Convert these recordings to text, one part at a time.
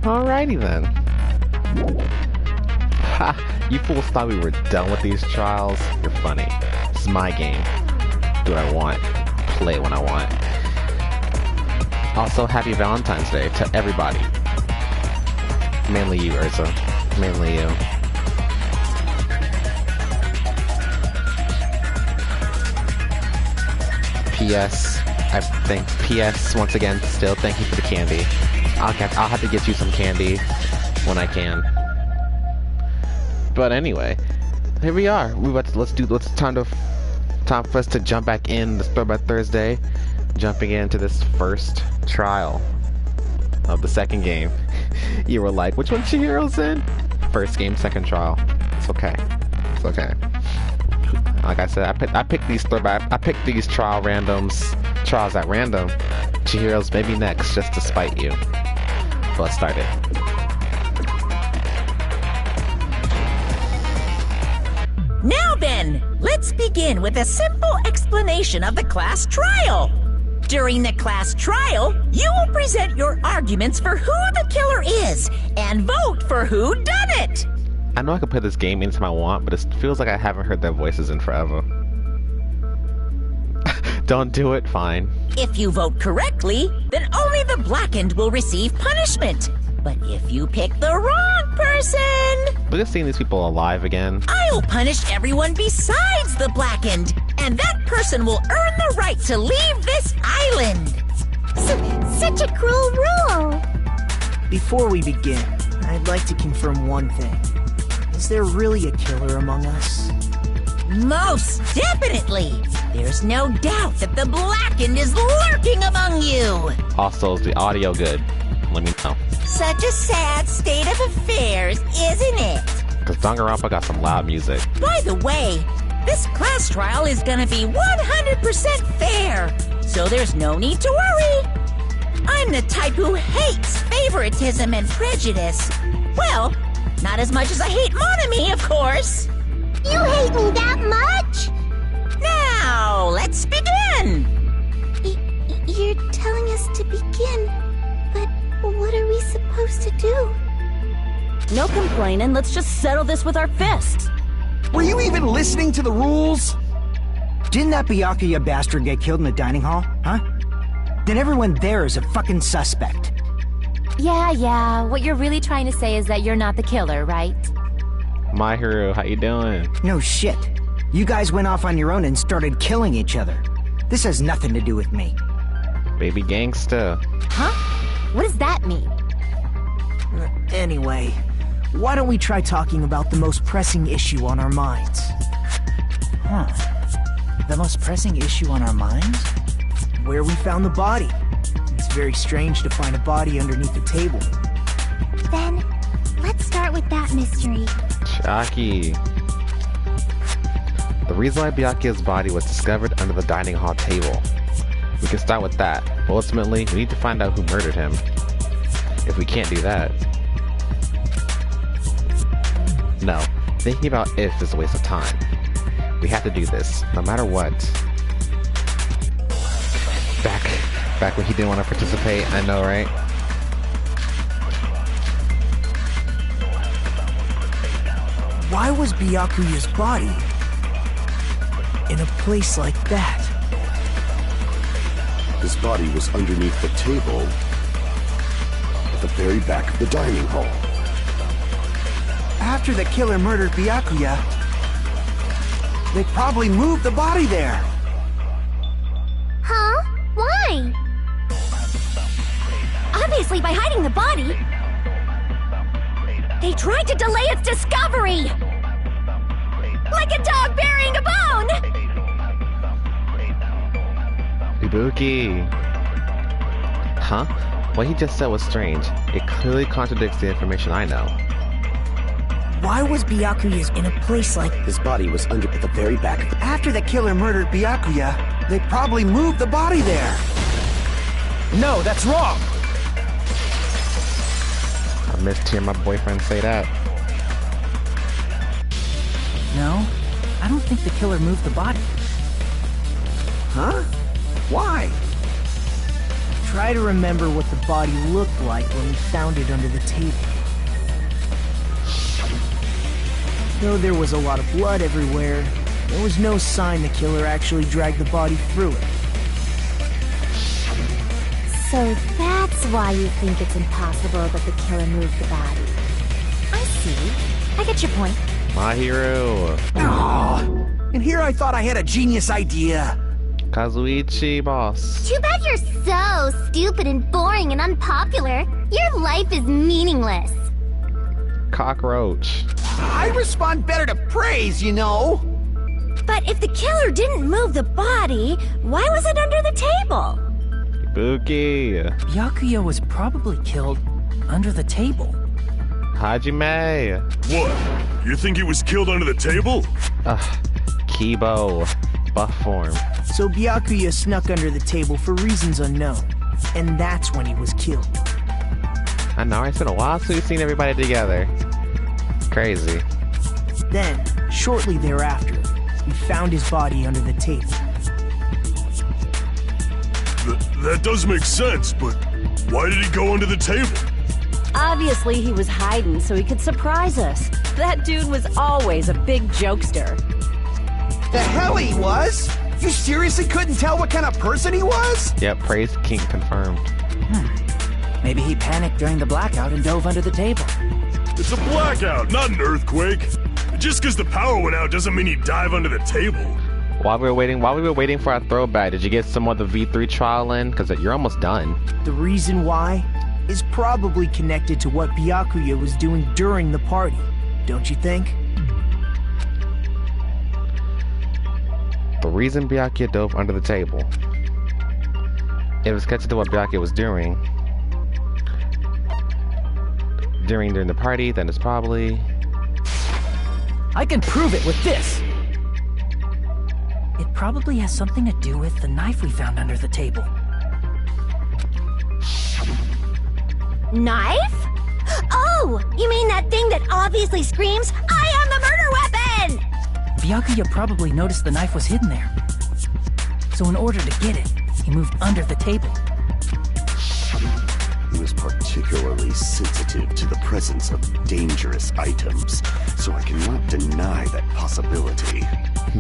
Alrighty then. Ha! You fools thought we were done with these trials? You're funny. This is my game. Do what I want. Play it when I want. Also, happy Valentine's Day to everybody. Mainly you, Urza. Mainly you. P.S. P.S. once again, still thank you for the candy. I'll have to get you some candy when I can. But anyway, here we are. It's time for us to jump back in this Throwback Thursday. Jumping into this first trial of the second game. You were like, which one's Chihiro's in? First game, second trial. It's okay. It's okay. Like I said, I picked these trials at random. Chihiro's maybe next, just to spite you. So let's start it. Now then, let's begin with a simple explanation of the class trial. During the class trial, you will present your arguments for who the killer is and vote for who done it. I know I can play this game anytime I want, but it feels like I haven't heard their voices in forever. Don't do it, fine. If you vote correctly, then only the blackened will receive punishment. But if you pick the wrong person... Look at seeing these people alive again. I'll punish everyone besides the blackened, and that person will earn the right to leave this island. Such a cruel rule. Before we begin, I'd like to confirm one thing. Is there really a killer among us? Most definitely. There's no doubt that the blackened is lurking among you. Also, is the audio good? Let me know. Such a sad state of affairs, isn't it? Because Danganronpa got some loud music. By the way, this class trial is gonna be 100% fair, so there's no need to worry. I'm the type who hates favoritism and prejudice. Well, not as much as I hate Monami, of course. You hate me that much? Now, let's begin! You're telling us to begin, but what are we supposed to do? No complaining, let's just settle this with our fists. Were you even listening to the rules? Didn't that Byakuya bastard get killed in the dining hall, huh? Then everyone there is a fucking suspect. Yeah, what you're really trying to say is that you're not the killer, right? My hero, how you doing? No shit. You guys went off on your own and started killing each other. This has nothing to do with me. Baby gangsta. Huh? What does that mean? Anyway, why don't we try talking about the most pressing issue on our minds? Huh. The most pressing issue on our minds? Where we found the body. It's very strange to find a body underneath the table. Then, let's start with that mystery. Chucky. The reason why Byakuya's body was discovered under the dining hall table. We can start with that, but ultimately, we need to find out who murdered him. If we can't do that... No, thinking about if is a waste of time. We have to do this, no matter what. Back when he didn't want to participate, I know, right? Why was Byakuya's body in a place like that? His body was underneath the table at the very back of the dining hall. After the killer murdered Byakuya, they probably moved the body there. Huh? Why? Obviously by hiding the body. They tried to delay its discovery! Like a dog burying a bone! Ibuki. Huh? What he just said was strange. It clearly contradicts the information I know. Why was Byakuya's in a place like... His body was under at the very back. After the killer murdered Byakuya, they probably moved the body there. No, that's wrong! I missed hearing my boyfriend say that. No, I don't think the killer moved the body. Huh? Why? Try to remember what the body looked like when we found it under the table. Though there was a lot of blood everywhere, there was no sign the killer actually dragged the body through it. So that's why you think it's impossible that the killer moved the body. I see. I get your point. My hero. Aw, and here I thought I had a genius idea. Kazuichi, boss. Too bad you're so stupid and boring and unpopular. Your life is meaningless. Cockroach. I respond better to praise, you know. But if the killer didn't move the body, why was it under the table? Ibuki. Byakuya was probably killed under the table. Hajime. What? You think he was killed under the table? Kibo. Buff form. So Byakuya snuck under the table for reasons unknown. And that's when he was killed. I know, it's been a while since we've seen everybody together. Crazy. Then, shortly thereafter, we found his body under the table. That does make sense, but why did he go under the table? Obviously, he was hiding so he could surprise us. That dude was always a big jokester. The hell he was? You seriously couldn't tell what kind of person he was? Yep, praise king confirmed. Maybe he panicked during the blackout and dove under the table. It's a blackout, not an earthquake. Just because the power went out doesn't mean he'd dive under the table. While we were waiting for our throwback, did you get some of the V3 trial in? Because you're almost done. The reason why is probably connected to what Byakuya was doing during the party, don't you think? The reason Byakuya dove under the table. If it was connected to what Byakuya was doing during the party, then it's probably... I can prove it with this! It probably has something to do with the knife we found under the table. Knife? Oh, you mean that thing that obviously screams, I am the murder weapon! Byakuya probably noticed the knife was hidden there. So in order to get it, he moved under the table. He was particularly sensitive to the presence of dangerous items, so I cannot deny that possibility.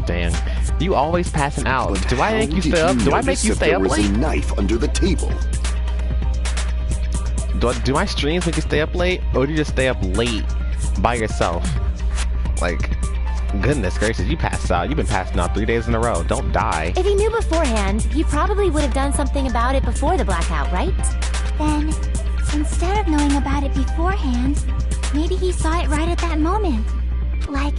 Damn. You always passing out. But Do I make you stay up? Do I make you stay up There was late? a knife under the table. Do my streams make you stay up late? Or do you just stay up late by yourself? Like, goodness gracious, you passed out. You've been passing out 3 days in a row. Don't die. If he knew beforehand, he probably would have done something about it before the blackout, right? Then, instead of knowing about it beforehand, maybe he saw it right at that moment. Like,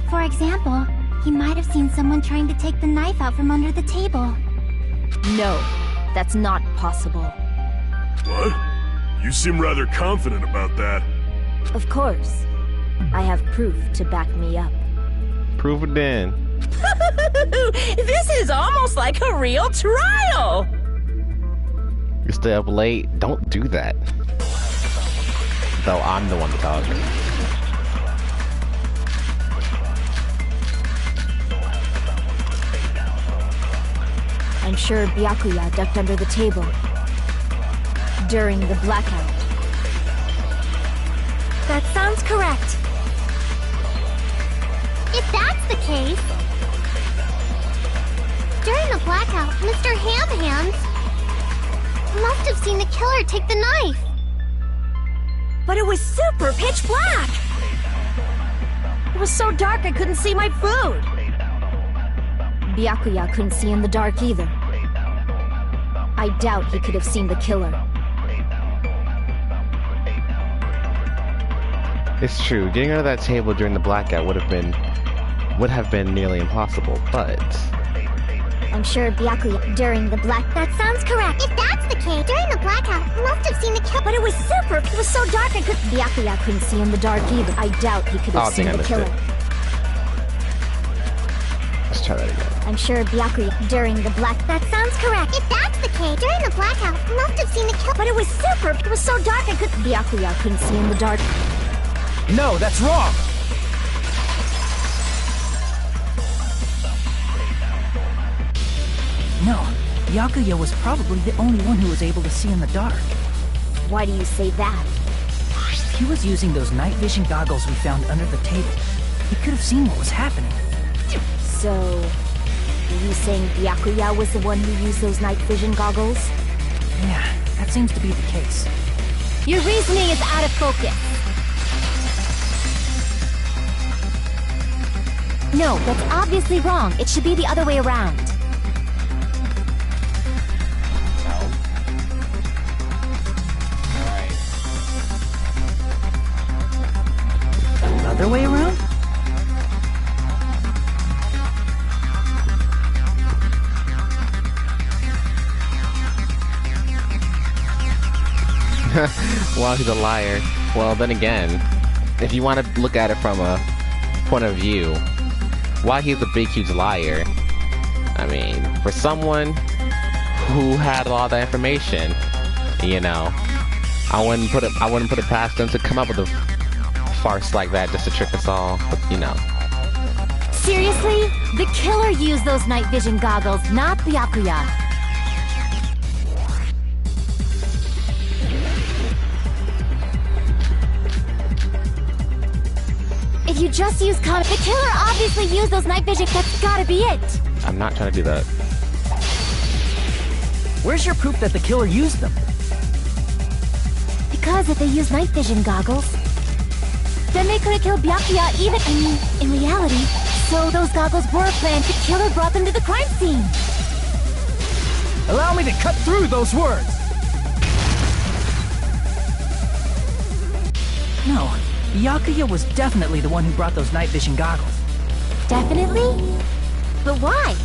for example, he might have seen someone trying to take the knife out from under the table. No, that's not possible. What? You seem rather confident about that. Of course. I have proof to back me up. Prove it then. This is almost like a real trial! You stay up late. Don't do that. Though I'm the one to talk. I'm sure Byakuya ducked under the table during the blackout. That sounds correct. If that's the case, during the blackout, Mr. Ham Hands must have seen the killer take the knife. But it was super pitch black! It was so dark I couldn't see my food! Byakuya couldn't see in the dark either. I doubt he could have seen the killer. It's true. Getting under that table during the blackout would have been nearly impossible, but I'm sure Byakuya during the black... That sounds correct. If that's the case, during the blackout, he must have seen the killer. But it was so dark I couldn't... Byakuya couldn't see in the dark either. I doubt he could have seen the killer. Let's try that again. I'm sure Byakuya during the black... That sounds correct. If that's the case, during the blackout, he must have seen the killer. But it was so dark I couldn't... Byakuya couldn't see in the dark. No, that's wrong! No, Byakuya was probably the only one who was able to see in the dark. Why do you say that? He was using those night vision goggles we found under the table. He could have seen what was happening. So, are you saying Byakuya was the one who used those night vision goggles? Yeah, that seems to be the case. Your reasoning is out of focus. No, that's obviously wrong. It should be the other way around. Other way around? Well, he's a liar. Well, then again, if you want to look at it from a point of view, why he's a big, huge liar? I mean, for someone who had all that information, you know, I wouldn't put it past them to come up with a farce like that just to trick us all. But you know. Seriously? The killer used those night vision goggles, not Byakuya. If you just use the killer obviously used those night vision. That's gotta be it. I'm not trying to do that. Where's your proof that the killer used them? Because if they used night vision goggles, then they could have killed Byakuya even in reality. So those goggles were planned. The killer brought them to the crime scene. Allow me to cut through those words. No, Byakuya was definitely the one who brought those night vision goggles. Definitely? But why?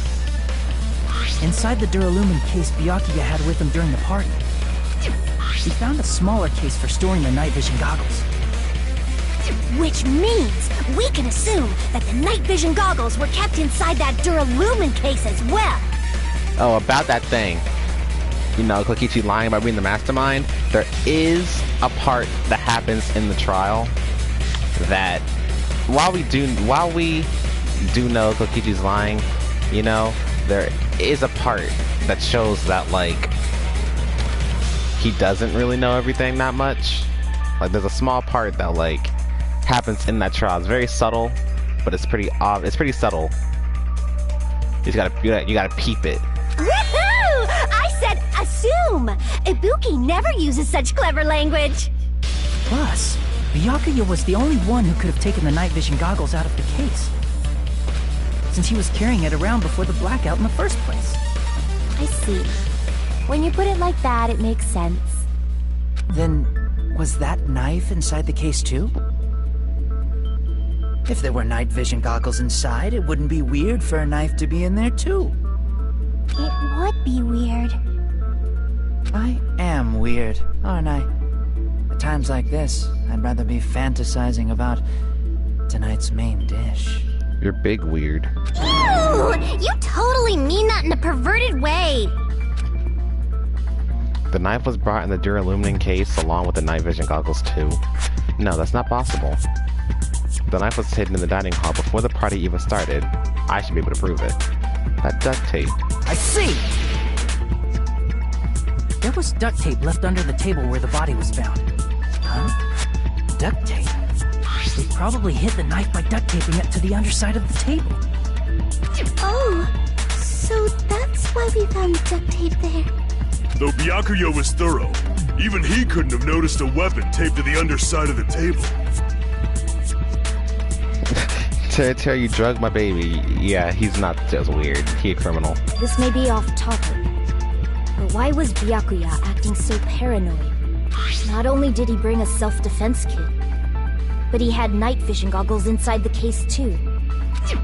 Inside the Duralumin case Byakuya had with him during the party, he found a smaller case for storing the night vision goggles. Which means we can assume that the night vision goggles were kept inside that Duralumin case as well. Oh, about that thing. You know, Kokichi lying about being the mastermind. There is a part that happens in the trial that, while we do know Kokichi's lying, you know, there is a part that shows that, like, he doesn't really know everything that much. Like, there's a small part that, like, happens in that trial. It's very subtle, but it's pretty subtle. You gotta peep it. Woohoo! I said assume! Ibuki never uses such clever language. Plus, Byakuya was the only one who could have taken the night vision goggles out of the case, since he was carrying it around before the blackout in the first place. I see. When you put it like that, it makes sense. Then, was that knife inside the case too? If there were night vision goggles inside, it wouldn't be weird for a knife to be in there too. It would be weird. I am weird, aren't I? At times like this, I'd rather be fantasizing about tonight's main dish. You're big weird. Ooh! You totally mean that in a perverted way! The knife was brought in the Duralumin case along with the night vision goggles too. No, that's not possible. The knife was hidden in the dining hall before the party even started. I should be able to prove it. That duct tape. I see! There was duct tape left under the table where the body was found. Huh? Duct tape? They probably hid the knife by duct taping it to the underside of the table. Oh, so that's why we found the duct tape there. Though Byakuya was thorough, even he couldn't have noticed a weapon taped to the underside of the table. Tell you drug my baby. Yeah, he's not just weird. He a criminal. This may be off topic, but why was Byakuya acting so paranoid? Not only did he bring a self-defense kit, but he had night vision goggles inside the case too.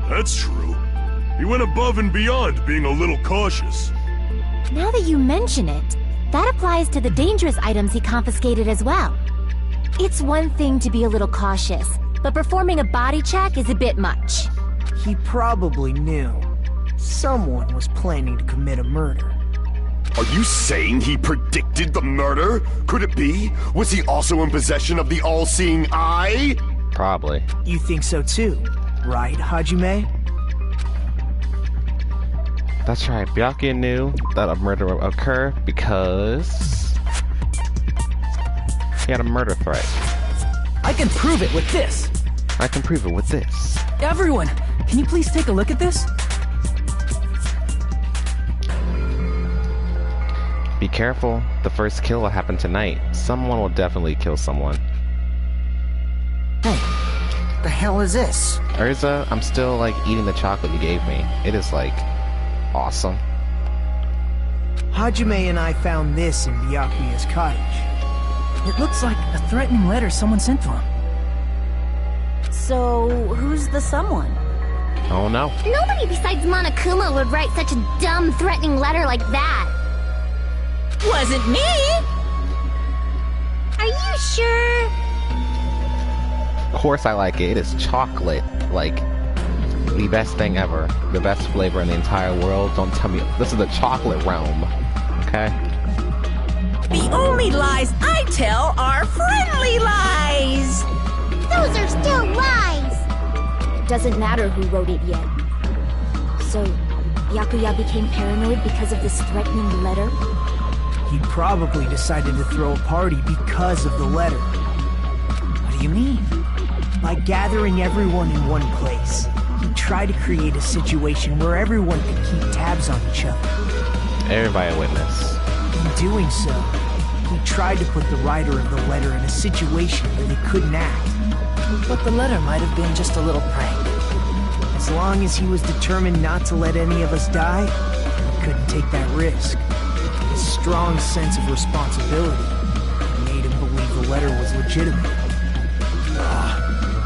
That's true. He went above and beyond being a little cautious. Now that you mention it, that applies to the dangerous items he confiscated as well. It's one thing to be a little cautious, but performing a body check is a bit much. He probably knew someone was planning to commit a murder. Are you saying he predicted the murder? Could it be? Was he also in possession of the all-seeing eye? Probably. You think so too, right, Hajime? That's right. Byakuya knew that a murder would occur because he had a murder threat. I can prove it with this. I can prove it with this. Everyone, can you please take a look at this? Be careful. The first kill will happen tonight. Someone will definitely kill someone. Hey, the hell is this? Urza, I'm still like eating the chocolate you gave me. It is like awesome. Hajime and I found this in Byakuya's cottage. It looks like a threatening letter someone sent to him. So, who's the someone? Oh no. Nobody besides Monokuma would write such a dumb, threatening letter like that. Wasn't me! Are you sure? Of course I like it. It is chocolate. Like, the best thing ever. The best flavor in the entire world. Don't tell me. This is the chocolate realm. Okay? The only lies I tell are friendly lies! Those are still lies! Doesn't matter who wrote it yet. So, Byakuya became paranoid because of this threatening letter? He probably decided to throw a party because of the letter. What do you mean? By gathering everyone in one place, he tried to create a situation where everyone could keep tabs on each other. Everybody a witness. In doing so, he tried to put the writer of the letter in a situation where they couldn't act. But the letter might have been just a little prank. As long as he was determined not to let any of us die, he couldn't take that risk. His strong sense of responsibility made him believe the letter was legitimate.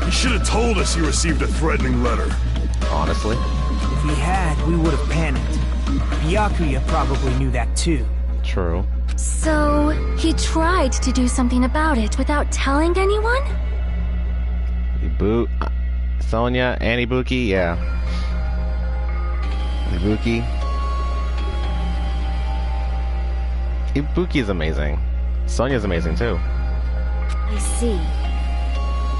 He should have told us he received a threatening letter. Honestly. If he had, we would have panicked. Byakuya probably knew that too. True. So, he tried to do something about it without telling anyone? Sonya and Ibuki, yeah. Ibuki's amazing. Sonya's amazing too. I see.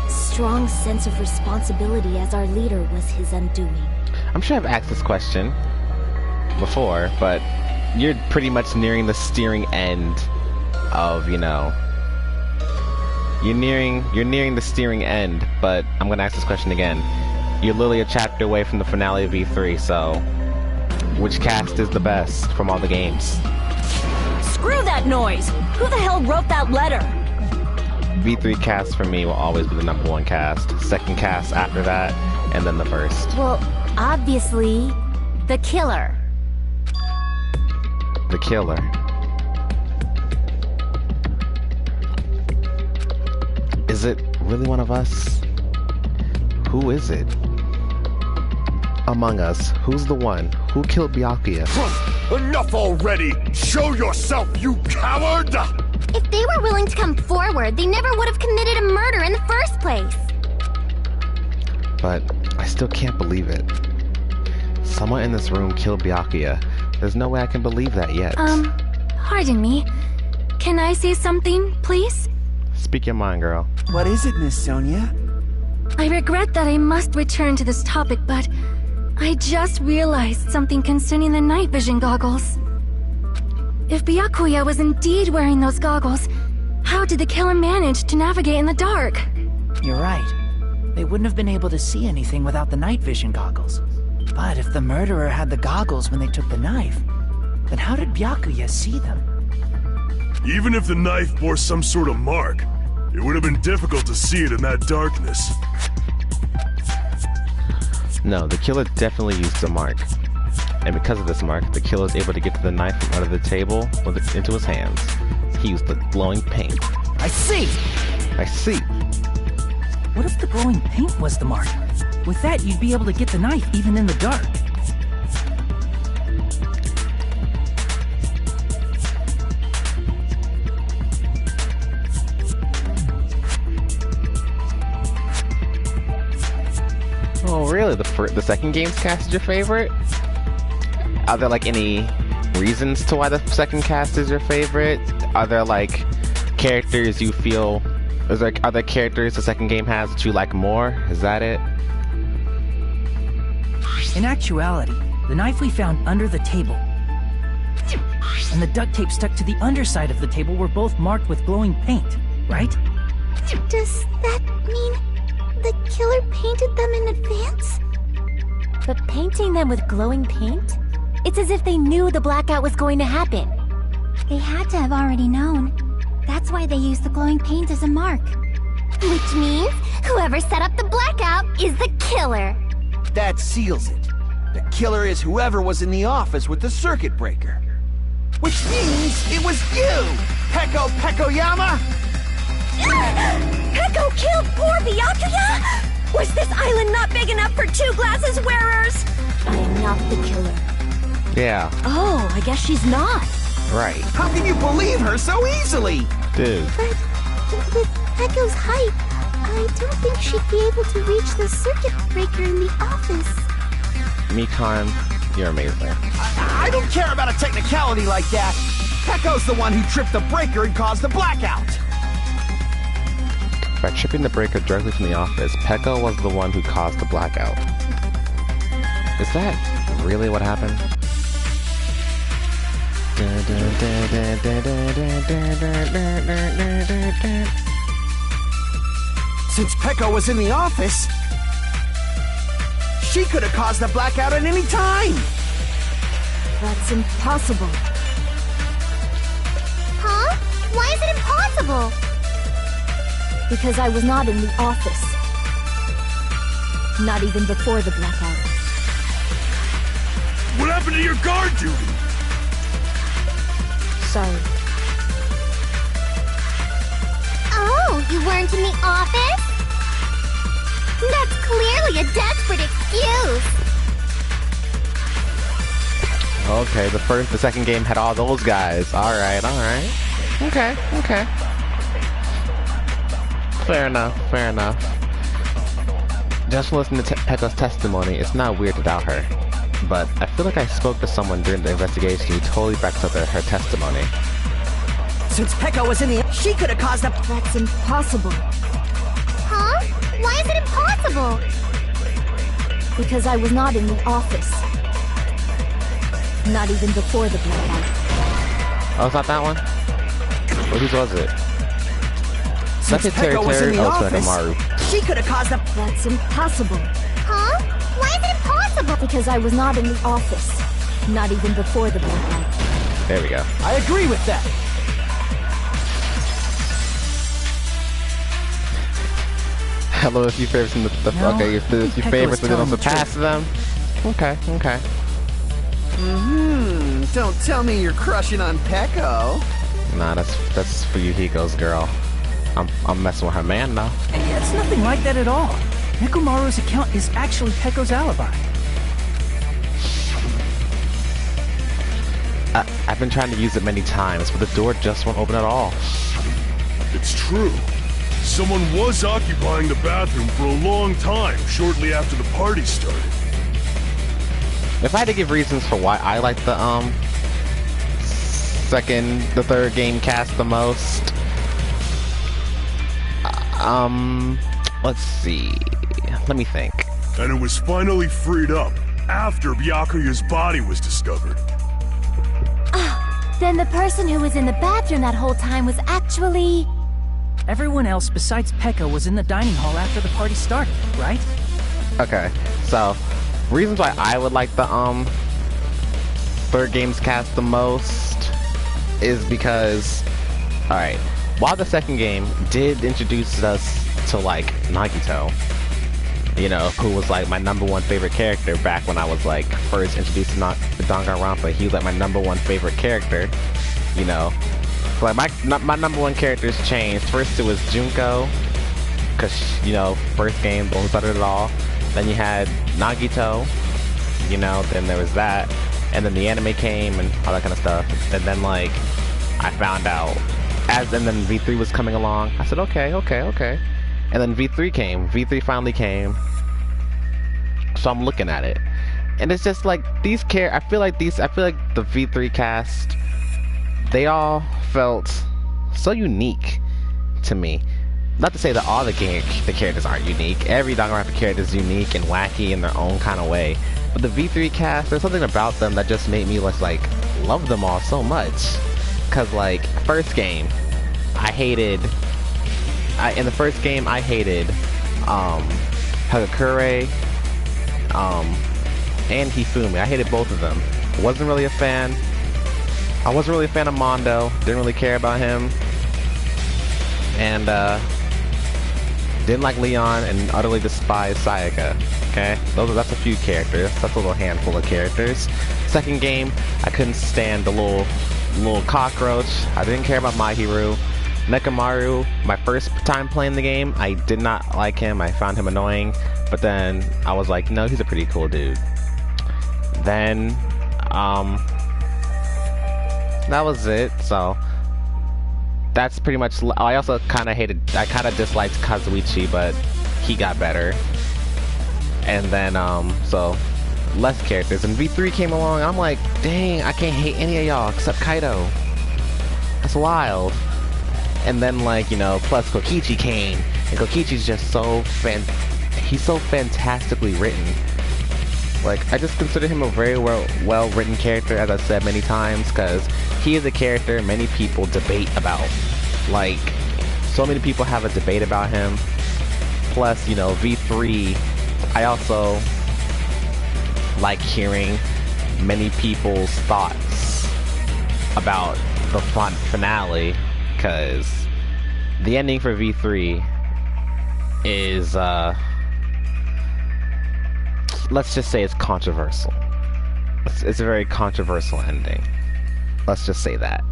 Strong sense of responsibility as our leader was his undoing. I'm sure I've asked this question before, but you're pretty much nearing the steering end of, you know... You're nearing the steering end, but I'm gonna ask this question again. You're literally a chapter away from the finale of V3, so... Which cast is the best from all the games? Screw that noise! Who the hell wrote that letter? V3 cast for me will always be the #1 cast. Second cast after that, and then the first. Well, obviously, the killer. The killer. Is it really one of us? Who is it? Among us, who's the one? Who killed Byakuya? Enough already! Show yourself, you coward! If they were willing to come forward, they never would have committed a murder in the first place. But I still can't believe it. Someone in this room killed Byakuya. There's no way I can believe that yet. Pardon me. Can I say something, please? Speak your mind, girl. What is it, Miss Sonia? I regret that I must return to this topic, but I just realized something concerning the night vision goggles. If Byakuya was indeed wearing those goggles, how did the killer manage to navigate in the dark? You're right. They wouldn't have been able to see anything without the night vision goggles. But if the murderer had the goggles when they took the knife, then how did Byakuya see them? Even if the knife bore some sort of mark, it would have been difficult to see it in that darkness. No, the killer definitely used a mark. And because of this mark, the killer is able to get to the knife from under the table into his hands. He used the glowing paint. I see! I see. What if the glowing paint was the mark? With that, you'd be able to get the knife even in the dark. Oh, really? The second game's cast is your favorite? Are there like any reasons to why the second cast is your favorite? Are there like characters you feel? Are there characters the second game has that you like more? Is that it? In actuality, The knife we found under the table. And the duct tape stuck to the underside of the table were both marked with glowing paint, right? Does that mean the killer painted them in advance? But painting them with glowing paint? It's as if they knew the blackout was going to happen. They had to have already known. That's why they used the glowing paint as a mark. Which means whoever set up the blackout is the killer. That seals it. The killer is whoever was in the office with the circuit breaker. Which means it was you, Peko Pekoyama! Peko killed poor Byakuya? Was this island not big enough for 2 glasses wearers? I am not the killer. Yeah. Oh, I guess she's not. Right. How can you believe her so easily? Dude. But with Peko's height, I don't think she'd be able to reach the circuit breaker in the office. Mikon, you're amazing. I don't care about a technicality like that. Peko's the one who tripped the breaker and caused the blackout. By tripping the breaker directly from the office, Peko was the one who caused the blackout. Is that really what happened? Since Peko was in the office, she could have caused the blackout at any time. That's impossible. Huh? Why is it impossible? Because I was not in the office. Not even before the blackout. What happened to your guard duty? Sorry. Oh, you weren't in the office? That's clearly a desperate excuse. Okay, the second game had all those guys. Alright. Okay. Fair enough. Just listening to Peko's testimony, it's not weird to doubt her. But I feel like I spoke to someone during the investigation who totally backs up her testimony. Since Peko was in the... she could have caused the... That's impossible. Huh? Why is it impossible? Because I was not in the office. Not even before the blackout. Oh, it's not that one? Well, whose was it? Since Peko was in the office, Maru. she could have caused the... That's impossible. Huh? Why is it impossible? Because I was not in the office. Not even before the blackout. There we go. I agree with that. Hello, if you favorites in the No, okay, if I think your Peko favorites was but don't telling the surpass truth. them. Okay. Don't tell me you're crushing on Peko. Nah, that's for you, Hiko's girl. I'm messing with her man now. Hey, it's nothing like that at all. Nekomaru's account is actually Peko's alibi. I've been trying to use it many times, but the door just won't open at all. It's true. Someone was occupying the bathroom for a long time shortly after the party started. If I had to give reasons for why I like the third game cast the most, let's see. Let me think. And it was finally freed up after Byakuya's body was discovered. Then the person who was in the bathroom that whole time was actually... Everyone else besides Peko was in the dining hall after the party started, right? Okay, so reasons why I would like the third game's cast the most is because, alright, while the second game did introduce us to like Nagito, you know, who was like my #1 favorite character back when I was like first introduced to Danganronpa. He was like my #1 favorite character, you know. Like my #1 characters changed. First it was Junko, cause you know, first game, the one who started it all. Then you had Nagito, you know, then there was that, and then the anime came and all that kind of stuff. And then like I found out and then V3 was coming along. I said okay. And then V3 came. V3 finally came. So I'm looking at it, and it's just like these I feel like the V3 cast, they all felt so unique to me. not to say that all the characters aren't unique. Every Danganronpa character is unique and wacky in their own kind of way. But the V3 cast, there's something about them that just made me like love them all so much. Cause like first game, I hated Hagakure, and Hifumi. I hated both of them. Wasn't really a fan. I wasn't really a fan of Mondo. Didn't really care about him. And didn't like Leon and utterly despised Sayaka. Okay, that's a few characters. That's a little handful of characters. Second game, I couldn't stand the little cockroach. I didn't care about Mahiru. Nekamaru, my first time playing the game, I did not like him. I found him annoying. But then I was like, no, he's a pretty cool dude. Then, that was it. So that's pretty much. I also kind of disliked Kazuichi, but he got better. And then, so less characters. And V3 came along. I'm like, dang, I can't hate any of y'all except Kaido. That's wild. And then, like, you know, plus Kokichi came, and Kokichi's just he's so fantastically written. Like, I just consider him a very well written character, as I've said many times, because he is a character many people debate about. Like, so many people have a debate about him. Plus, you know, V3, I also like hearing many people's thoughts about the finale, because the ending for V3 is, let's just say it's controversial. It's a very controversial ending. Let's just say that.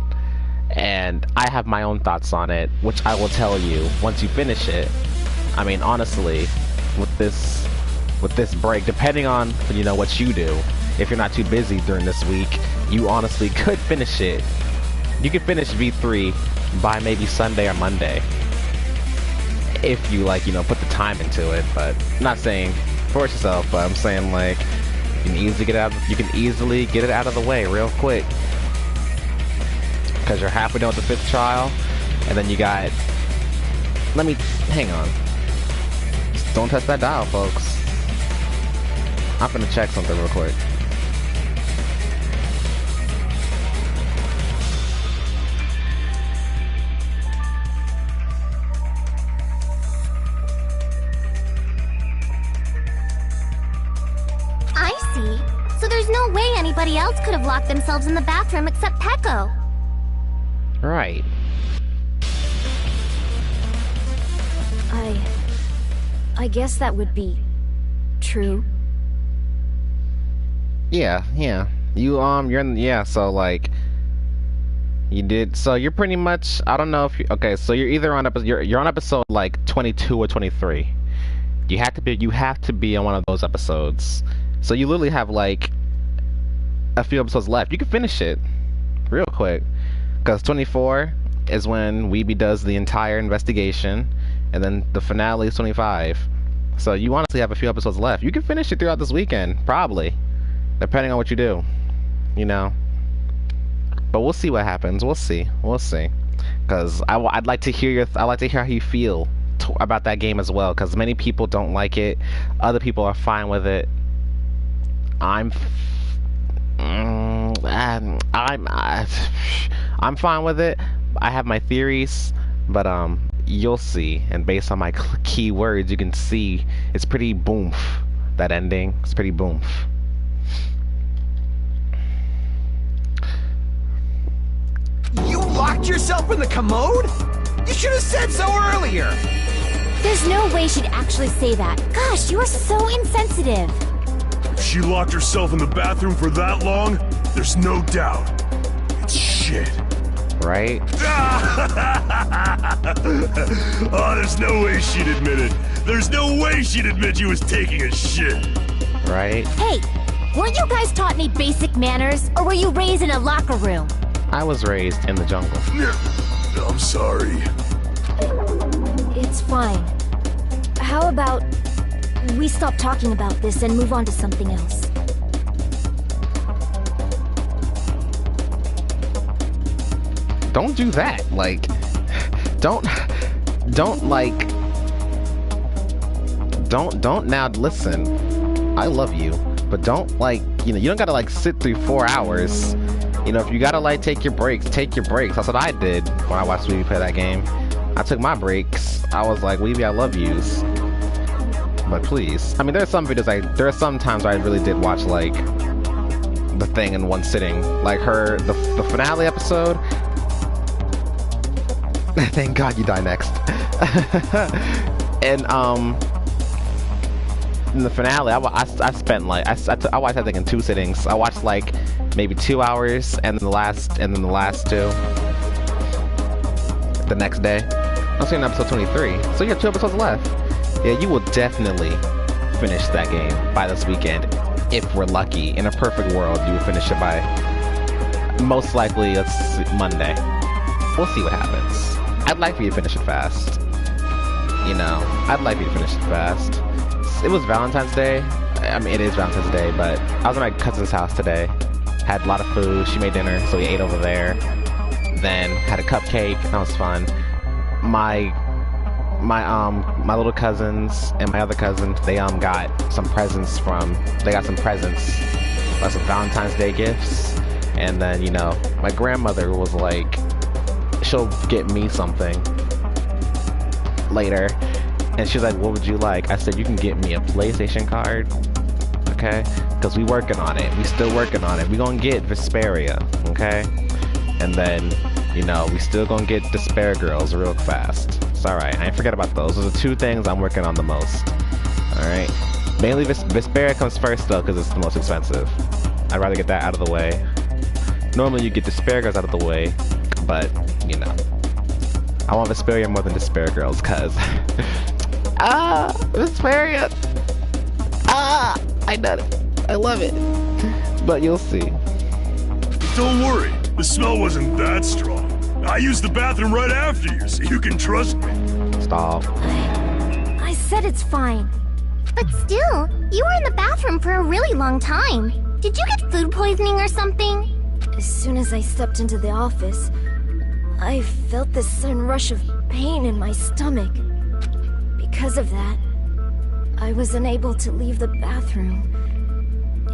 And I have my own thoughts on it, which I will tell you once you finish it. I mean, honestly, with this break, depending on, you know, what you do, if you're not too busy during this week, you honestly could finish it. You could finish V3 by maybe Sunday or Monday, if you, like, you know, put the time into it. But I'm not saying force yourself, but I'm saying, like, you can easily get it out of the way real quick, because you're halfway done with the 5th trial, and then you got, hang on, just don't touch that dial, folks. I'm gonna check something real quick. So there's no way anybody else could have locked themselves in the bathroom except Peko. Right. I guess that would be true. Yeah. You're in, yeah, so like you did, so you're pretty much, I don't know if you, okay, so you're either on you're on episode like 22 or 23. You have to be on one of those episodes. So you literally have like a few episodes left. You can finish it real quick, because 24 is when Weeby does the entire investigation, and then the finale is 25. So you honestly have a few episodes left. You can finish it throughout this weekend, probably, depending on what you do, you know. But we'll see what happens. We'll see. Because I'd like to hear how you feel about that game as well. Because many people don't like it. Other people are fine with it. I'm fine with it. I have my theories, but you'll see. And based on my key words, you can see it's pretty boomf. That ending, it's pretty boomf. You locked yourself in the commode? You should have said so earlier. There's no way she'd actually say that. Gosh, you're so insensitive. If she locked herself in the bathroom for that long, there's no doubt. It's shit. Right? Oh, there's no way she'd admit it. There's no way she'd admit you was taking a shit. Right? Hey, weren't you guys taught any basic manners, or were you raised in a locker room? I was raised in the jungle. I'm sorry. It's fine. How about we stop talking about this and move on to something else? Don't do that. Like, don't don't like, don't now listen. I love you, but don't like, you know, you don't gotta like sit through 4 hours. You know, if you gotta like take your breaks, take your breaks. That's what I did when I watched Weeby play that game. I took my breaks. I was like, Weeby, I love yous. But please. I mean, there are some videos, there are some times where I really did watch like the thing in one sitting. Like the finale episode. Thank God you die next. And in the finale, I spent like I watched I think in 2 sittings. I watched like maybe 2 hours, and then the last 2 the next day. I'm seeing episode 23, so you have 2 episodes left. Yeah, you will definitely finish that game by this weekend if we're lucky. In a perfect world, you will finish it by most likely Monday. We'll see what happens. I'd like for you to finish it fast. You know, I'd like for you to finish it fast. It was Valentine's Day. I mean, it is Valentine's Day, but I was at my cousin's house today. Had a lot of food. She made dinner, so we ate over there. Then had a cupcake. That was fun. My little cousins and my other cousins, they got some presents like some Valentine's Day gifts. And then, you know, my grandmother was like, she'll get me something later. And she's like, what would you like? I said, you can get me a PlayStation card, okay? Because we working on it. We still working on it. We gonna get Vesperia, okay? And then, you know, we still gonna get Despair Girls real fast. It's alright. I ain't forget about those. Those are 2 things I'm working on the most. Alright? Mainly Vesperia comes first, though, because it's the most expensive. I'd rather get that out of the way. Normally, you get Despair Girls out of the way, but, you know. I want Vesperia more than Despair Girls, because... Vesperia! I done it. I love it. But you'll see. Don't worry, the smell wasn't that strong. I used the bathroom right after you, so you can trust me. Stop. I said it's fine. But still, you were in the bathroom for a really long time. Did you get food poisoning or something? As soon as I stepped into the office, I felt this sudden rush of pain in my stomach. Because of that, I was unable to leave the bathroom,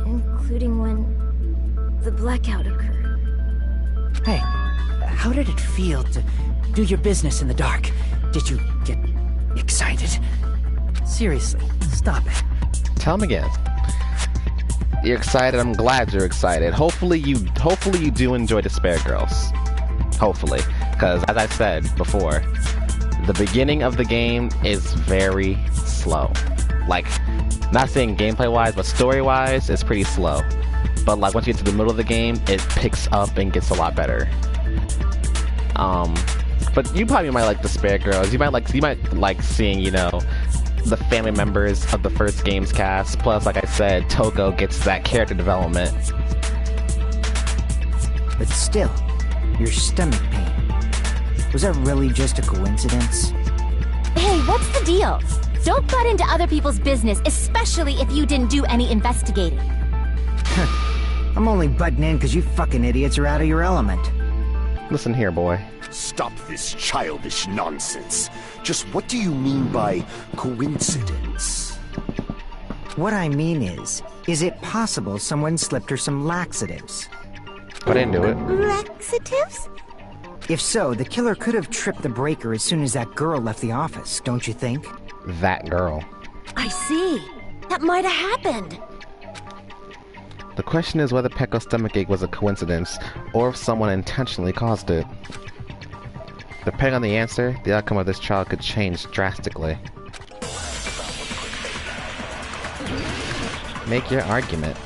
including when the blackout occurred. Hey, how did it feel to do your business in the dark? Did you get excited? Seriously, stop it. Tell him again. You're excited. I'm glad you're excited. Hopefully you do enjoy Despair Girls. Hopefully, because as I said before, the beginning of the game is very slow. Like, not saying gameplay-wise, but story-wise, it's pretty slow. But like once you get to the middle of the game, it picks up and gets a lot better. But you probably might like Despair Girls. You might like seeing, you know, the family members of the first game's cast. Plus, like I said, Toko gets that character development. But still, your stomach pain. Was that really just a coincidence? Hey, what's the deal? Don't butt into other people's business, especially if you didn't do any investigating. I'm only butting in because you fucking idiots are out of your element. Listen here, boy. Stop this childish nonsense. Just what do you mean by coincidence? What I mean is it possible someone slipped her some laxatives? I didn't do it. Laxatives? If so, the killer could have tripped the breaker as soon as that girl left the office, don't you think? That girl. I see. That might have happened. The question is whether Pecco's stomachache was a coincidence, or if someone intentionally caused it. Depending on the answer, the outcome of this trial could change drastically. Make your argument.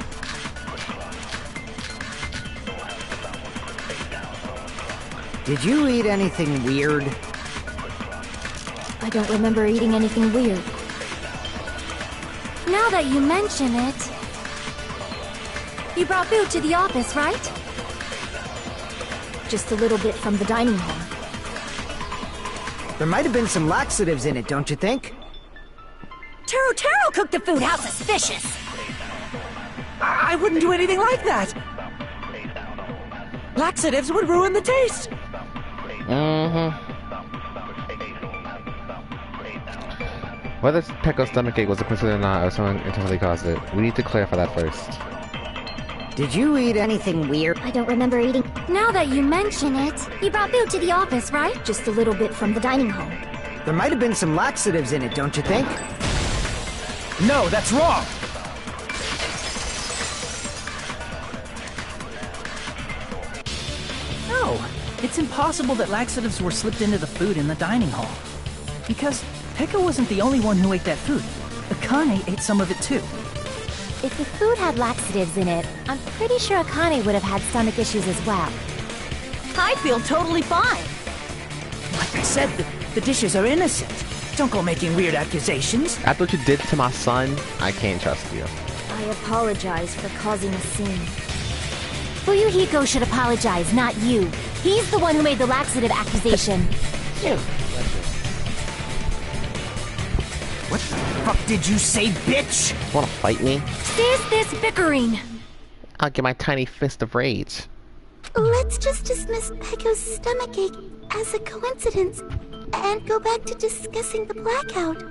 Did you eat anything weird? I don't remember eating anything weird. Now that you mention it... You brought food to the office, right? Just a little bit from the dining hall. There might have been some laxatives in it, don't you think? Taro cooked the food. How suspicious! I wouldn't do anything like that! Laxatives would ruin the taste! Whether Pecco's stomachache was a coincidence or not, or someone intentionally caused it, we need to clarify that first. Did you eat anything weird? I don't remember eating. Now that you mention it, you brought food to the office, right? Just a little bit from the dining hall. There might have been some laxatives in it, don't you think? No, that's wrong! No, it's impossible that laxatives were slipped into the food in the dining hall. Because Pekka wasn't the only one who ate that food. Akane ate some of it too. If the food had laxatives in it, I'm pretty sure Akane would have had stomach issues as well. I feel totally fine. Like I said, the dishes are innocent. Don't go making weird accusations. After what you did to my son, I can't trust you. I apologize for causing a scene. Fuyuhiko should apologize, not you. He's the one who made the laxative accusation. What the fuck did you say, bitch? Wanna fight me? There's this bickering. I'll get my tiny fist of rage. Let's just dismiss Pecco's stomachache as a coincidence and go back to discussing the blackout.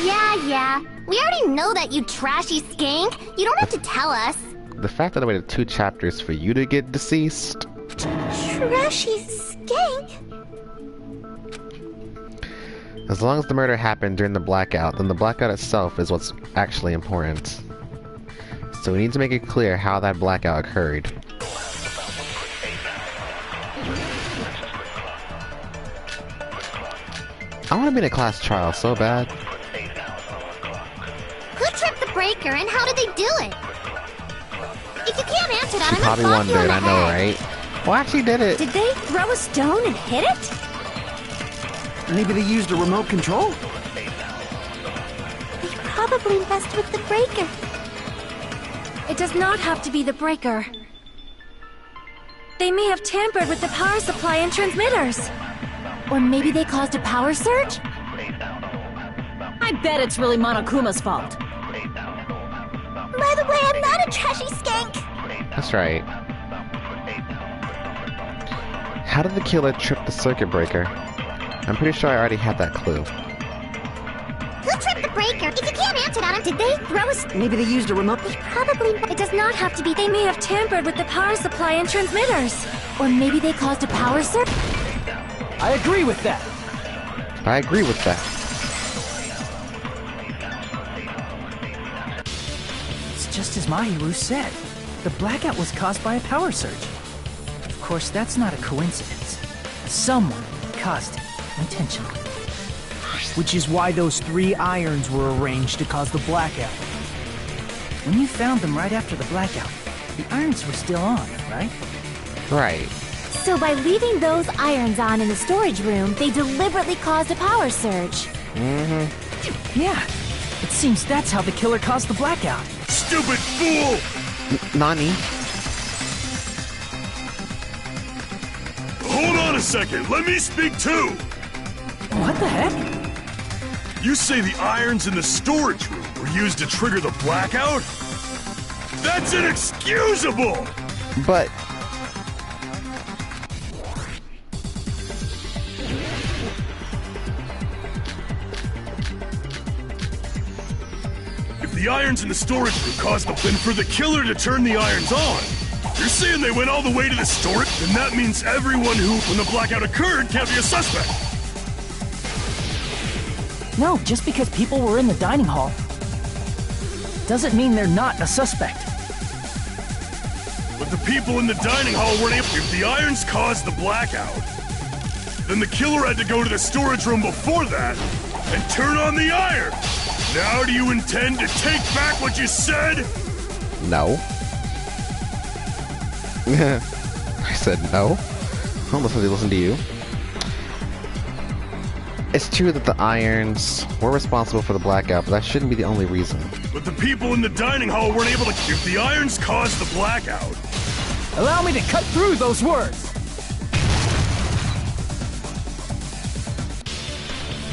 Yeah. We already know that, you trashy skank. You don't have to tell us. The fact that I waited 2 chapters for you to get deceased. Trashy skank? As long as the murder happened during the blackout, then the blackout itself is what's actually important. So we need to make it clear how that blackout occurred. I want to be in a class trial so bad. Who tripped the breaker and how did they do it? If you can't answer that, She I'm probably gonna bonk you in wondered, the I know, head. right? Well, actually did it. Did they throw a stone and hit it? Maybe they used a remote control? They probably messed with the breaker. It does not have to be the breaker. They may have tampered with the power supply and transmitters. Or maybe they caused a power surge? I bet it's really Monokuma's fault. By the way, I'm not a trashy skank. That's right. How did the killer trip the circuit breaker? I'm pretty sure I already had that clue. Who tripped the breaker? If you can't answer that, Did they throw a Maybe they used a remote... Probably. It does not have to be. They may have tampered with the power supply and transmitters. Or maybe they caused a power surge. I agree with that. I agree with that. It's just as Mahiru said. The blackout was caused by a power surge. Of course, that's not a coincidence. Someone caused it intentionally. Which is why those 3 irons were arranged to cause the blackout. When you found them right after the blackout, the irons were still on, right? Right. So by leaving those irons on in the storage room, they deliberately caused a power surge. Mm-hmm. Yeah. It seems that's how the killer caused the blackout. Stupid fool! Nani? Hold on a second, let me speak too! What the heck? You say the irons in the storage room were used to trigger the blackout? That's inexcusable! But... If the irons in the storage room caused the then for the killer to turn the irons on, you're saying they went all the way to the storage? Then that means everyone who, when the blackout occurred, can't be a suspect. No, just because people were in the dining hall doesn't mean they're not a suspect. But the people in the dining hall weren't able. If the irons caused the blackout, then the killer had to go to the storage room before that and turn on the iron. Now do you intend to take back what you said? No. I said no. I'm listening to listen to you. It's true that the irons were responsible for the blackout, but that shouldn't be the only reason. But the people in the dining hall weren't able to. If the irons caused the blackout, Allow me to cut through those words!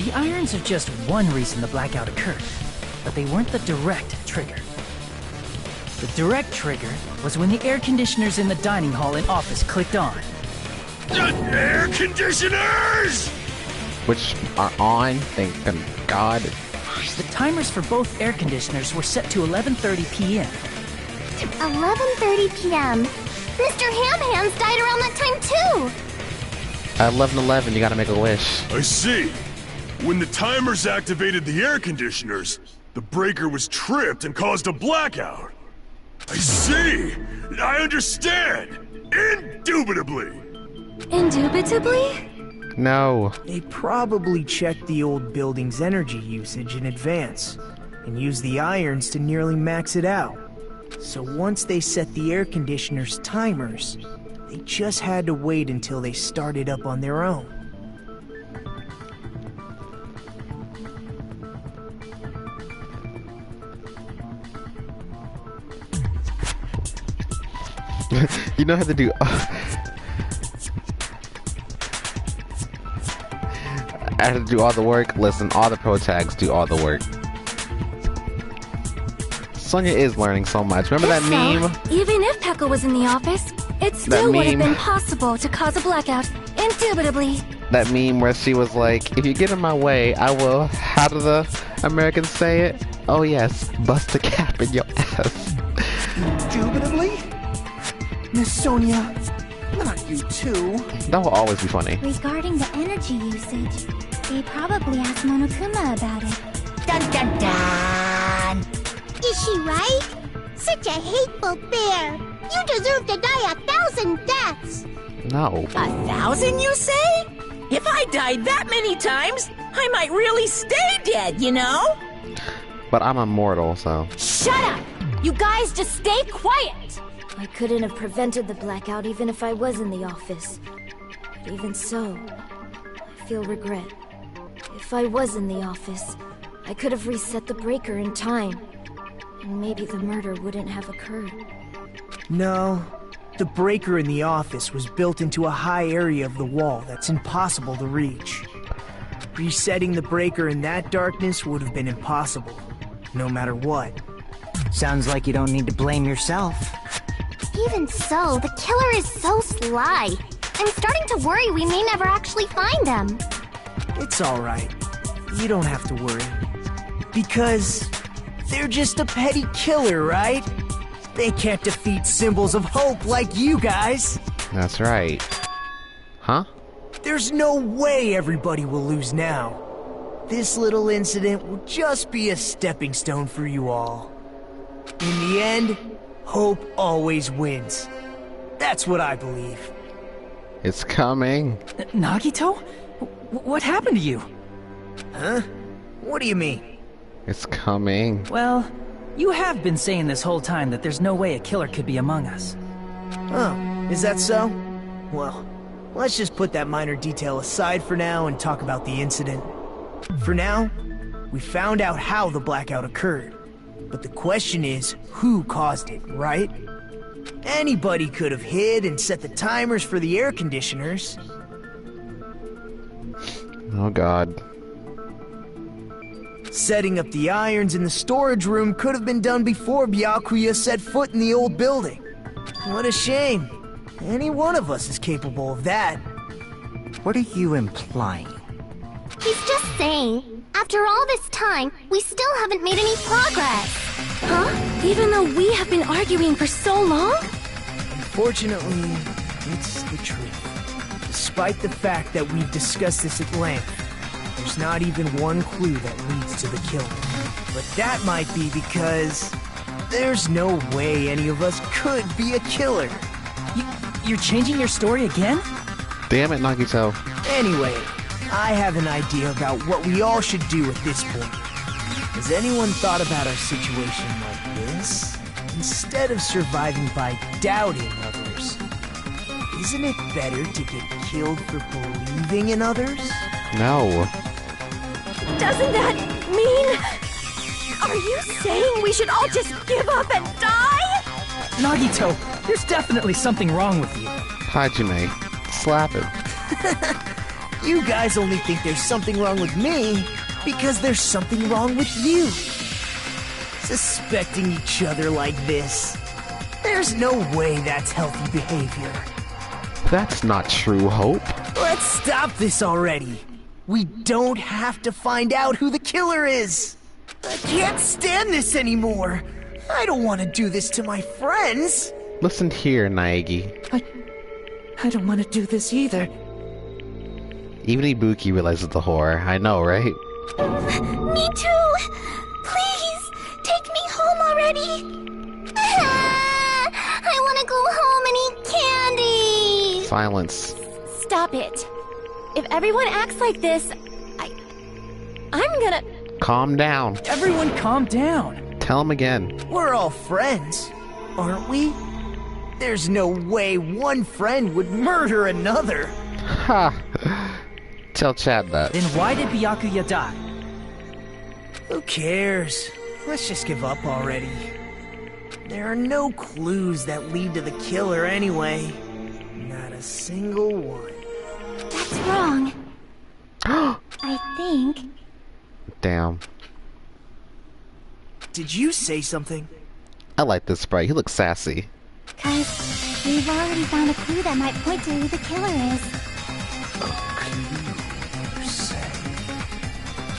The irons are just one reason the blackout occurred, but they weren't the direct trigger. The direct trigger was when the air conditioners in the dining hall and office clicked on. air conditioners! Which are on, thank God. The timers for both air conditioners were set to 11:30 p.m. 11:30 p.m. Mr. Ham-Hands died around that time too! At 11:11, you gotta make a wish. I see. When the timers activated the air conditioners, the breaker was tripped and caused a blackout. I see! I understand! Indubitably! Indubitably? No. They probably checked the old building's energy usage in advance and used the irons to nearly max it out. So once they set the air conditioner's timers, they just had to wait until they started up on their own. You know how to do. I had to do all the work. Listen, all the pro tags do all the work. Sonya is learning so much. Remember that meme? Even if Pekka was in the office, it still would have been possible to cause a blackout. Indubitably. That meme where she was like, if you get in my way, I will, how do the Americans say it? Oh yes, bust a cap in your ass. Indubitably? Miss Sonia, not you too. That will always be funny. Regarding the energy usage, they probably asked Monokuma about it. Dun dun dun! Is she right? Such a hateful bear! You deserve to die 1,000 deaths! No. 1,000, you say? If I died that many times, I might really stay dead, you know? But I'm immortal, so. Shut up! You guys just stay quiet! I couldn't have prevented the blackout even if I was in the office. But even so, I feel regret. If I was in the office, I could have reset the breaker in time. And maybe the murder wouldn't have occurred. No, the breaker in the office was built into a high area of the wall that's impossible to reach. Resetting the breaker in that darkness would have been impossible, no matter what. Sounds like you don't need to blame yourself. Even so, the killer is so sly. I'm starting to worry we may never actually find them. It's alright. You don't have to worry. Because they're just a petty killer, right? They can't defeat symbols of hope like you guys. That's right. Huh? There's no way everybody will lose now. This little incident will just be a stepping stone for you all. In the end, hope always wins. That's what I believe. It's coming. Nagito? What happened to you? Huh? What do you mean? It's coming. Well, you have been saying this whole time that there's no way a killer could be among us. Oh, is that so? Well, let's just put that minor detail aside for now and talk about the incident. For now, we found out how the blackout occurred. But the question is, who caused it, right? Anybody could have hid and set the timers for the air conditioners. Oh god. Setting up the irons in the storage room could have been done before Byakuya set foot in the old building. What a shame. Any one of us is capable of that. What are you implying? He's just saying, after all this time, we still haven't made any progress. Huh? Even though we have been arguing for so long? Unfortunately, it's the truth. Despite the fact that we've discussed this at length, there's not even one clue that leads to the killing. But that might be because there's no way any of us could be a killer. You're changing your story again? Damn it, Nagito. Anyway, I have an idea about what we all should do at this point. Has anyone thought about our situation like this? Instead of surviving by doubting others, isn't it better to get killed for believing in others? No. Doesn't that mean... Are you saying we should all just give up and die? Nagito, there's definitely something wrong with you. Hajime, slap him. You guys only think there's something wrong with me because there's something wrong with you. Suspecting each other like this. There's no way that's healthy behavior. That's not true, Hope. Let's stop this already. We don't have to find out who the killer is. I can't stand this anymore. I don't want to do this to my friends. Listen here, Naegi. I don't want to do this either. Even Ibuki realizes the horror. I know, right? Me too! Please, take me home already! I want to go home and eat candy! Silence. Stop it. If everyone acts like this, I'm gonna... Calm down. Everyone calm down. Tell him again. We're all friends, aren't we? There's no way one friend would murder another. Ha! Tell Chad that. Then why did Byakuya die? Who cares? Let's just give up already. There are no clues that lead to the killer anyway. Not a single one. That's wrong. I think... Damn. Did you say something? I like this sprite. He looks sassy. 'Cause we've already found a clue that might point to who the killer is.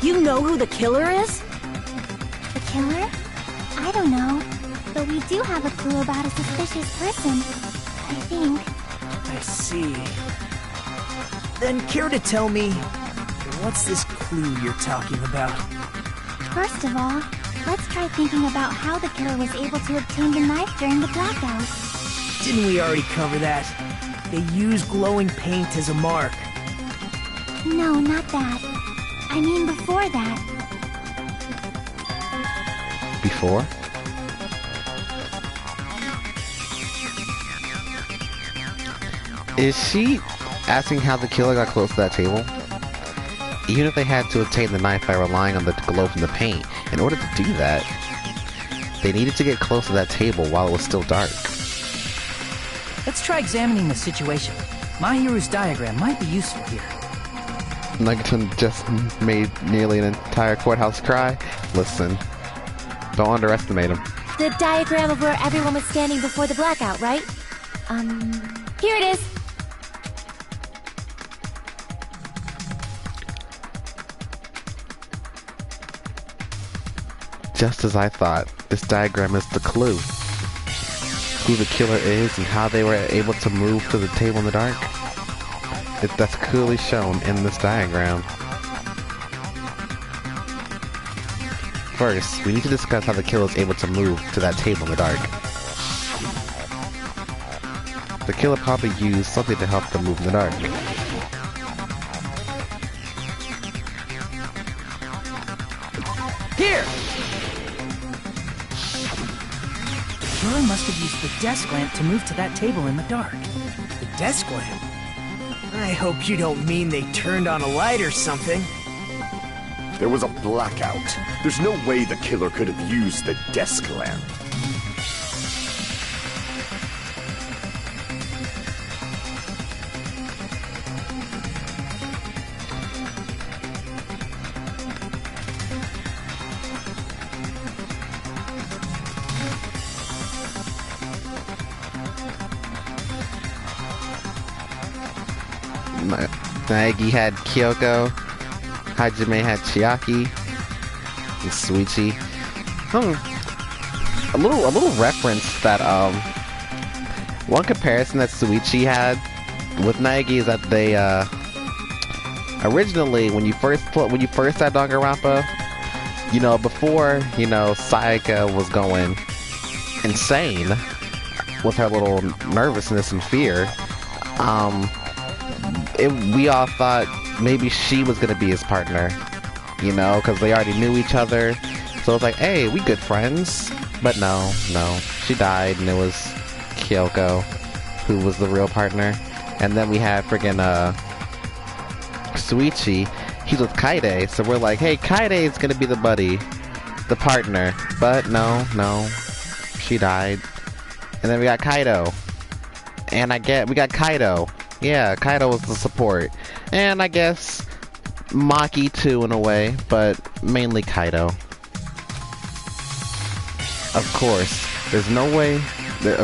You know who the killer is? The killer? I don't know. But we do have a clue about a suspicious person. I think. I see. Then care to tell me, what's this clue you're talking about? First of all, let's try thinking about how the killer was able to obtain the knife during the blackout. Didn't we already cover that? They use glowing paint as a mark. No, not that. I mean before that. Before? Is she asking how the killer got close to that table? Even if they had to obtain the knife by relying on the glow from the paint, in order to do that, they needed to get close to that table while it was still dark. Let's try examining the situation. Mahiru's diagram might be useful here. Nuggeton just made nearly an entire courthouse cry. Listen, don't underestimate him. The diagram of where everyone was standing before the blackout, right? Here it is. Just as I thought, this diagram is the clue. Who the killer is and how they were able to move to the table in the dark. That's clearly shown in this diagram. First, we need to discuss how the killer is able to move to that table in the dark. The killer probably used something to help them move in the dark. Here! The killer must have used the desk lamp to move to that table in the dark. The desk lamp? I hope you don't mean they turned on a light or something. There was a blackout. There's no way the killer could have used the desk lamp. Naegi had Kyoko, Hajime had Chiaki, and Suichi. A little reference that one comparison that Suichi had with Naegi is that they originally when you first had Danganronpa, you know, before, you know, Sayaka was going insane with her little nervousness and fear, we all thought maybe she was gonna be his partner, you know, because they already knew each other. So it's like, hey, we good friends. But no, she died, and it was Kyoko who was the real partner. And then we had friggin' Suichi. He's with Kaide, so we're like, hey, Kaide's gonna be the buddy, the partner. But no, she died. And then we got Kaido, and we got Kaido. Yeah, Kaido was the support. And I guess Maki too in a way, but mainly Kaido. Of course, there's no way they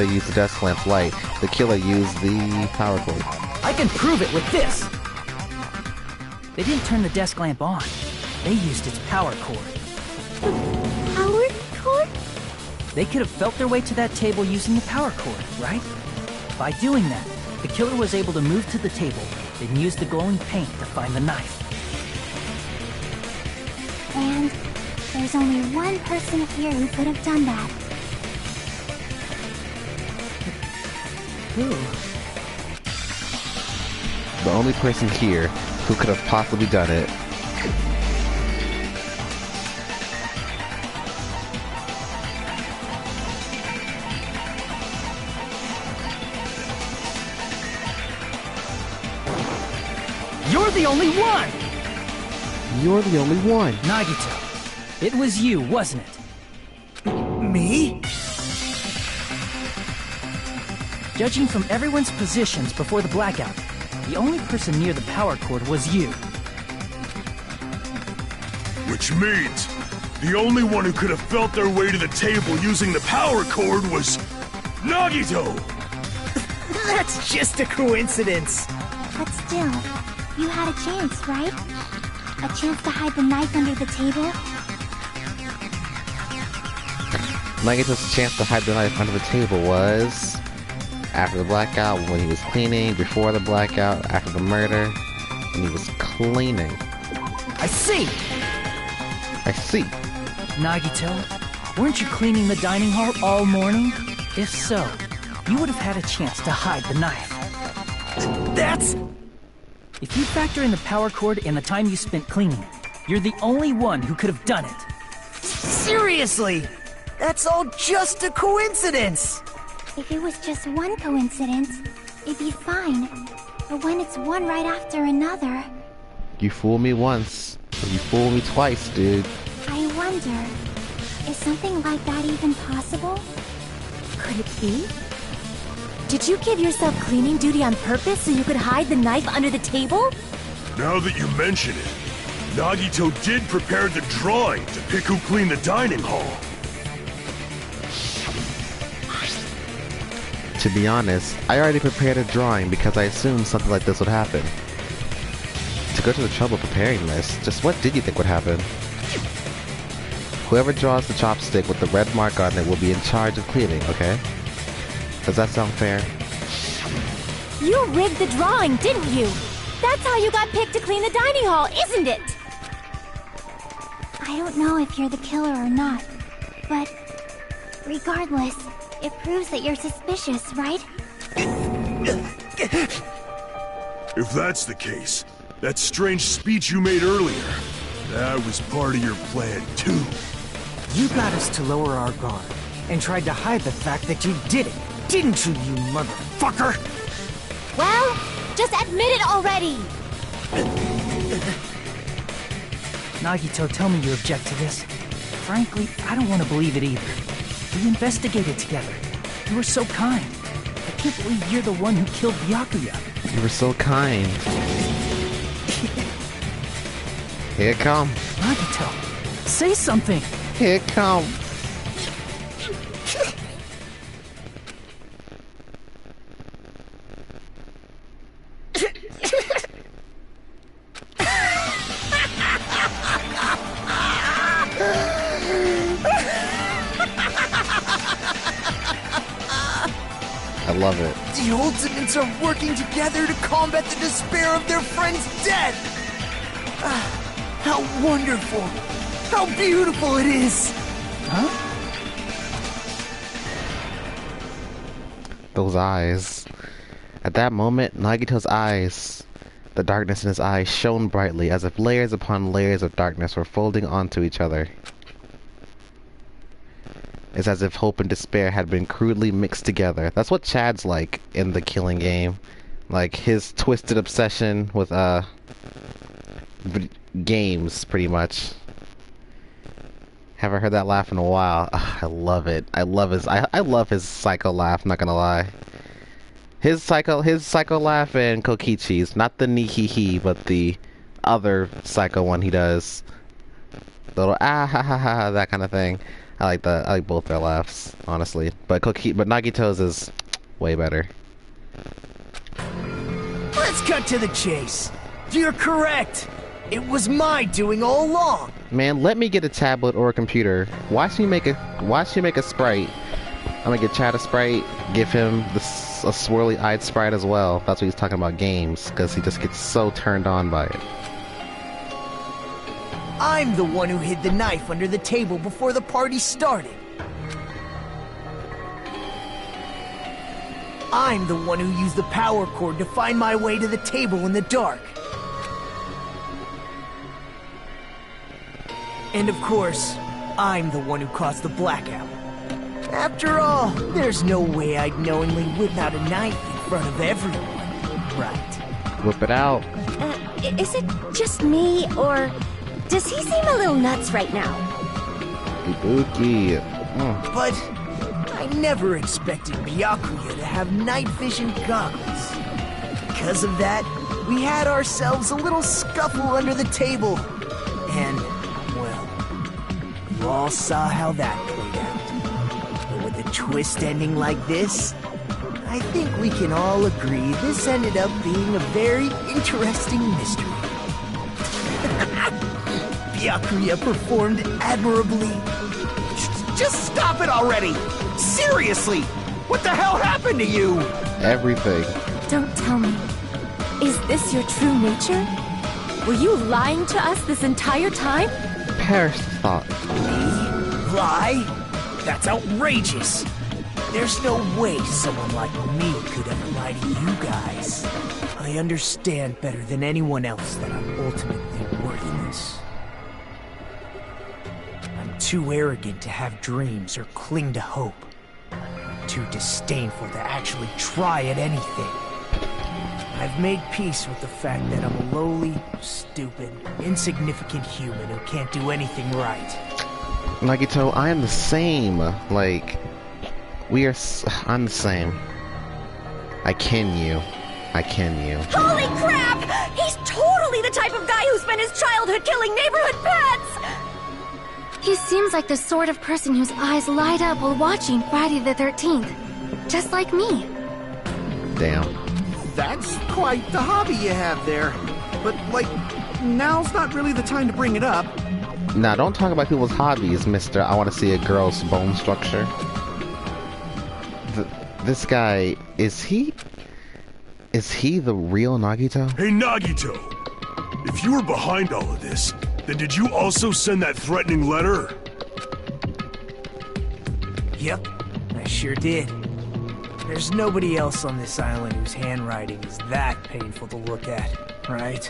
used the desk lamp's light. The killer used the power cord. I can prove it with this! They didn't turn the desk lamp on. They used its power cord. Power cord? They could have felt their way to that table using the power cord, right? By doing that, the killer was able to move to the table, then use the glowing paint to find the knife. And there's only one person here who could have done that. Who? The only person here who could have possibly done it. You're the only one! You're the only one. Nagito, it was you, wasn't it? Me? Judging from everyone's positions before the blackout, the only person near the power cord was you. Which means the only one who could have felt their way to the table using the power cord was Nagito! That's just a coincidence. But still, you had a chance, right? A chance to hide the knife under the table? Nagito's chance to hide the knife under the table was after the blackout, when he was cleaning, before the blackout, after the murder, when he was cleaning. I see! I see. Nagito, weren't you cleaning the dining hall all morning? If so, you would have had a chance to hide the knife. That's... If you factor in the power cord and the time you spent cleaning, you're the only one who could have done it. Seriously! That's all just a coincidence! If it was just one coincidence, it'd be fine. But when it's one right after another... You fool me once, you fool me twice, dude. I wonder, is something like that even possible? Could it be? Did you give yourself cleaning duty on purpose so you could hide the knife under the table? Now that you mention it, Nagito did prepare the drawing to pick who cleaned the dining hall. To be honest, I already prepared a drawing because I assumed something like this would happen. To go to the trouble of preparing this, just what did you think would happen? Whoever draws the chopstick with the red mark on it will be in charge of cleaning, okay? Does that sound fair? You rigged the drawing, didn't you? That's how you got picked to clean the dining hall, isn't it? I don't know if you're the killer or not, but regardless, it proves that you're suspicious, right? If that's the case, that strange speech you made earlier, that was part of your plan too. You got us to lower our guard, and tried to hide the fact that you did it, didn't you, you motherfucker? Well, just admit it already! Nagito, tell me you object to this. Frankly, I don't want to believe it either. We investigated together. You were so kind. I can't believe you're the one who killed Byakuya. You were so kind. Here it come. Nagito, say something. Here it come. I love it. The Ultimates are working together to combat the despair of their friend's death! How wonderful! How beautiful it is! Huh? Those eyes. At that moment, Nagito's eyes, the darkness in his eyes shone brightly as if layers upon layers of darkness were folding onto each other. It's as if hope and despair had been crudely mixed together. That's what Chad's like in the Killing game. Like, his twisted obsession with, games, pretty much. Haven't heard that laugh in a while. Ugh, I love it. I love his psycho laugh, not gonna lie. His psycho laugh and Kokichi's. Not the ni-hee-hee, but the other psycho one he does. The little ah ha ha ha, that kind of thing. I like both their laughs, honestly. But Nagito's is way better. Let's cut to the chase. You're correct. It was my doing all along. Man, let me get a tablet or a computer. Why should you make a sprite? I'm gonna get Chad a sprite, give him a swirly-eyed sprite as well. That's what he's talking about games, because he just gets so turned on by it. I'm the one who hid the knife under the table before the party started. I'm the one who used the power cord to find my way to the table in the dark. And of course, I'm the one who caused the blackout. After all, there's no way I'd knowingly whip out a knife in front of everyone, right? Whip it out. Is it just me, or does he seem a little nuts right now? Spooky. But I never expected Byakuya to have night vision goggles. Because of that, we had ourselves a little scuffle under the table. And, well, you all saw how that played out. But with a twist ending like this, I think we can all agree this ended up being a very interesting mystery. Byakuya performed admirably. Just stop it already! Seriously! What the hell happened to you? Everything. Don't tell me. Is this your true nature? Were you lying to us this entire time? Perish thought. Me? Lie? That's outrageous! There's no way someone like me could ever lie to you guys. I understand better than anyone else that I'm ultimately worthless. I'm too arrogant to have dreams or cling to hope. Too disdainful to actually try at anything. I've made peace with the fact that I'm a lowly, stupid, insignificant human who can't do anything right. Nagito, I am the same. Like, I'm the same. I ken you. Holy crap! He's totally the type of guy who spent his childhood killing neighborhood pets! He seems like the sort of person whose eyes light up while watching Friday the 13th. Just like me. Damn. That's quite the hobby you have there. But, like, now's not really the time to bring it up. Now, don't talk about people's hobbies, mister. I want to see a girl's bone structure. This guy, is he the real Nagito? Hey, Nagito! If you were behind all of this, then did you also send that threatening letter? Yep, I sure did. There's nobody else on this island whose handwriting is that painful to look at, right?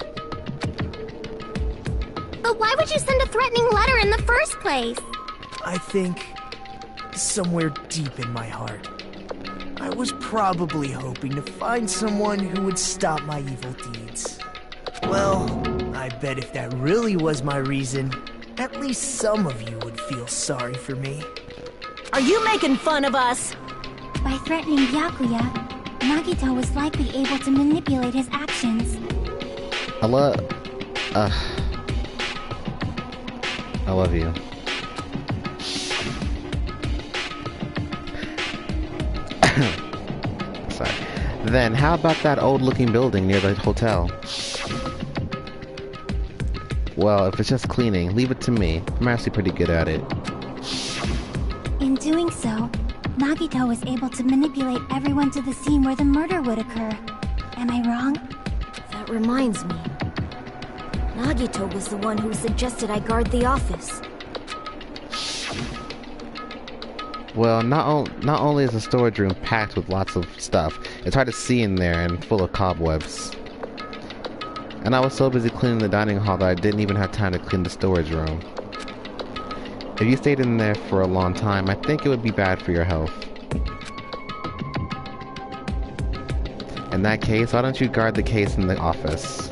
But why would you send a threatening letter in the first place? I think, somewhere deep in my heart, I was probably hoping to find someone who would stop my evil deeds. Well, I bet if that really was my reason, at least some of you would feel sorry for me. Are you making fun of us? By threatening Byakuya, Nagito was likely able to manipulate his actions. I love you. Sorry. Then, how about that old-looking building near the hotel? Well, if it's just cleaning, leave it to me. I'm actually pretty good at it. In doing so, Nagito was able to manipulate everyone to the scene where the murder would occur. Am I wrong? That reminds me. Nagito was the one who suggested I guard the office. Well, not only is the storage room packed with lots of stuff, it's hard to see in there and full of cobwebs. And I was so busy cleaning the dining hall that I didn't even have time to clean the storage room. If you stayed in there for a long time, I think it would be bad for your health. In that case, why don't you guard the case in the office?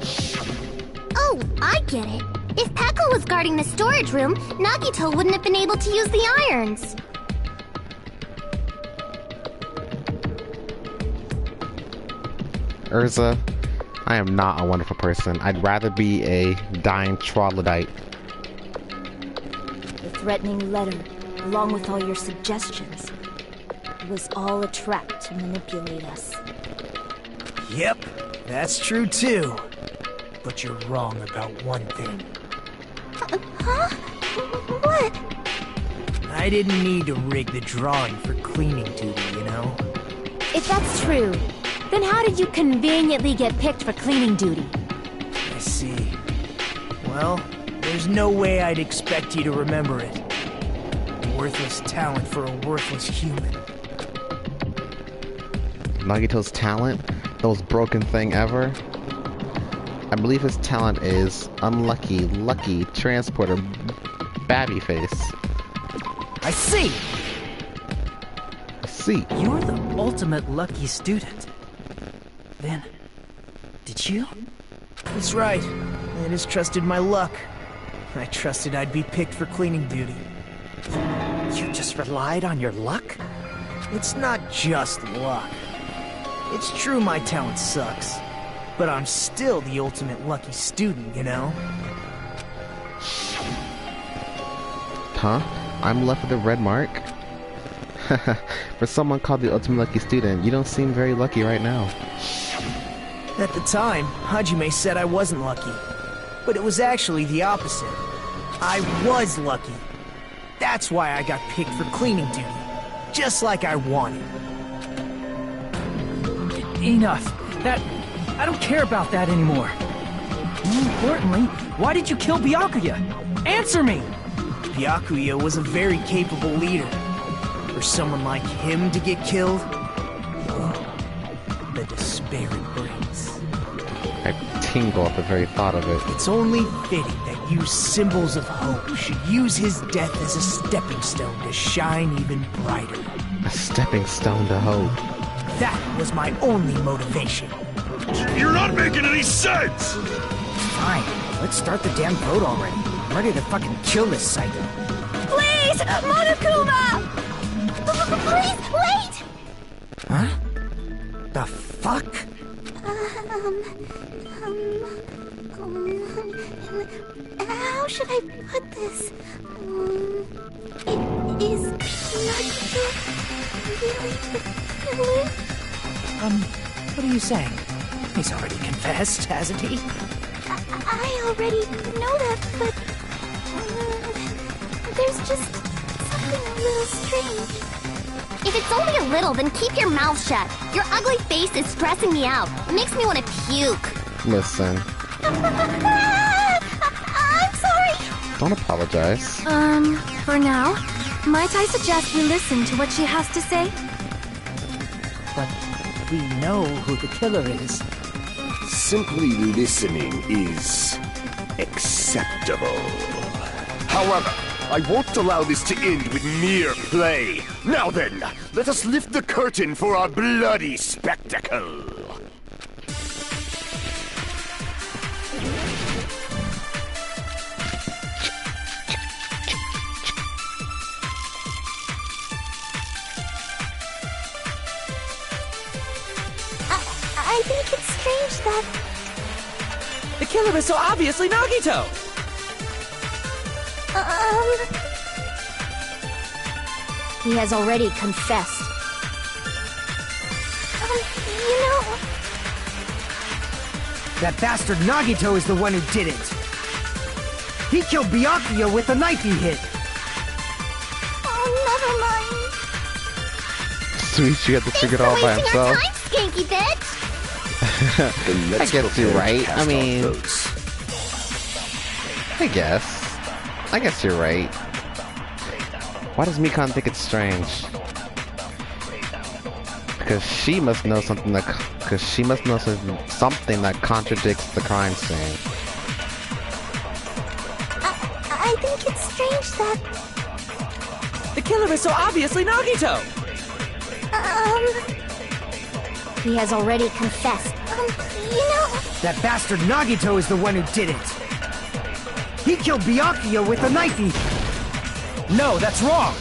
Oh, I get it. If Peko was guarding the storage room, Nagito wouldn't have been able to use the irons. Urza, I am not a wonderful person. I'd rather be a dying troglodyte. The threatening letter, along with all your suggestions, it was all a trap to manipulate us. Yep, that's true too. But you're wrong about one thing. Huh? What? I didn't need to rig the drawing for cleaning duty, you know? If that's true, then how did you conveniently get picked for cleaning duty? I see. Well, there's no way I'd expect you to remember it. Worthless talent for a worthless human. Nagito's talent? The most broken thing ever? I believe his talent is unlucky, lucky, transporter, babby face. I see! I see. You're the ultimate lucky student. Then, did you? That's right. I just trusted my luck. I trusted I'd be picked for cleaning duty. You just relied on your luck? It's not just luck. It's true my talent sucks, but I'm still the ultimate lucky student, you know? Huh? I'm left with a red mark? For someone called the ultimate lucky student, you don't seem very lucky right now. At the time, Hajime said I wasn't lucky, but it was actually the opposite. I was lucky. That's why I got picked for cleaning duty, just like I wanted. Enough. I don't care about that anymore. More importantly, why did you kill Byakuya? Answer me! Byakuya was a very capable leader. For someone like him to get killed, the despair it brings. I tingle at the very thought of it. It's only fitting that you symbols of hope should use his death as a stepping stone to shine even brighter. A stepping stone to hope. That was my only motivation. You're not making any sense! Fine, let's start the damn vote already. I'm ready to fucking kill this psycho. Please! Monokuma! Please, wait! Huh? The fuck? How should I put this? Is Nagito really the killer? What are you saying? He's already confessed, hasn't he? I already know that, but there's just something a little strange. If it's only a little, then keep your mouth shut. Your ugly face is stressing me out. It makes me want to puke. Listen. I'm sorry. Don't apologize. For now, might I suggest we listen to what she has to say? But we know who the killer is. Simply listening is acceptable. However, I won't allow this to end with mere play. Now then, let us lift the curtain for our bloody spectacle. I think it's strange that... The killer is so obviously Nagito! He has already confessed. You know... That bastard Nagito is the one who did it. He killed Byakuya with the knife he hit. Oh, never mind. Sweet, you had to figure it all by himself. Time, skanky bitch! I guess you're right. I mean... I guess you're right. Why does Mikan think it's strange? Because she must know something that... something that contradicts the crime scene. I think it's strange that... The killer is so obviously Nagito! He has already confessed. You know... That bastard Nagito is the one who did it. He killed Byakuya with the knife he... No, that's wrong!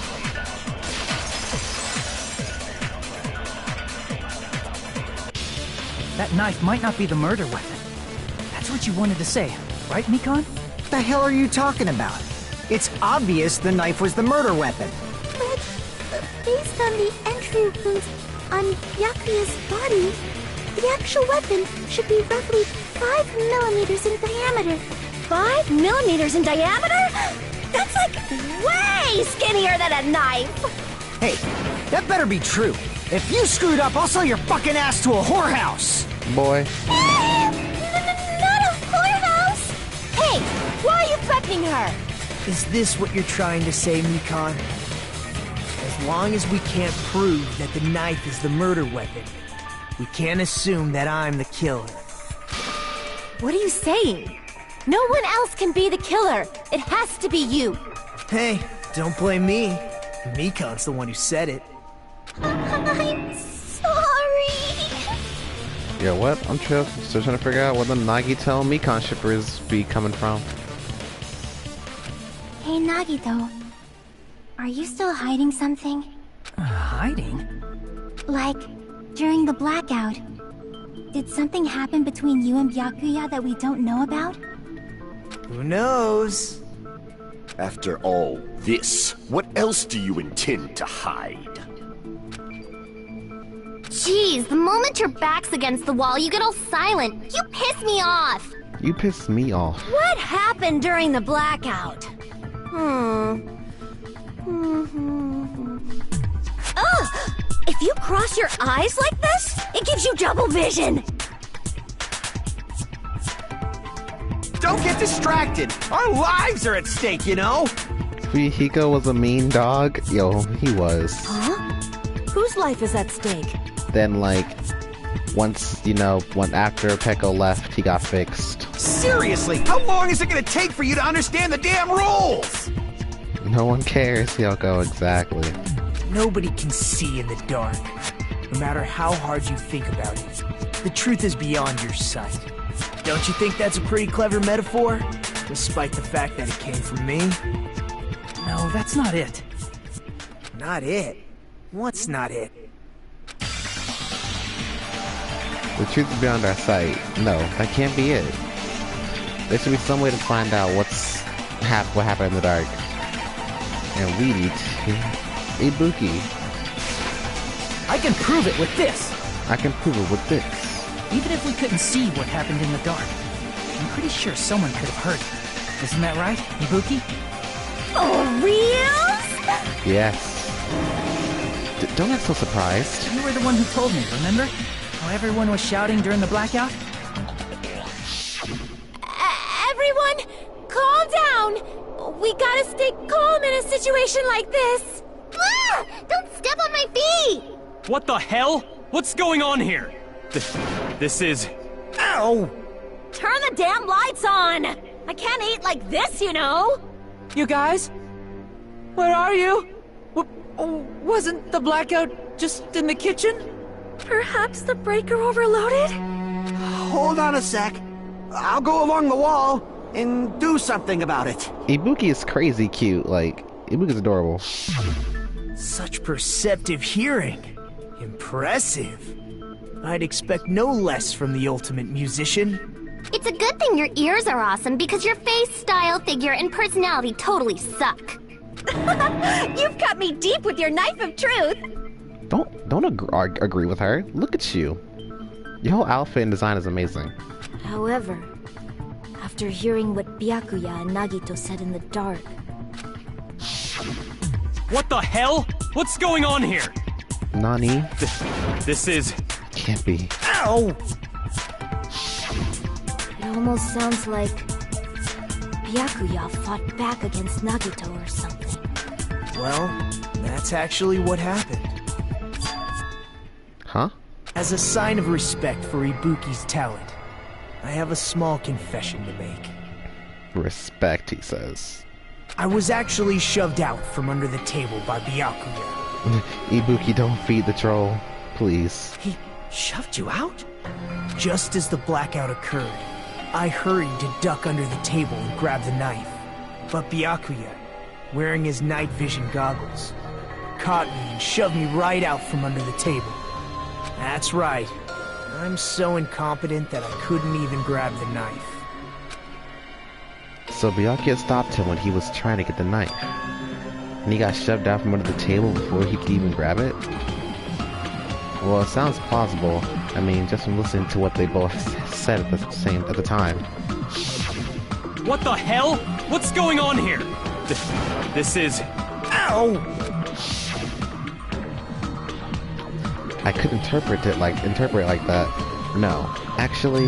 That knife might not be the murder weapon. That's what you wanted to say, right, Mikan? What the hell are you talking about? It's obvious the knife was the murder weapon. But based on the entry wounds on Byakuya's body, The actual weapon should be roughly 5 millimeters in diameter. 5 millimeters in diameter? That's like way skinnier than a knife! Hey, that better be true. If you screwed up, I'll sell your fucking ass to a whorehouse! Boy. Not a whorehouse! Hey, why are you threatening her? Is this what you're trying to say, Mikan? As long as we can't prove that the knife is the murder weapon, we can't assume that I'm the killer. What are you saying? No one else can be the killer. It has to be you. Hey, don't blame me. Mikan's the one who said it. I'm sorry. Yeah, what? I'm still trying to figure out where the Nagito Mikan shippers be coming from. Hey, Nagito. Are you still hiding something? Hiding? Like, during the blackout, did something happen between you and Byakuya that we don't know about? Who knows? After all this, what else do you intend to hide? Jeez, the moment your back's against the wall, you get all silent. You piss me off. You pissed me off. What happened during the blackout? Ugh! If you cross your eyes like this, it gives you double vision! Don't get distracted. Our lives are at stake, you know? Hiko was a mean dog. Yo, he was. Huh? Whose life is at stake? Then, like, once, you know, after Peko left, he got fixed. Seriously, how long is it gonna take for you to understand the damn rules? No one cares, Yoko, exactly. Nobody can see in the dark, no matter how hard you think about it. The truth is beyond your sight. Don't you think that's a pretty clever metaphor? Despite the fact that it came from me? No, that's not it. Not it? What's not it? The truth is beyond our sight. No, that can't be it. There should be some way to find out what happened in the dark. And we need to... Ibuki. I can prove it with this! I can prove it with this. Even if we couldn't see what happened in the dark, I'm pretty sure someone could have heard it. Isn't that right, Ibuki? For reals? Yes. Don't act so surprised. You were the one who told me, remember? How everyone was shouting during the blackout? Everyone, calm down! We gotta stay calm in a situation like this! Ah! Don't step on my feet! What the hell? What's going on here? This is... Ow! Turn the damn lights on! I can't eat like this, you know! You guys? Where are you? Wasn't the blackout just in the kitchen? Perhaps the breaker overloaded? Hold on a sec. I'll go along the wall and do something about it. Ibuki is crazy cute. Like, Ibuki's adorable. Such perceptive hearing. Impressive. I'd expect no less from the ultimate musician. It's a good thing your ears are awesome because your face, style, figure, and personality totally suck. You've cut me deep with your knife of truth! Don't agree with her. Look at you. Your whole outfit and design is amazing. However, after hearing what Byakuya and Nagito said in the dark... What the hell? What's going on here? Nani? This is... Can't be. Ow! It almost sounds like... Byakuya fought back against Nagito or something. Well, that's actually what happened. Huh? As a sign of respect for Ibuki's talent, I have a small confession to make. Respect, he says. I was actually shoved out from under the table by Byakuya. Ibuki, don't feed the troll. Please. He shoved you out? Just as the blackout occurred, I hurried to duck under the table and grab the knife. But Byakuya, wearing his night vision goggles, caught me and shoved me right out from under the table. That's right. I'm so incompetent that I couldn't even grab the knife. So Byakuya stopped him when he was trying to get the knife. And he got shoved out from under the table before he could even grab it? Well, it sounds plausible. I mean, just from listening to what they both said at the time. What the hell? What's going on here? This is... Ow! I could interpret it like that. No. Actually,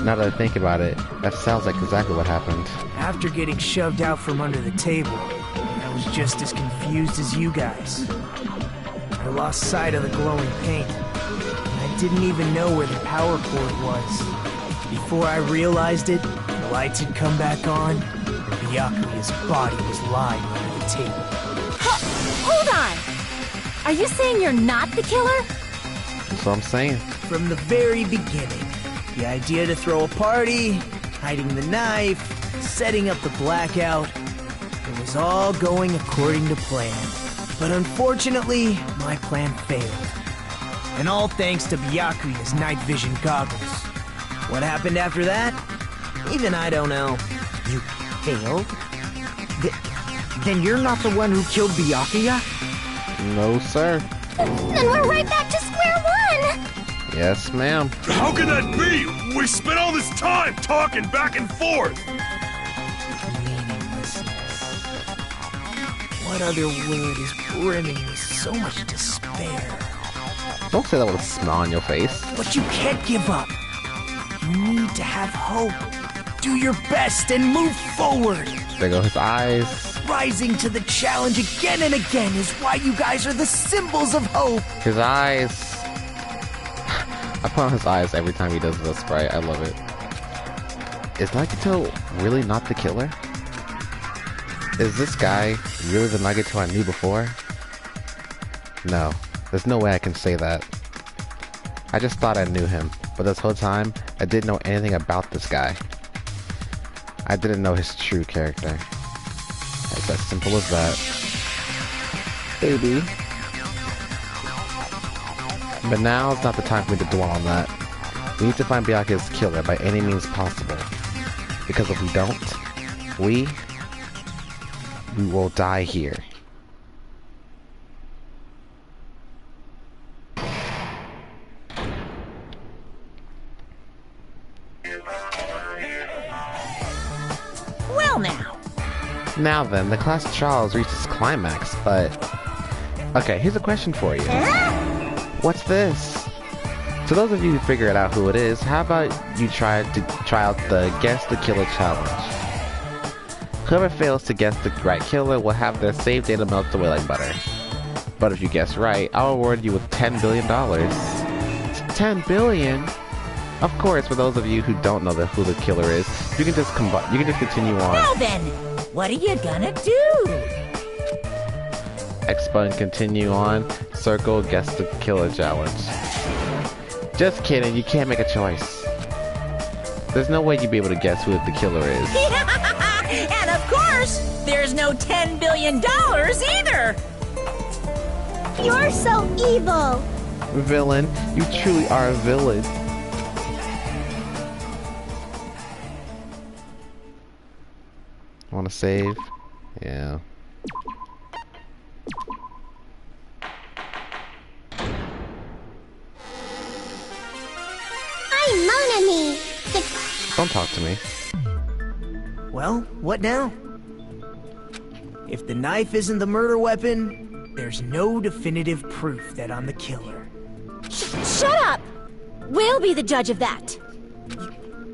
now that I think about it, that sounds like exactly what happened. After getting shoved out from under the table, I was just as confused as you guys. I lost sight of the glowing paint. I didn't even know where the power cord was. Before I realized it, the lights had come back on, and Byakuya's body was lying under the table. Hold on! Are you saying you're not the killer? That's what I'm saying. From the very beginning, the idea to throw a party, hiding the knife, setting up the blackout, it was all going according to plan. But unfortunately, my plan failed. And all thanks to Byakuya's night vision goggles. What happened after that? Even I don't know. You failed? Then you're not the one who killed Byakuya? No, sir. Then we're right back to square one! Yes, ma'am. How can that be? We spent all this time talking back and forth! Meaninglessness. What other word is brimming with so much despair? Don't say that with a smile on your face. But you can't give up. You need to have hope. Do your best and move forward. There go his eyes. Rising to the challenge again and again is why you guys are the symbols of hope. His eyes. I put on his eyes every time he does this, right? I love it. Is Nagito really not the killer? Is this guy really the Nagito I knew before? No. There's no way I can say that. I just thought I knew him, but this whole time, I didn't know anything about this guy. I didn't know his true character. It's as simple as that. Baby. But now is not the time for me to dwell on that. We need to find Byakuya's killer by any means possible. Because if we don't, we will die here. Well now. Now then, the class trial has reached its climax, but... Okay, here's a question for you. What's this? To those of you who figure it out who it is, how about you try out the Guess the Killer challenge? Whoever fails to guess the right killer will have their save data melt away like butter. But if you guess right, I'll reward you with $10 billion. $10 billion? Of course, for those of you who don't know who the killer is, you can just continue on. Now then, what are you gonna do? X button, continue on, circle, guess the killer challenge. Just kidding, you can't make a choice. There's no way you'd be able to guess who the killer is. And of course, there's no $10 billion either! You're so evil! Villain, you truly are a villain. Want to save? Yeah. I'm Mon Ami! Don't talk to me. Well, what now? If the knife isn't the murder weapon, there's no definitive proof that I'm the killer. Shut up! We'll be the judge of that.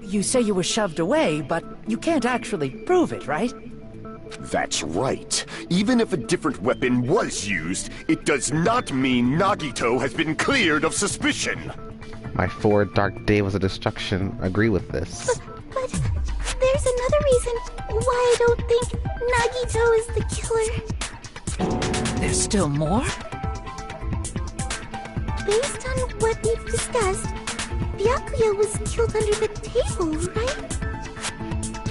You say you were shoved away, but you can't actually prove it, right? That's right. Even if a different weapon was used, it does not mean Nagito has been cleared of suspicion. My 4 Dark Devils of Destruction agree with this. But there's another reason why I don't think Nagito is the killer. There's still more? Based on what we've discussed, Byakuya was killed under the table, right?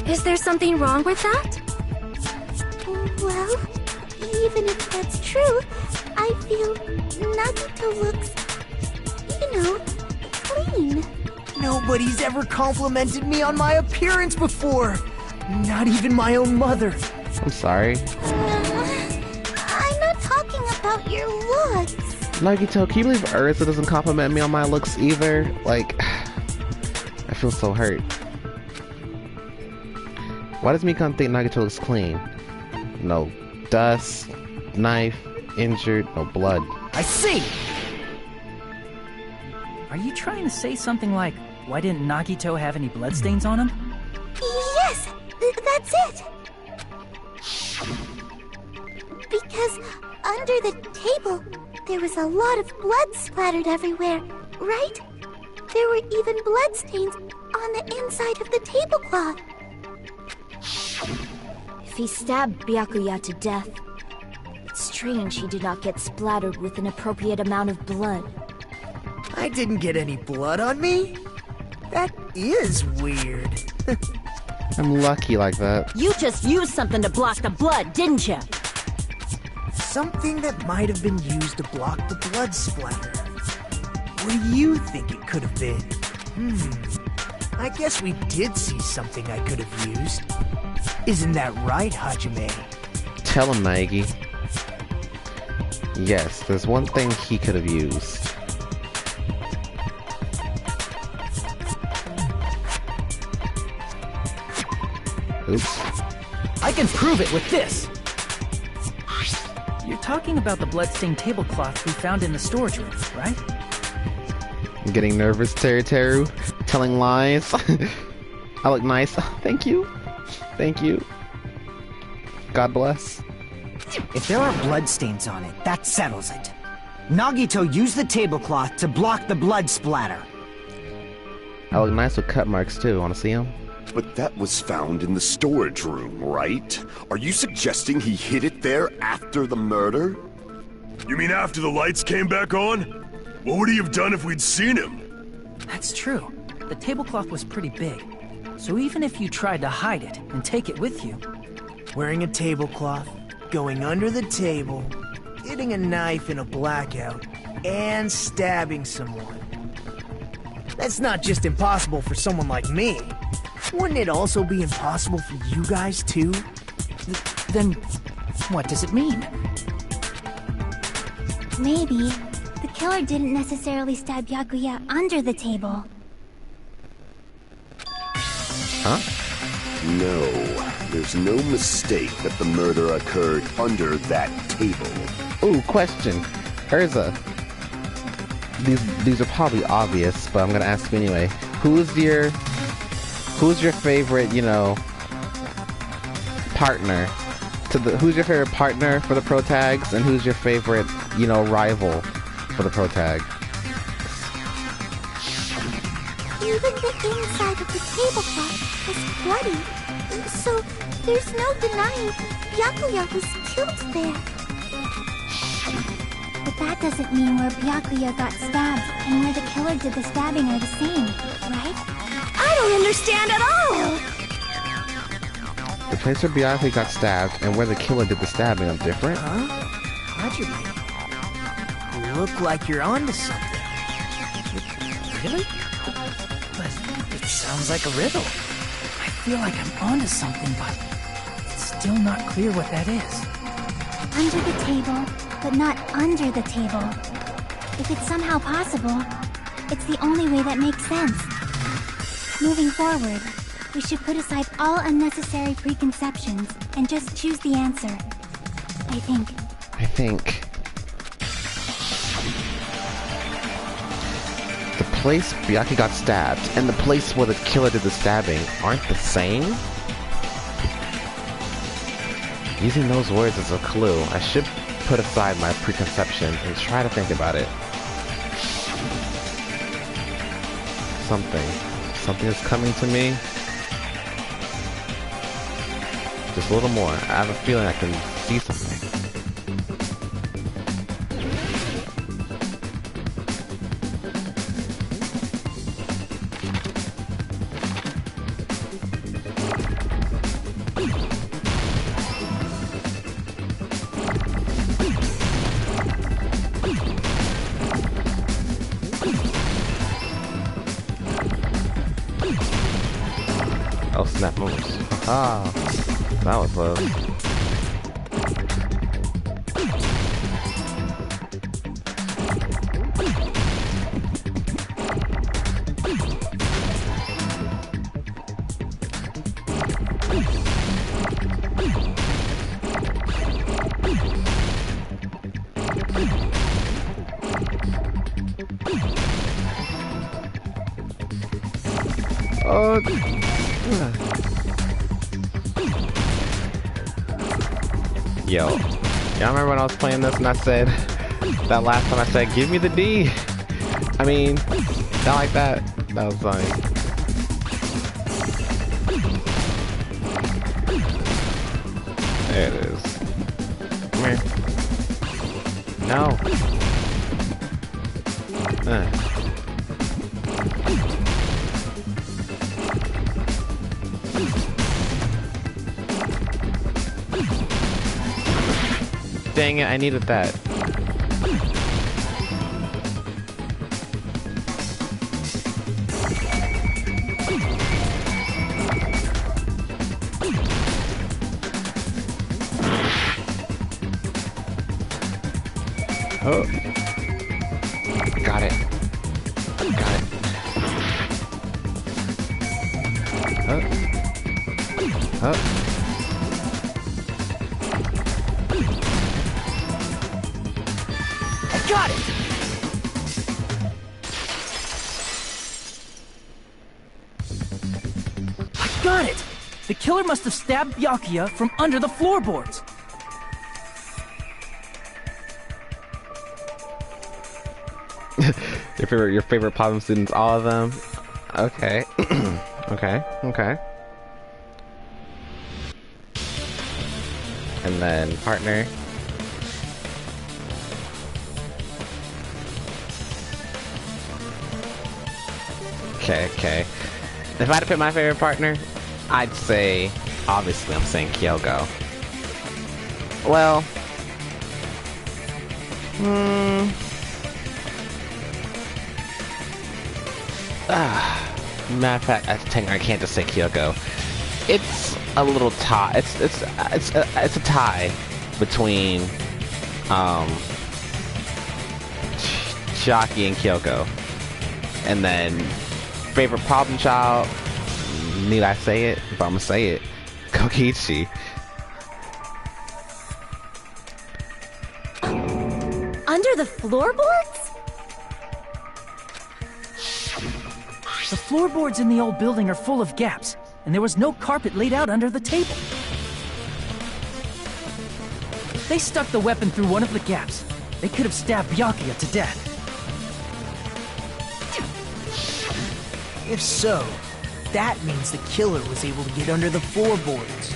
Is there something wrong with that? Well, even if that's true, I feel Nagito looks, clean. Nobody's ever complimented me on my appearance before. Not even my own mother. I'm sorry. I'm not talking about your looks. Nagito, can you believe Ursa doesn't compliment me on my looks either? Like, I feel so hurt. Why does Mikan think Nagito looks clean? No dust, knife, injured, no blood. I see! Are you trying to say something like, why didn't Nagito have any bloodstains on him? Yes, that's it. Because under the table, there was a lot of blood splattered everywhere, right? There were even bloodstains on the inside of the tablecloth. If he stabbed Byakuya to death, it's strange he did not get splattered with an appropriate amount of blood. I didn't get any blood on me? That is weird. I'm lucky like that. You just used something to block the blood, didn't you? Something that might have been used to block the blood splatter. What do you think it could have been? I guess we did see something I could have used. Isn't that right, Hajime? Tell him, Naegi. Yes, there's one thing he could have used. Oops. I can prove it with this! You're talking about the bloodstained tablecloth we found in the storage room, right? I'm getting nervous, Teru. Telling lies. I look nice. Thank you. Thank you. God bless. If there are bloodstains on it, that settles it. Nagito used the tablecloth to block the blood splatter. I look nice with cut marks too. Wanna see them? But that was found in the storage room, right? Are you suggesting he hid it there after the murder? You mean after the lights came back on? What would he have done if we'd seen him? That's true. The tablecloth was pretty big. So even if you tried to hide it and take it with you... Wearing a tablecloth, going under the table, getting a knife in a blackout, and stabbing someone. That's not just impossible for someone like me. Wouldn't it also be impossible for you guys too? Then, what does it mean? Maybe the killer didn't necessarily stab Byakuya under the table. Huh? No, there's no mistake that the murder occurred under that table. Ooh, question. Urza. These are probably obvious, but I'm gonna ask you anyway. Who's your favorite, you know, partner? Who's your favorite partner for the pro tags, and who's your favorite, you know, rival for the pro tag? Even the inside of the tablecloth was bloody, so there's no denying Byakuya was killed there. But that doesn't mean where Byakuya got stabbed and where the killer did the stabbing are the same, right? I don't understand at all! The place where Byakuya got stabbed and where the killer did the stabbing are different? Huh? Hajime, you look like you're onto something. Really? But it sounds like a riddle. I feel like I'm onto something, but it's still not clear what that is. Under the table, but not under the table. If it's somehow possible, it's the only way that makes sense. Moving forward, we should put aside all unnecessary preconceptions and just choose the answer. I think. The place Byakuya got stabbed and the place where the killer did the stabbing aren't the same? Using those words as a clue, I should put aside my preconception and try to think about it. Something is coming to me. Just a little more. I have a feeling I can see something. Oh snap, moves. Ah, that was close. Oh. Yo. Y'all remember when I was playing this and I said, that last time I said, give me the D? I mean, not like that. That was funny. There it is. Come here. No. Dang it, I needed that. Oh. Got it. Got it. Oh. I got it! I got it! The killer must have stabbed Byakuya from under the floorboards. Your favorite problem students, all of them? Okay. Okay. And then partner. Okay. If I had to pick my favorite partner, I'd say, obviously I'm saying Kyogo. Well, matter of fact, I can't just say Kyogo. It's a little tie. It's a tie between Shaki and Kyogo, and then favorite problem child. Need I say it? If I'm gonna say it, Kokichi. Under the floorboards? The floorboards in the old building are full of gaps, and there was no carpet laid out under the table. If they stuck the weapon through one of the gaps, they could have stabbed Byakuya to death. If so, that means the killer was able to get under the floorboards.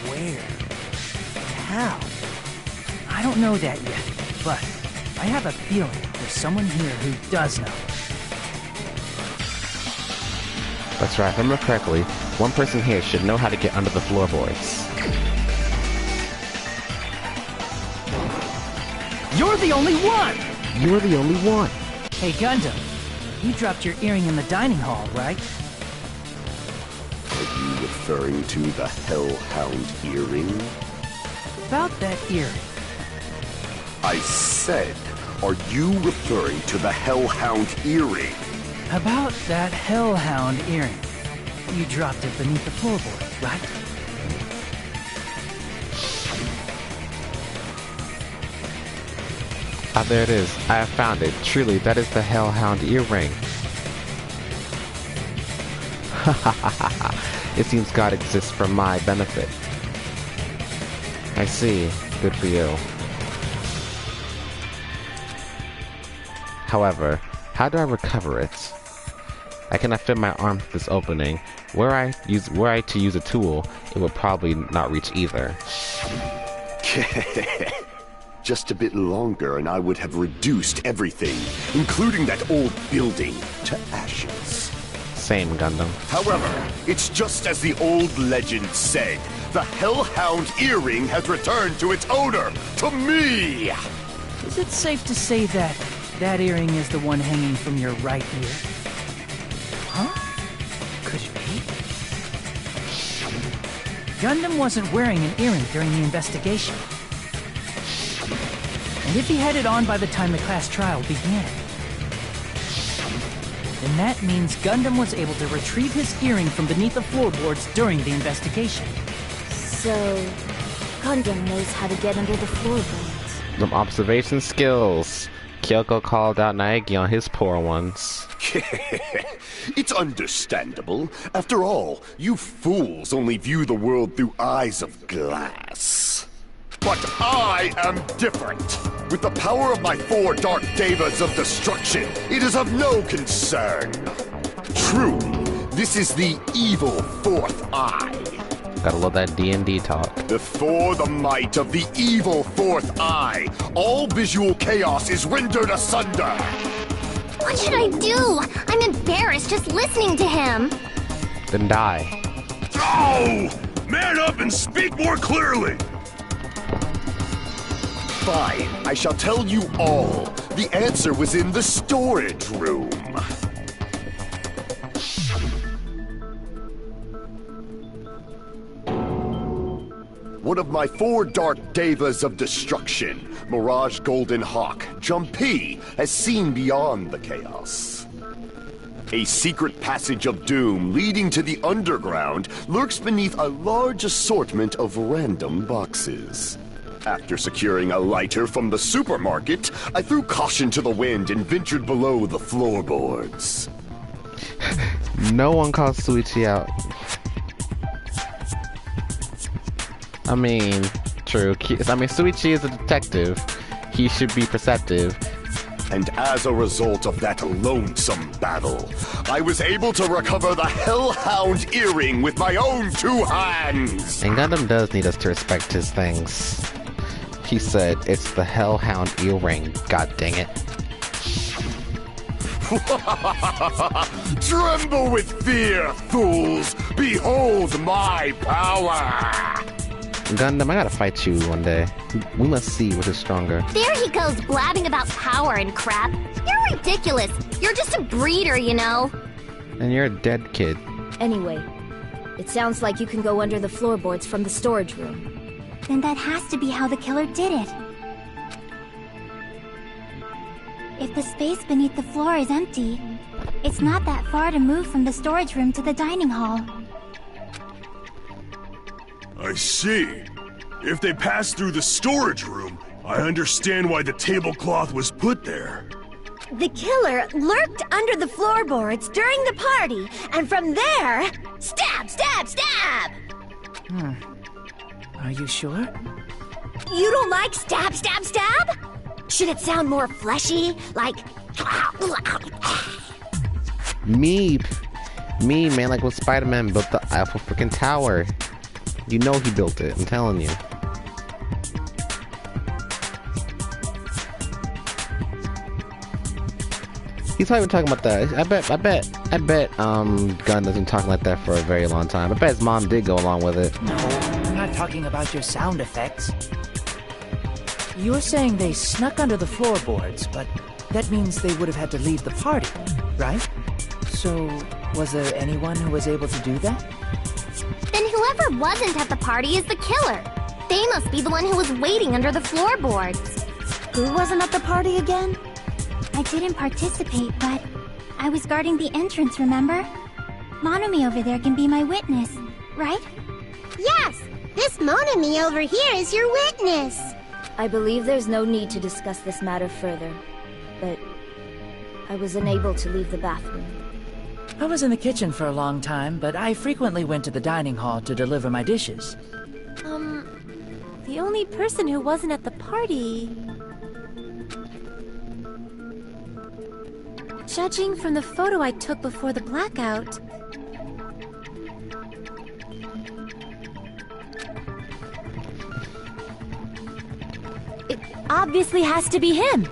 Where? How? I don't know that yet, but I have a feeling there's someone here who does know. That's right, if I remember correctly, one person here should know how to get under the floorboards. You're the only one! You're the only one! Hey, Gundam, you dropped your earring in the dining hall, right? Are you referring to the Hellhound earring? About that earring. I said, are you referring to the Hellhound earring? About that Hellhound earring. You dropped it beneath the floorboard, right? Ah, there it is. I have found it. Truly, that is the Hellhound earring. It seems God exists for my benefit. I see. Good for you. However, how do I recover it? I cannot fit my arm through this opening. Were I to use a tool, it would probably not reach either. Just a bit longer and I would have reduced everything, including that old building, to ashes. Same, Gundam. However, it's just as the old legend said. The Hellhound earring has returned to its owner, to me! Is it safe to say that that earring is the one hanging from your right ear? Huh? Could it be? Gundam wasn't wearing an earring during the investigation. And if he had it on by the time the class trial began, then that means Gundam was able to retrieve his earring from beneath the floorboards during the investigation. So, Gundam knows how to get under the floorboards. Some observation skills. Kyoko called out Naegi on his poor ones. It's understandable. After all, you fools only view the world through eyes of glass. But I am different. With the power of my 4 dark devas of destruction, it is of no concern. Truly, this is the evil 4th eye. Gotta love that D&D talk. Before the might of the evil 4th eye, all visual chaos is rendered asunder. What should I do? I'm embarrassed just listening to him. Then die. Oh! Man up and speak more clearly! Fine, I shall tell you all. The answer was in the storage room. One of my 4 dark devas of destruction, Mirage Golden Hawk, Jumpy, has seen beyond the chaos. A secret passage of doom leading to the underground lurks beneath a large assortment of random boxes. After securing a lighter from the supermarket, I threw caution to the wind and ventured below the floorboards. No one calls Suichi out. I mean, true. I mean, Suichi is a detective. He should be perceptive. And as a result of that lonesome battle, I was able to recover the Hellhound earring with my own 2 hands! And Gundam does need us to respect his things. He said, it's the Hellhound earring, god dang it. Tremble with fear, fools! Behold my power! Gundam, I gotta fight you one day. We must see which is stronger. There he goes blabbing about power and crap. You're ridiculous. You're just a breeder, you know. And you're a dead kid. Anyway, it sounds like you can go under the floorboards from the storage room. Then that has to be how the killer did it. If the space beneath the floor is empty, it's not that far to move from the storage room to the dining hall. I see. If they passed through the storage room, I understand why the tablecloth was put there. The killer lurked under the floorboards during the party, and from there, stab, stab, stab! Are you sure? You don't like stab, stab, stab? Should it sound more fleshy, like... Me, man, like when Spider-Man built the Eiffel freaking tower. You know he built it, I'm telling you. He's probably been talking about that. I bet, Gunn has been talking like that for a very long time. I bet his mom did go along with it. No, I'm not talking about your sound effects. You were saying they snuck under the floorboards, but that means they would have had to leave the party, right? So, was there anyone who was able to do that? Then whoever wasn't at the party is the killer. They must be the one who was waiting under the floorboards. Who wasn't at the party again? I didn't participate, but I was guarding the entrance, remember? Monomi over there can be my witness, right? Yes! This Monami over here is your witness! I believe there's no need to discuss this matter further, but I was unable to leave the bathroom. I was in the kitchen for a long time, but I frequently went to the dining hall to deliver my dishes. The only person who wasn't at the party... Judging from the photo I took before the blackout... It obviously has to be him!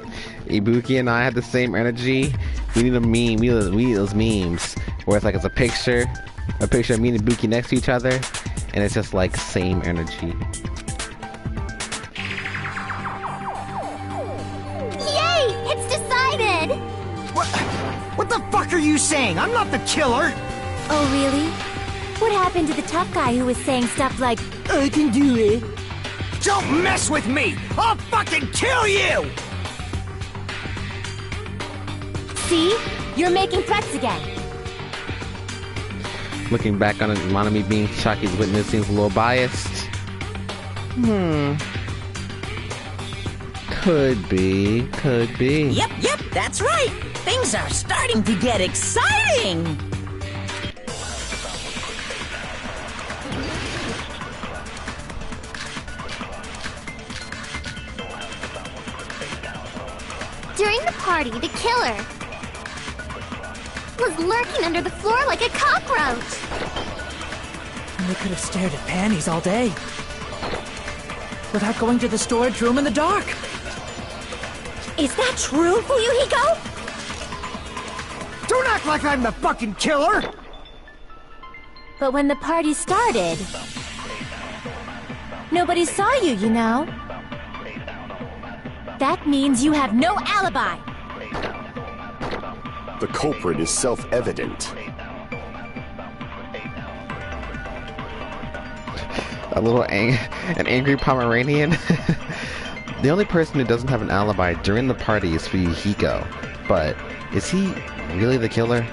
Ibuki and I had the same energy. We need a meme. We need those memes where it's a picture of me and Ibuki next to each other, and it's just like same energy. Yay! It's decided! What the fuck are you saying? I'm not the killer! Oh, really? What happened to the tough guy who was saying stuff like, I can do it. Don't mess with me! I'll fucking kill you! see? You're making threats again. Looking back on it, Monomi being Shaki's witness seems a little biased. Could be. Yep, that's right. Things are starting to get exciting! During the party, the killer was lurking under the floor like a cockroach. And they could have stared at panties all day. Without going to the storage room in the dark. Is that true, Fuyuhiko? Don't act like I'm the fucking killer! But when the party started, nobody saw you, you know. That means you have no alibi. The culprit is self-evident. An angry Pomeranian. The only person who doesn't have an alibi during the party is Fuyuhiko. But is he really the killer?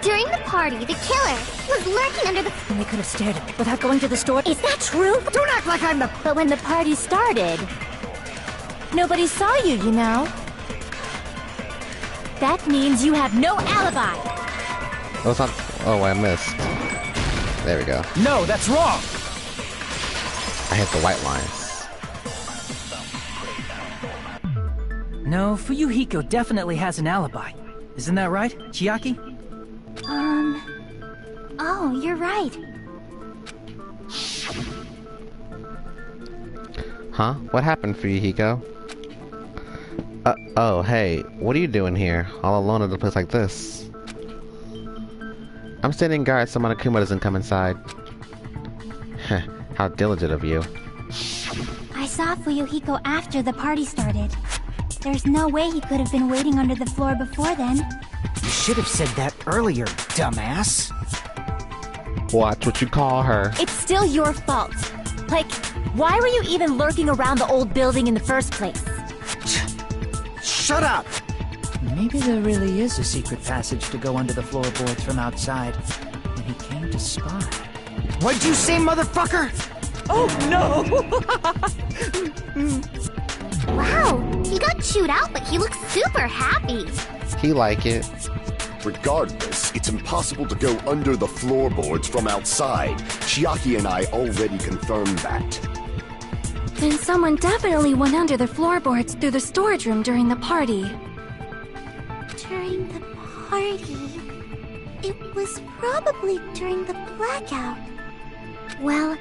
During the party, the killer was lurking under the... And they could have stared at me without going to the store. Is that true? Don't act like I'm the... But when the party started, nobody saw you, you know. That means you have no alibi. Oh, it's not... Oh, I missed. There we go. No, that's wrong! I hit the white lines. No, Fuyuhiko definitely has an alibi. Isn't that right, Chiaki? Oh, you're right. Huh? What happened, Fuyuhiko? Oh, hey, what are you doing here, all alone at a place like this? I'm standing guard so Monokuma doesn't come inside. Heh, how diligent of you. I saw Fuyuhiko after the party started. There's no way he could have been waiting under the floor before then. You should have said that earlier, dumbass. Watch what you call her. It's still your fault. Like, why were you even lurking around the old building in the first place? Shut up! Maybe there really is a secret passage to go under the floorboards from outside, and he came to spy. What'd you say, motherfucker? Oh no! Wow, he got chewed out, but he looks super happy. He like it. Regardless, it's impossible to go under the floorboards from outside. Chiaki and I already confirmed that. Then someone definitely went under the floorboards through the storage room during the party. During the party? It was probably during the blackout. Well,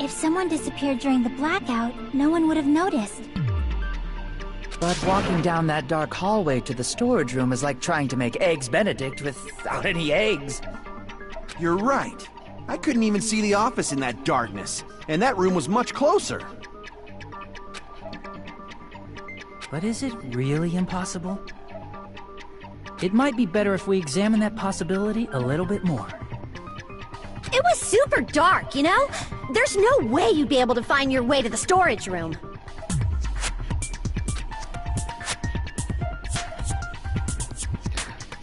if someone disappeared during the blackout, no one would have noticed. But walking down that dark hallway to the storage room is like trying to make Eggs Benedict without any eggs. You're right. I couldn't even see the office in that darkness, and that room was much closer. But is it really impossible? It might be better if we examine that possibility a little bit more. It was super dark, you know? There's no way you'd be able to find your way to the storage room.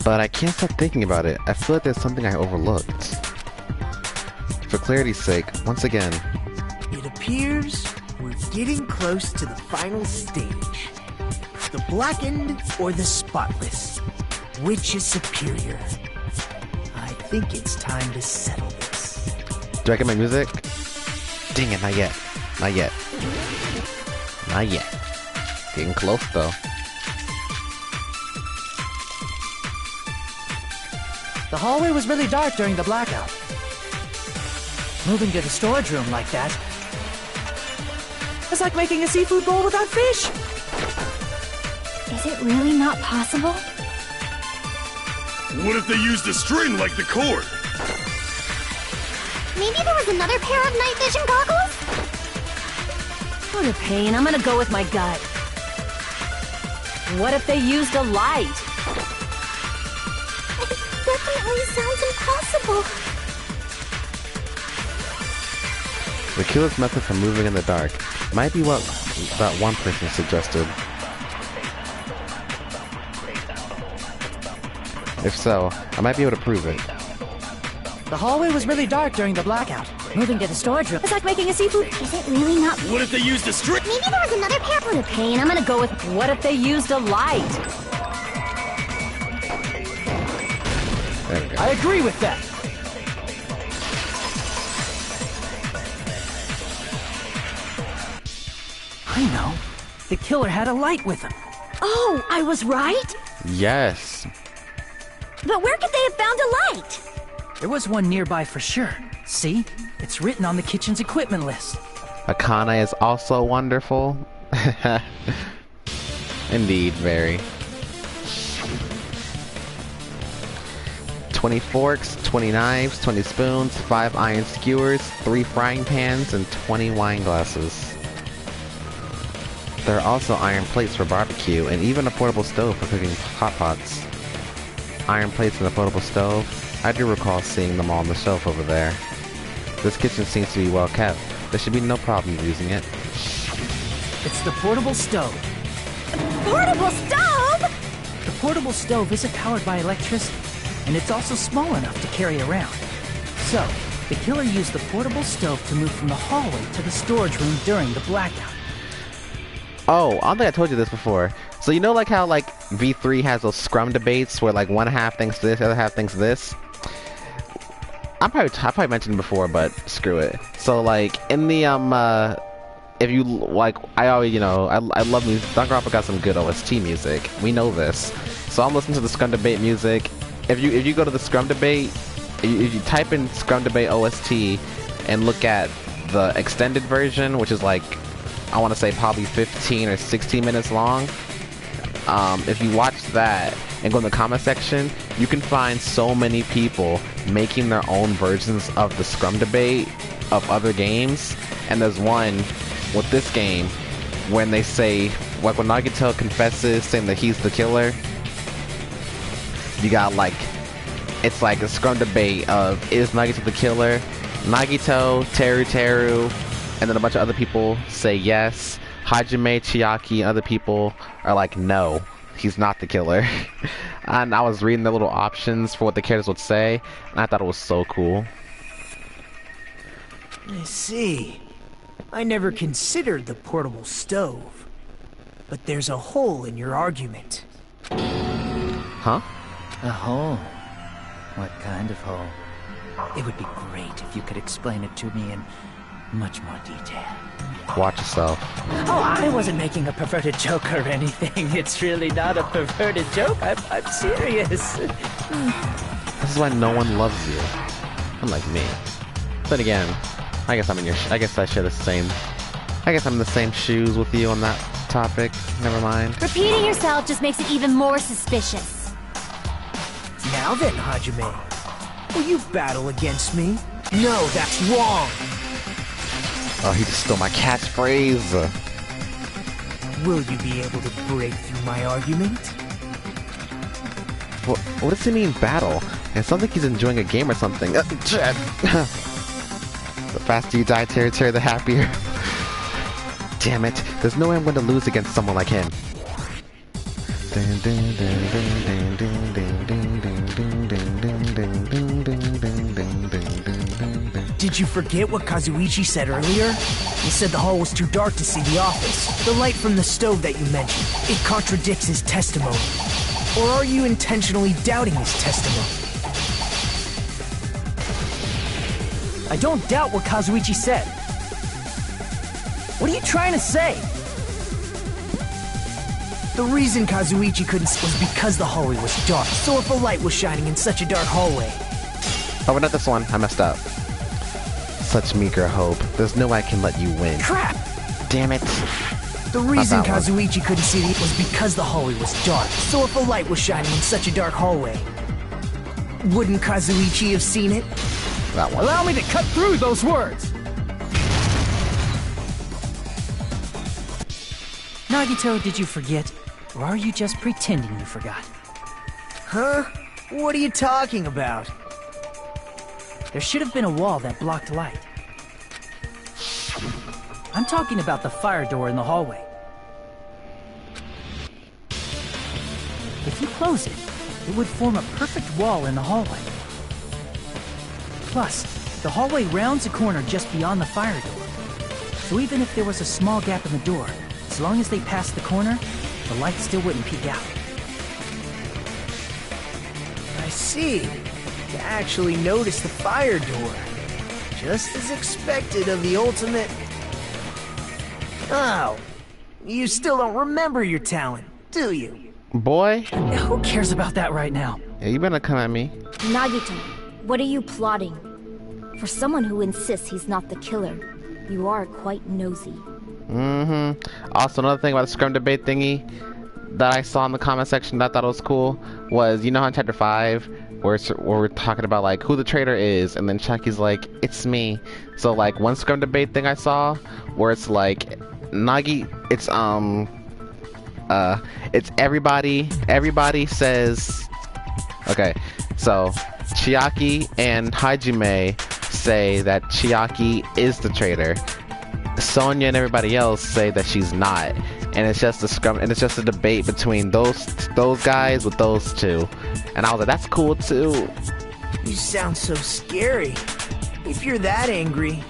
But I can't stop thinking about it. I feel like there's something I overlooked. For clarity's sake, once again. It appears we're getting close to the final stage. The blackened or the spotless? Which is superior? I think it's time to settle this. Do I get my music? Dang it, not yet. Not yet. Not yet. Getting close though. The hallway was really dark during the blackout. Moving to the storage room like that, it's like making a seafood bowl without fish. Is it really not possible? What if they used a string like the cord? Maybe there was another pair of night vision goggles? What a pain. I'm gonna go with my gut. What if they used a light? It definitely sounds impossible. The killer's method for moving in the dark might be what that one person suggested. If so, I might be able to prove it. The hallway was really dark during the blackout. Moving to the storage room, it's like making a seafood. Is it really not? What if they used a string? Maybe there was another pair. What a pain. I'm gonna go with what if they used a light? agree with that! I know. The killer had a light with him. Oh, I was right? Yes. But where could they have found a light? There was one nearby for sure. See? It's written on the kitchen's equipment list. Akane is also wonderful. Indeed, very. 20 forks, 20 knives, 20 spoons, 5 iron skewers, 3 frying pans, and 20 wine glasses. There are also iron plates for barbecue, and even a portable stove for cooking hot pots. Iron plates and a portable stove, I do recall seeing them all on the shelf over there. This kitchen seems to be well kept. There should be no problem using it. It's the portable stove. Portable stove? The portable stove isn't powered by electricity, and it's also small enough to carry around. So, the killer used the portable stove to move from the hallway to the storage room during the blackout. Oh, I don't think I told you this before. So you know like how like V3 has those scrum debates where like one half thinks this, the other half thinks this? I probably mentioned it before, but screw it. So like in the if you like, I always, you know, I love music. Danganronpa got some good OST music. We know this. So I'm listening to the scrum debate music. If you go to the scrum debate, if you type in scrum debate OST and look at the extended version, which is like, I want to say probably 15 or 16 minutes long. If you watch that and go in the comment section, you can find so many people making their own versions of the scrum debate of other games. And there's one with this game when they say, like when Nagito confesses saying that he's the killer, you got like, it's like a scrum debate of, is Nagito the killer? Nagito, Teru, and then a bunch of other people say yes. Hajime, Chiaki, and other people are like, no, he's not the killer. And I was reading the little options for what the characters would say, and I thought it was so cool. I see. I never considered the portable stove. But there's a hole in your argument. Huh? A hole? What kind of hole? It would be great if you could explain it to me in much more detail. Watch yourself. Oh, I wasn't making a perverted joke or anything. It's really not a perverted joke. I'm serious. This is why no one loves you. Unlike me. But again, I guess I'm in your I guess I share the same. I guess I'm in the same shoes with you on that topic. Never mind. Repeating yourself just makes it even more suspicious. Now then, Hajime. Will you battle against me? No, that's wrong! Oh, he just stole my catchphrase. Will you be able to break through my argument? What does he mean, battle? It sounds like he's enjoying a game or something. The faster you die, Teru, the happier. Damn it. There's no way I'm going to lose against someone like him. Did you forget what Kazuichi said earlier? He said the hall was too dark to see the office. The light from the stove that you mentioned, it contradicts his testimony. Or are you intentionally doubting his testimony? I don't doubt what Kazuichi said. What are you trying to say? The reason Kazuichi couldn't see was because the hallway was dark. So if a light was shining in such a dark hallway... Oh, but not this one. I messed up. Such meager hope. There's no way I can let you win. Crap! Damn it. The reason Kazuichi couldn't see it was because the hallway was dark. So if a light was shining in such a dark hallway, wouldn't Kazuichi have seen it? That one. Allow me to cut through those words! Nagito, did you forget? Or are you just pretending you forgot? Huh? What are you talking about? There should have been a wall that blocked light. I'm talking about the fire door in the hallway. If you close it, it would form a perfect wall in the hallway. Plus, the hallway rounds a corner just beyond the fire door. So even if there was a small gap in the door, as long as they passed the corner, the light still wouldn't peek out. I see. to actually notice the fire door. Just as expected of the ultimate... Oh, you still don't remember your talent, do you? Boy. Who cares about that right now? Yeah, you better come at me. Nagito, what are you plotting? For someone who insists he's not the killer, you are quite nosy. Also, another thing about the scrum debate thingy that I saw in the comment section that I thought was cool was, you know how in chapter 5 where we're talking about like who the traitor is, and then Chucky's like, it's me. So like one scrum debate thing I saw where it's like Nagi, it's everybody says, okay, so Chiaki and Hajime say that Chiaki is the traitor. Sonya and everybody else say that she's not, and it's just a debate between those guys with those two, and I was like, that's cool too. You sound so scary. If you're that angry,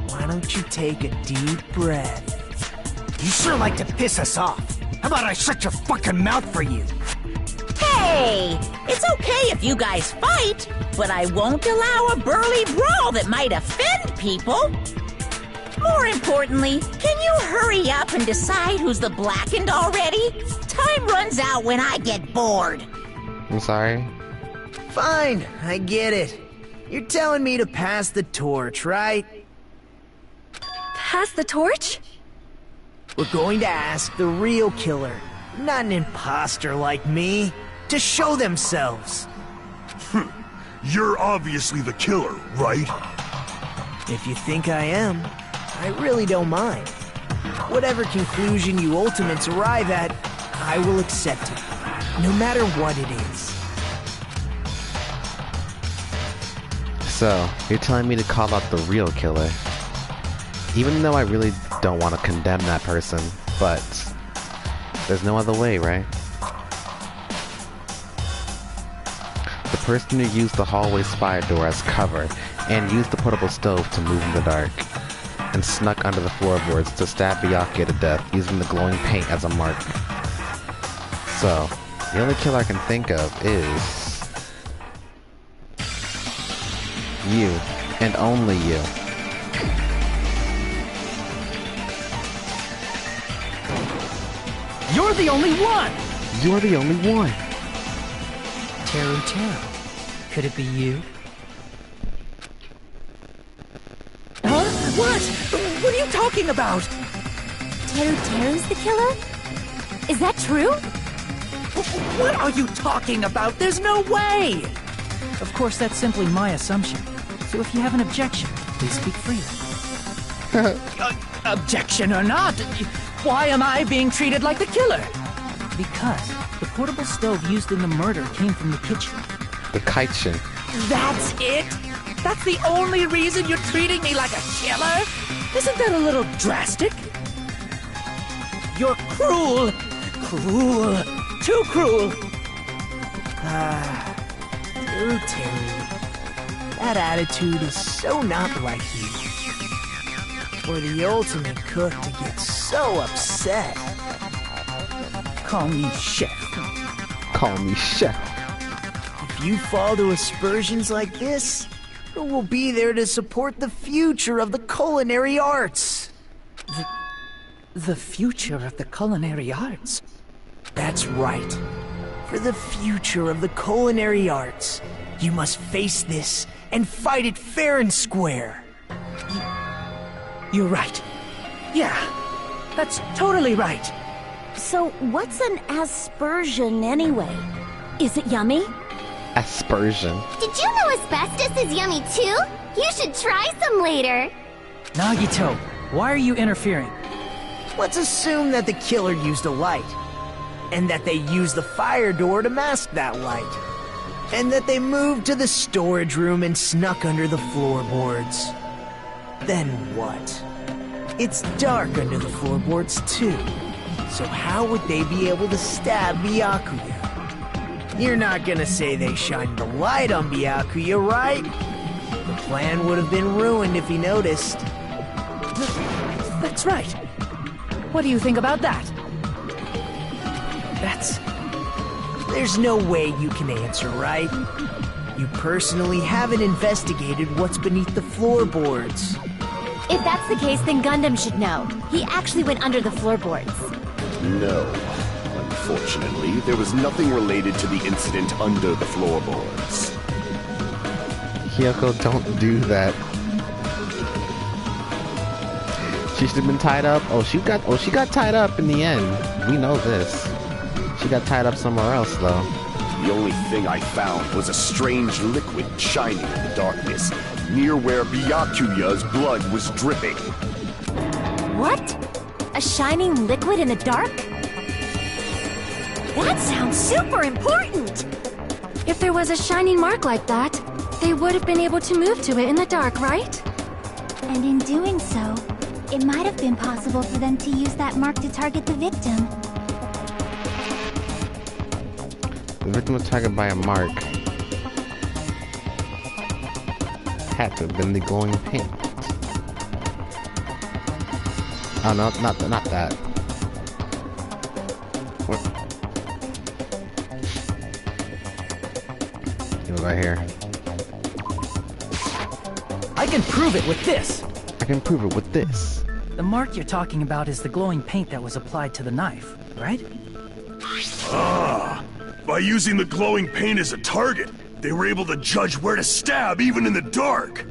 why don't you take a deep breath? You sure like to piss us off. How about I shut your fucking mouth for you? Hey, it's okay if you guys fight, but I won't allow a burly brawl that might offend people. More importantly, can you hurry up and decide who's the blackened already? Time runs out when I get bored. I'm sorry. Fine, I get it. You're telling me to pass the torch, right? Pass the torch? We're going to ask the real killer, not an imposter like me, to show themselves. You're obviously the killer, right? If you think I am, I really don't mind. Whatever conclusion you ultimates arrive at, I will accept it, no matter what it is. So, you're telling me to call out the real killer. Even though I really don't want to condemn that person, but there's no other way, right? The person who used the hallway's fire door as cover and used the portable stove to move in the dark, and snuck under the floorboards to stab Byakuya to death using the glowing paint as a mark. So, the only killer I can think of is you, and only you. You're the only one! You're the only one! Teru. Could it be you? Huh? What? What are you talking about? Teru's the killer? Is that true? What are you talking about? There's no way! Of course, that's simply my assumption. So if you have an objection, please speak freely. Objection or not, why am I being treated like the killer? Because the portable stove used in the murder came from the kitchen. The kitchen. That's it? That's the only reason you're treating me like a killer? Isn't that a little drastic? You're cruel. Cruel. Too cruel. Teru. That attitude is so not like you. For the ultimate cook to get so upset. Call me chef. Call me chef. If you fall to aspersions like this, who will be there to support the future of the culinary arts? The future of the culinary arts? That's right. For the future of the culinary arts, you must face this and fight it fair and square. You're right. Yeah, that's totally right. So, what's an aspersion anyway? Is it yummy? Aspersion. Did you know asbestos is yummy too? You should try some later. Nagito, why are you interfering? Let's assume that the killer used a light, and that they used the fire door to mask that light, and that they moved to the storage room and snuck under the floorboards. Then what? It's dark under the floorboards too, so how would they be able to stab Byakuya? You're not gonna say they shined the light on Byakuya, right? The plan would have been ruined if he noticed. That's right. What do you think about that? There's no way you can answer, right? You personally haven't investigated what's beneath the floorboards. If that's the case, then Gundam should know. He actually went under the floorboards. No. Unfortunately, there was nothing related to the incident under the floorboards. Kyoko, don't do that. She should have been tied up. She got tied up in the end. We know this. She got tied up somewhere else, though. The only thing I found was a strange liquid shining in the darkness, near where Byakuya's blood was dripping. What? A shining liquid in the dark? That sounds super important! If there was a shining mark like that, they would have been able to move to it in the dark, right? And in doing so, it might have been possible for them to use that mark to target the victim. The victim was targeted by a mark. Had to have been the glowing paint. Oh no, not that. What? It was right here. I can prove it with this! I can prove it with this. The mark you're talking about is the glowing paint that was applied to the knife, right? Ah! By using the glowing paint as a target, they were able to judge where to stab even in the dark.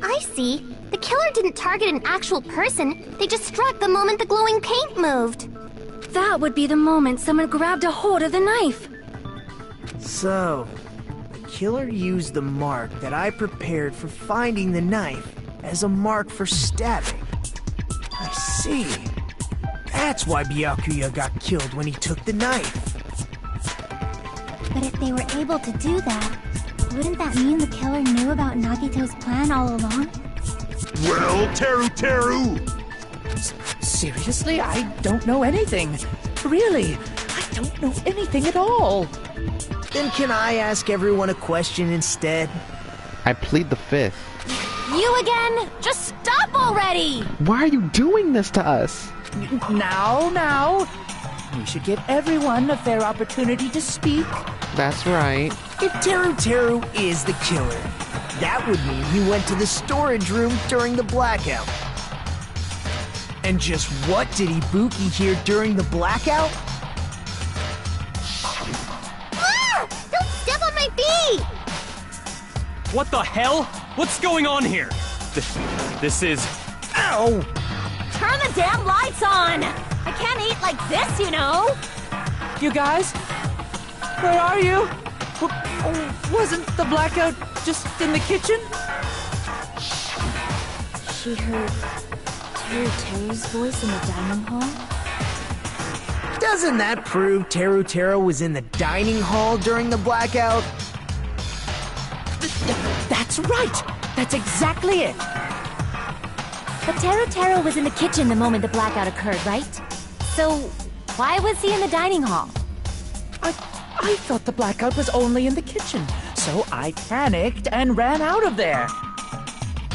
I see. The killer didn't target an actual person. They just struck the moment the glowing paint moved. That would be the moment someone grabbed a hold of the knife. So, the killer used the mark that I prepared for finding the knife as a mark for stabbing. I see. That's why Byakuya got killed when he took the knife. But if they were able to do that, wouldn't that mean the killer knew about Nagito's plan all along? Well, Teru! Seriously? I don't know anything. Really, I don't know anything at all. Then can I ask everyone a question instead? I plead the fifth. You again? Just stop already! Why are you doing this to us? Now. We should give everyone a fair opportunity to speak. That's right. If Teru is the killer, that would mean he went to the storage room during the blackout. And just what did Ibuki hear during the blackout? Ah! Don't step on my feet! What the hell? What's going on here? This is... Ow! Turn the damn lights on! I can't eat like this, you know! You guys? Where are you? Wasn't the blackout just in the kitchen? She heard Teru's voice in the dining hall? Doesn't that prove Teru was in the dining hall during the blackout? That's right! That's exactly it! But Teru was in the kitchen the moment the blackout occurred, right? So, why was he in the dining hall? I thought the blackout was only in the kitchen, so I panicked and ran out of there.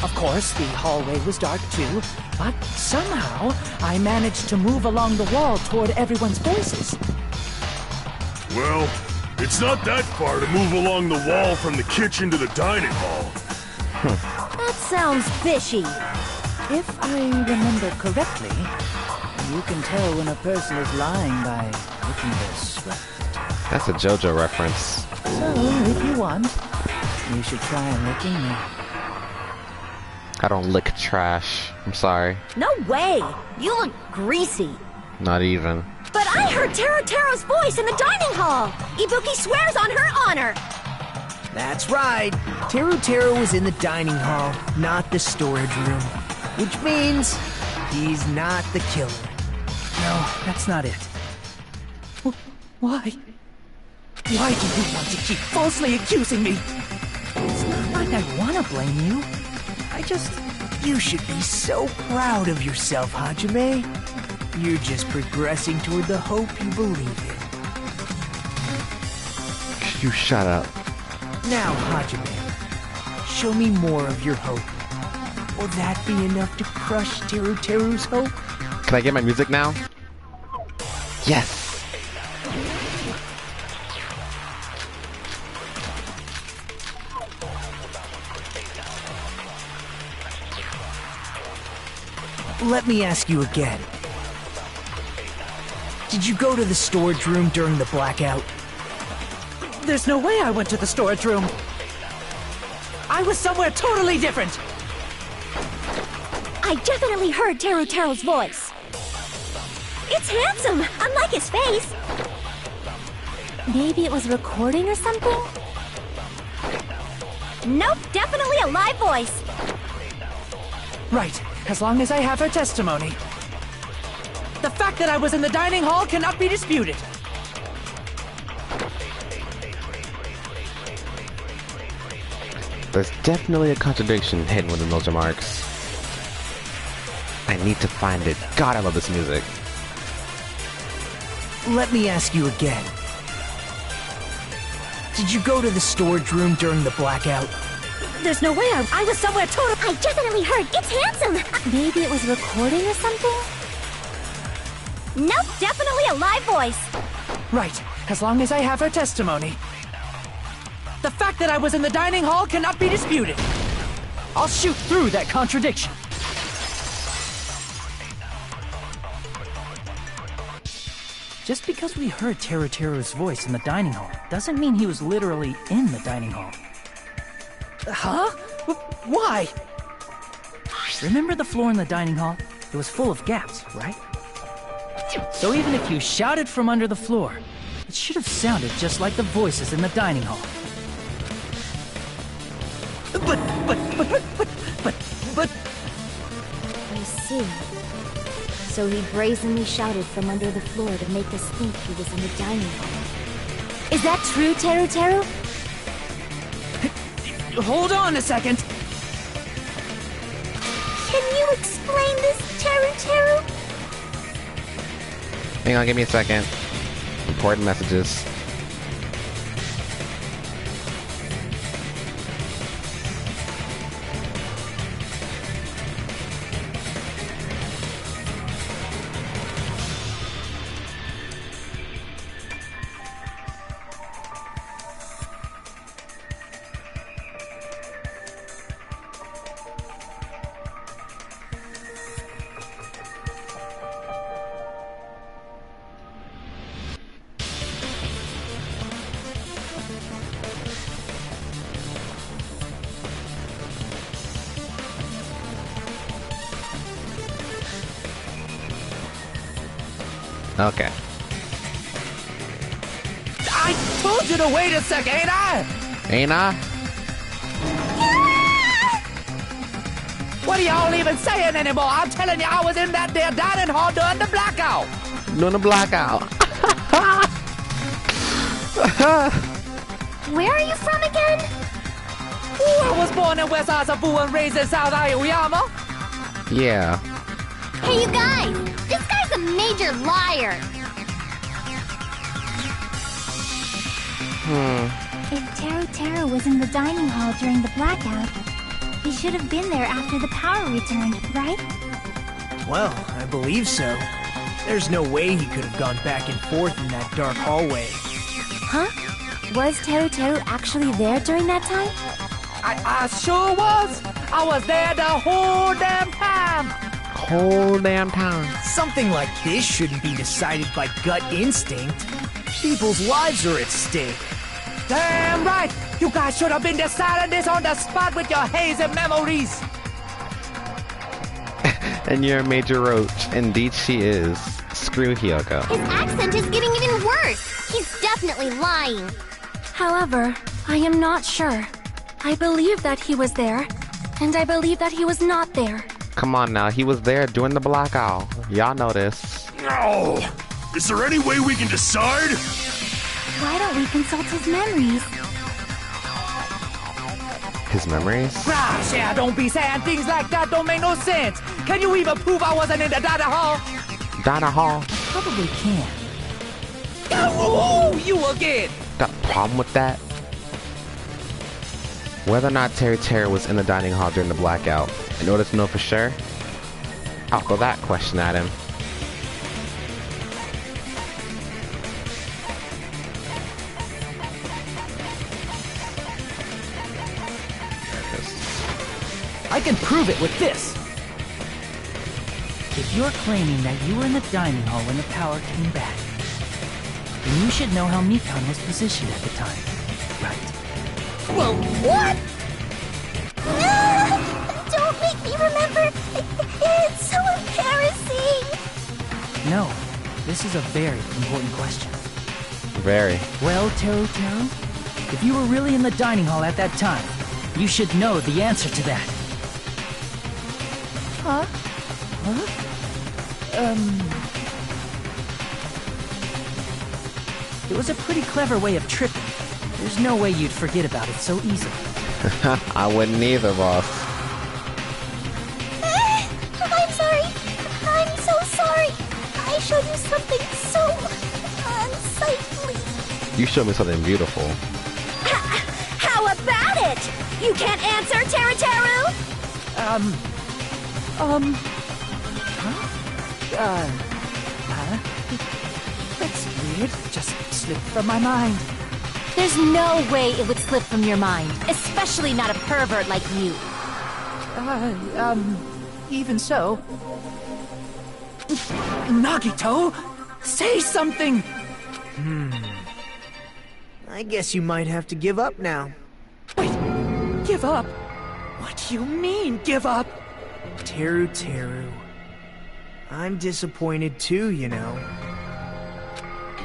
Of course, the hallway was dark too, but somehow I managed to move along the wall toward everyone's voices. Well, it's not that far to move along the wall from the kitchen to the dining hall. That sounds fishy. If I remember correctly, you can tell when a person is lying by licking their sweat. That's a JoJo reference. So, if you want, you should try licking me. I don't lick trash. I'm sorry. No way! You look greasy. Not even. But I heard Teru's voice in the dining hall! Ibuki swears on her honor! That's right. Teru was in the dining hall, not the storage room. Which means he's not the killer. No, that's not it. Why? Why do you want to keep falsely accusing me? It's not like I want to blame you. You should be so proud of yourself, Hajime. You're just progressing toward the hope you believe in. You shut up. Now, Hajime, show me more of your hope. Will that be enough to crush Teru's hope? Can I get my music now? Yes! Let me ask you again. Did you go to the storage room during the blackout? There's no way I went to the storage room. I was somewhere totally different. I definitely heard Teru's voice. It's handsome, unlike his face. Maybe it was recording or something? Nope, definitely a live voice. Right, as long as I have her testimony. The fact that I was in the dining hall cannot be disputed. There's definitely a contradiction hidden within those remarks. I need to find it. God, I love this music. Let me ask you again. Did you go to the storage room during the blackout? There's no way I was somewhere totally... I definitely heard. It's handsome. Maybe it was recording or something? Nope, definitely a live voice. Right, as long as I have her testimony. The fact that I was in the dining hall cannot be disputed. I'll shoot through that contradiction. Just because we heard Teru's voice in the dining hall doesn't mean he was literally in the dining hall. Huh? Why? Remember the floor in the dining hall? It was full of gaps, right? So even if you shouted from under the floor, it should have sounded just like the voices in the dining hall. But... I see. So he brazenly shouted from under the floor to make us think he was in the dining hall. Is that true, Teru? Hold on a second. Can you explain this, Teru? Hang on, give me a second. Important messages. Okay. I told you to wait a sec, ain't I? Ain't I? What are y'all even saying anymore? I'm telling you, I was in that there dining hall during the blackout. Doing the blackout. Where are you from again? Ooh, I was born in West Asafu and raised in South Aoyama. Yeah. Hey, you guys! This guy's a major liar! If Teru was in the dining hall during the blackout, he should have been there after the power returned, right? Well, I believe so. There's no way he could have gone back and forth in that dark hallway. Huh? Was Teru actually there during that time? I sure was. I was there the whole damn time. Whole damn time. Something like this shouldn't be decided by gut instinct. People's lives are at stake. Damn right. You guys should have been deciding this on the spot with your hazy memories. And you're a major roach. Indeed she is. Screw Hyoko. His accent is getting even worse! He's definitely lying! However, I am not sure. I believe that he was there, and I believe that he was not there. Come on now, he was there during the blackout. Y'all know this. No! Is there any way we can decide? Why don't we consult his memories? His memories? Gosh, yeah, don't be saying things like that. Don't make no sense. Can you even prove I wasn't in the dining hall? Dining hall? Probably can. Oh, you again! Got a problem with that? Whether or not Teru was in the dining hall during the blackout, in order to know for sure, I'll throw that question at him. I can prove it with this. If you're claiming that you were in the dining hall when the power came back, then you should know how Mikan was positioned at the time, right? Whoa, what? Don't make me remember. It's so embarrassing. No, this is a very important question. Very. Well, Teru, if you were really in the dining hall at that time, you should know the answer to that. Huh? It was a pretty clever way of tripping. There's no way you'd forget about it so easily. I wouldn't either, boss. I'm sorry. I'm so sorry. I showed you something so unsightly. You showed me something beautiful. How about it? You can't answer, Teru? That's weird. Just slipped from my mind. There's no way it would slip from your mind, especially not a pervert like you. Even so. Nagito, say something! I guess you might have to give up now. Wait, give up? What do you mean, give up? Teru. I'm disappointed too, you know.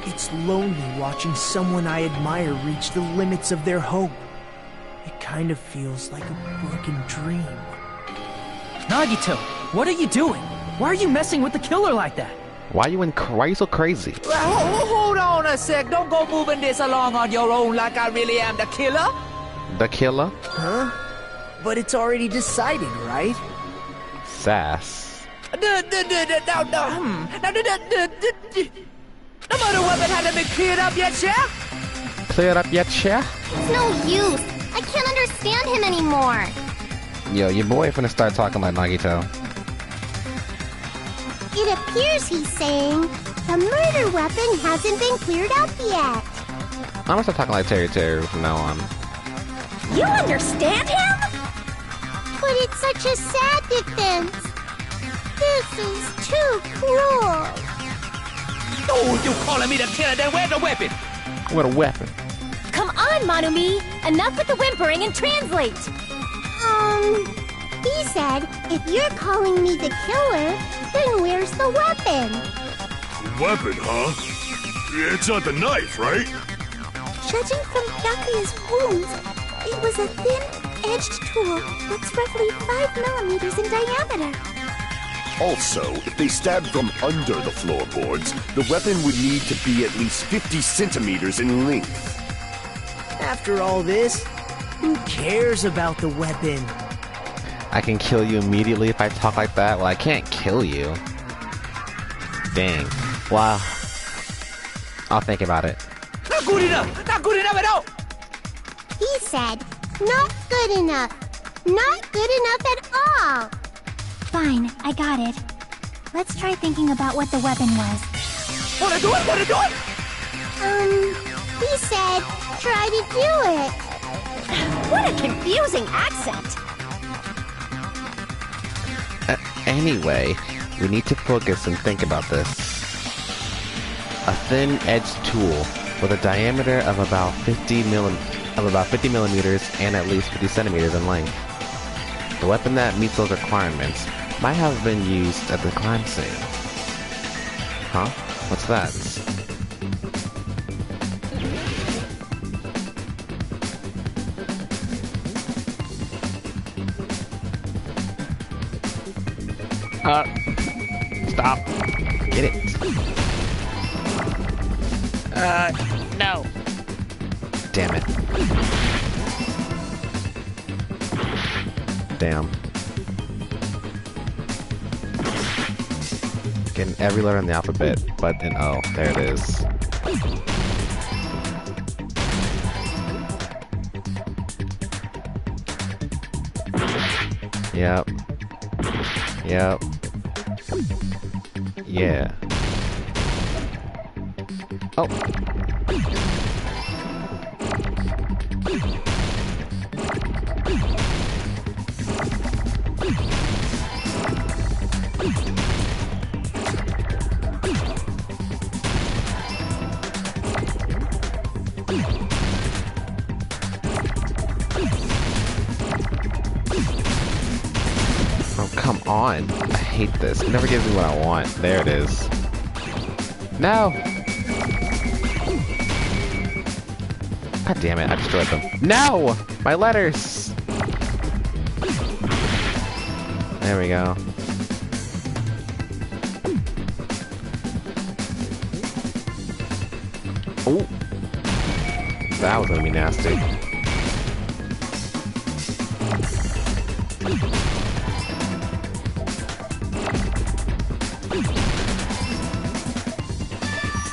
It's lonely watching someone I admire reach the limits of their hope. It kind of feels like a broken dream. Nagito, what are you doing? Why are you messing with the killer like that? Why are you so crazy? Hold on a sec. Don't go moving this along on your own like I really am the killer. The killer? Huh? But it's already decided, right? Sass. The murder weapon hasn't been cleared up yet, Chef? Cleared up yet, Chef? It's no use. I can't understand him anymore. Yo, your boy finna start talking like Nagito. It appears he's saying the murder weapon hasn't been cleared up yet. I'm gonna start talking like Teru from now on. You understand him? But it's such a sad defense. This is too cruel. Oh, you calling me the killer, then where's the weapon? What a weapon. Come on, Manumi! Enough with the whimpering and translate! He said, if you're calling me the killer, then where's the weapon? Weapon, huh? It's not the knife, right? Judging from Byakuya's wounds, it was a thin-edged tool that's roughly 5 millimeters in diameter. Also, if they stabbed from under the floorboards, the weapon would need to be at least 50 centimeters in length. After all this, who cares about the weapon? I can kill you immediately if I talk like that? Well, I can't kill you. Dang. Wow. I'll think about it. Not good enough! Not good enough at all! He said, not good enough. Not good enough at all. Fine, I got it. Let's try thinking about what the weapon was. Wanna do it? He said, try to do it. What a confusing accent. Anyway, we need to focus and think about this. A thin-edged tool with a diameter of about 50 millimeters and at least 50 centimeters in length. The weapon that meets those requirements might have been used at the crime scene. Huh? What's that? Stop. Get it. No. Damn it. Damn. Getting every letter in the alphabet, but an O. There it is. Yep. Yep. Yeah. Oh. come on. I hate this. It never gives me what I want. There it is. No! God damn it, I destroyed them. No! My letters! There we go. Ooh. That was gonna be nasty.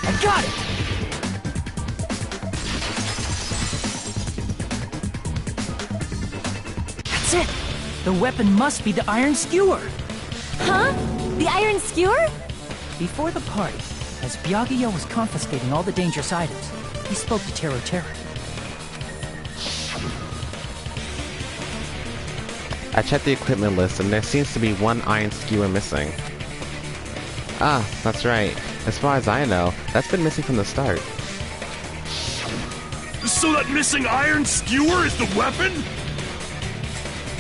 I got it! That's it! The weapon must be the iron skewer! Huh? The iron skewer? Before the party, as Byakuya was confiscating all the dangerous items, he spoke to Teru. I checked the equipment list and there seems to be one iron skewer missing. Ah, that's right. As far as I know, that's been missing from the start. So that missing iron skewer is the weapon?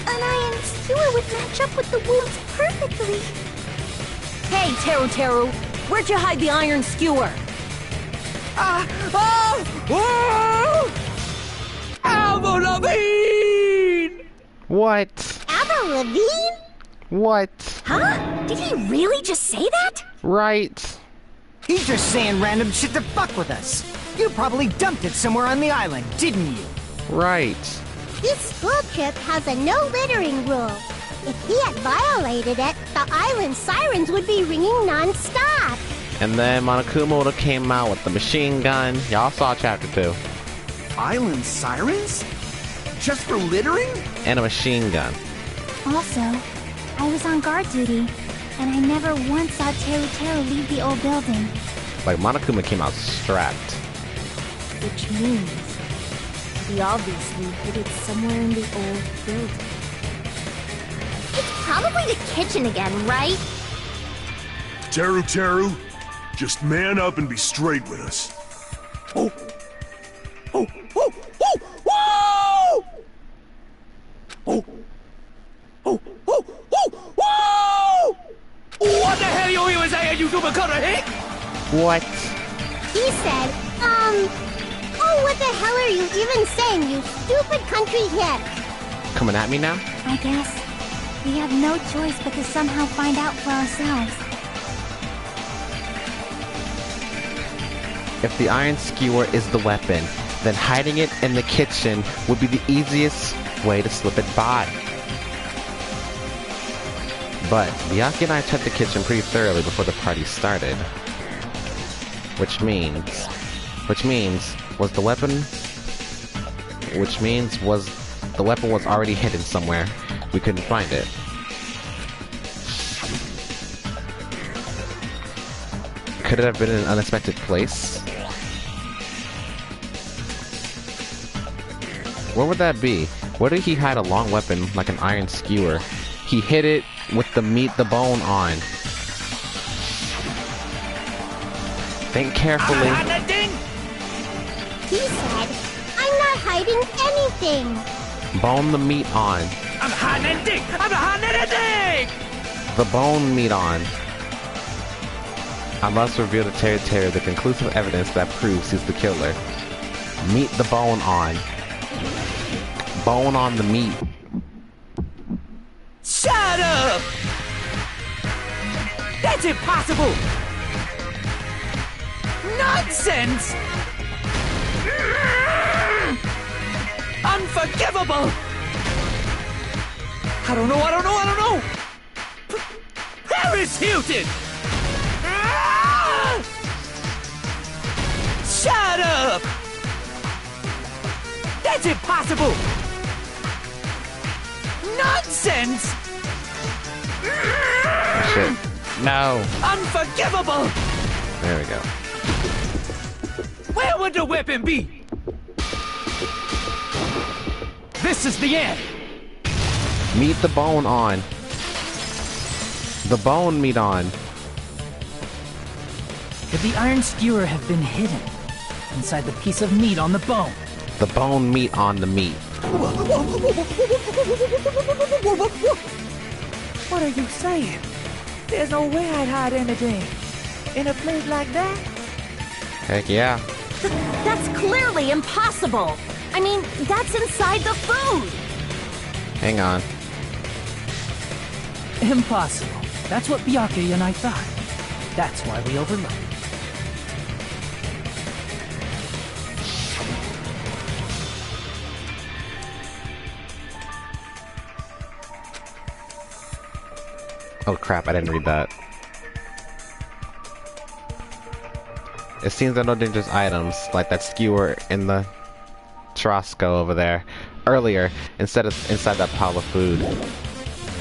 An iron skewer would match up with the wounds perfectly. Hey, Teru, where'd you hide the iron skewer? Avril Lavigne! What? Avril Lavigne? What? Huh? Did he really just say that? Right. He's just saying random shit to fuck with us. You probably dumped it somewhere on the island, didn't you? Right. This school trip has a no littering rule. If he had violated it, the island sirens would be ringing non-stop. And then Monokuma would have came out with the machine gun. Y'all saw chapter 2. Island sirens? Just for littering? And a machine gun. Also, I was on guard duty, and I never once saw Teru leave the old building. Like, Monokuma came out strapped. Which means he obviously hid it somewhere in the old building. It's probably the kitchen again, right? Teru, just man up and be straight with us. Oh! Oh! Oh! Oh! Whoa! Oh! Oh! Oh! Oh! Whoa! What the hell you even saying, you super cutter hick? What? He said, oh, what the hell are you even saying, you stupid country hick? Coming at me now? I guess we have no choice but to somehow find out for ourselves. If the iron skewer is the weapon, then hiding it in the kitchen would be the easiest way to slip it by. But Byakuya and I checked the kitchen pretty thoroughly before the party started. Which means was the weapon was already hidden somewhere. We couldn't find it. Could it have been in an unexpected place? Where would that be? Where did he hide a long weapon like an iron skewer? He hid it with the bone on. Think carefully. He said, I'm not hiding anything. Bone the meat on. I'm hiding anything! I'm not hiding anything! The bone meat on. I must reveal to Teru the conclusive evidence that proves he's the killer. Meat the bone on. Bone on the meat. Shut up! That's impossible! Nonsense! Unforgivable! I don't know! Paris Hilton! Shut up! That's impossible! Nonsense! Shit. No. Unforgivable! There we go. Where would the weapon be? This is the end! Meat the bone on. The bone meat on. Could the iron skewer have been hidden inside the piece of meat on the bone? The bone meat on the meat. Or What are you saying? There's no way I'd hide anything. In a place like that? Heck yeah. That's clearly impossible. I mean, that's inside the food. Hang on. Impossible. That's what Byakuya and I thought. That's why we overlooked. Oh crap, I didn't read that. It seems there are no dangerous items, like that skewer in the Trosco over there, earlier, inside that pile of food.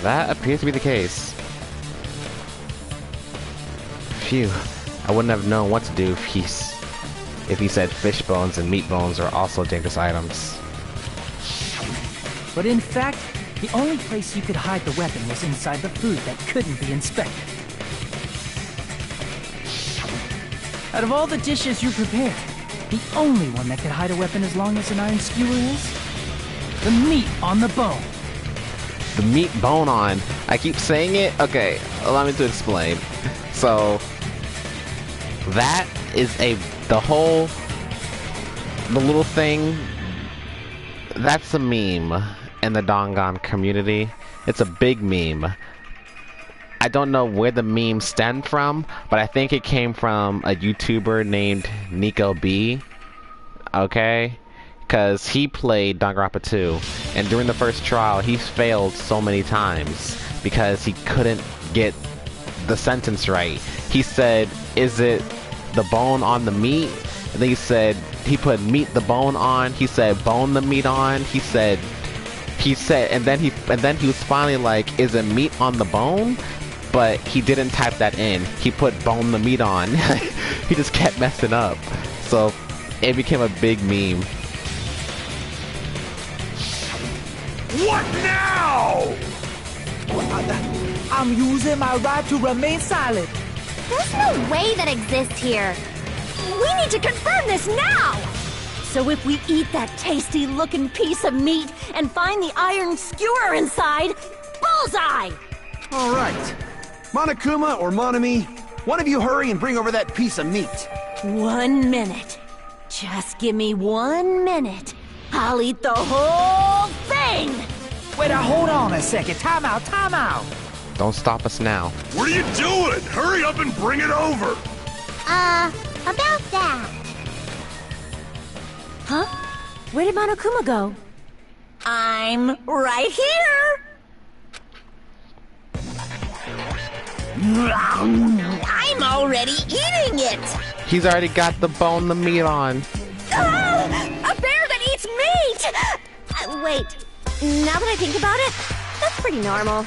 That appears to be the case. Phew, I wouldn't have known what to do if he said fish bones and meat bones are also dangerous items. But in fact, the only place you could hide the weapon was inside the food that couldn't be inspected. Out of all the dishes you prepared, the only one that could hide a weapon as long as an iron skewer is the meat on the bone. The meat bone on. I keep saying it? Okay, allow me to explain. So, that is the little thing, that's a meme in the Dongan community. It's a big meme. I don't know where the meme stemmed from, but I think it came from a YouTuber named Nico B. Okay? Because he played Danganronpa 2, and during the first trial, he failed so many times because he couldn't get the sentence right. He said, "Is it the bone on the meat?" And then he put meat the bone on. He said, "Bone the meat on." He said, and then he was finally like, "Is it meat on the bone?" But he didn't type that in. He put "bone the meat on." He just kept messing up. So it became a big meme. What now? I'm using my right to remain silent. There's no way that exists here. We need to confirm this now! So if we eat that tasty-looking piece of meat and find the iron skewer inside, bullseye! All right. Monokuma or Monami, one of you hurry and bring over that piece of meat. 1 minute. Just give me 1 minute. I'll eat the whole thing! Wait, hold on a second. Time out, time out. Don't stop us now. What are you doing? Hurry up and bring it over! About that. Huh? Where did Monokuma go? I'm right here! I'm already eating it! He's already got the bone the meat on. A bear that eats meat! Wait, now that I think about it, that's pretty normal.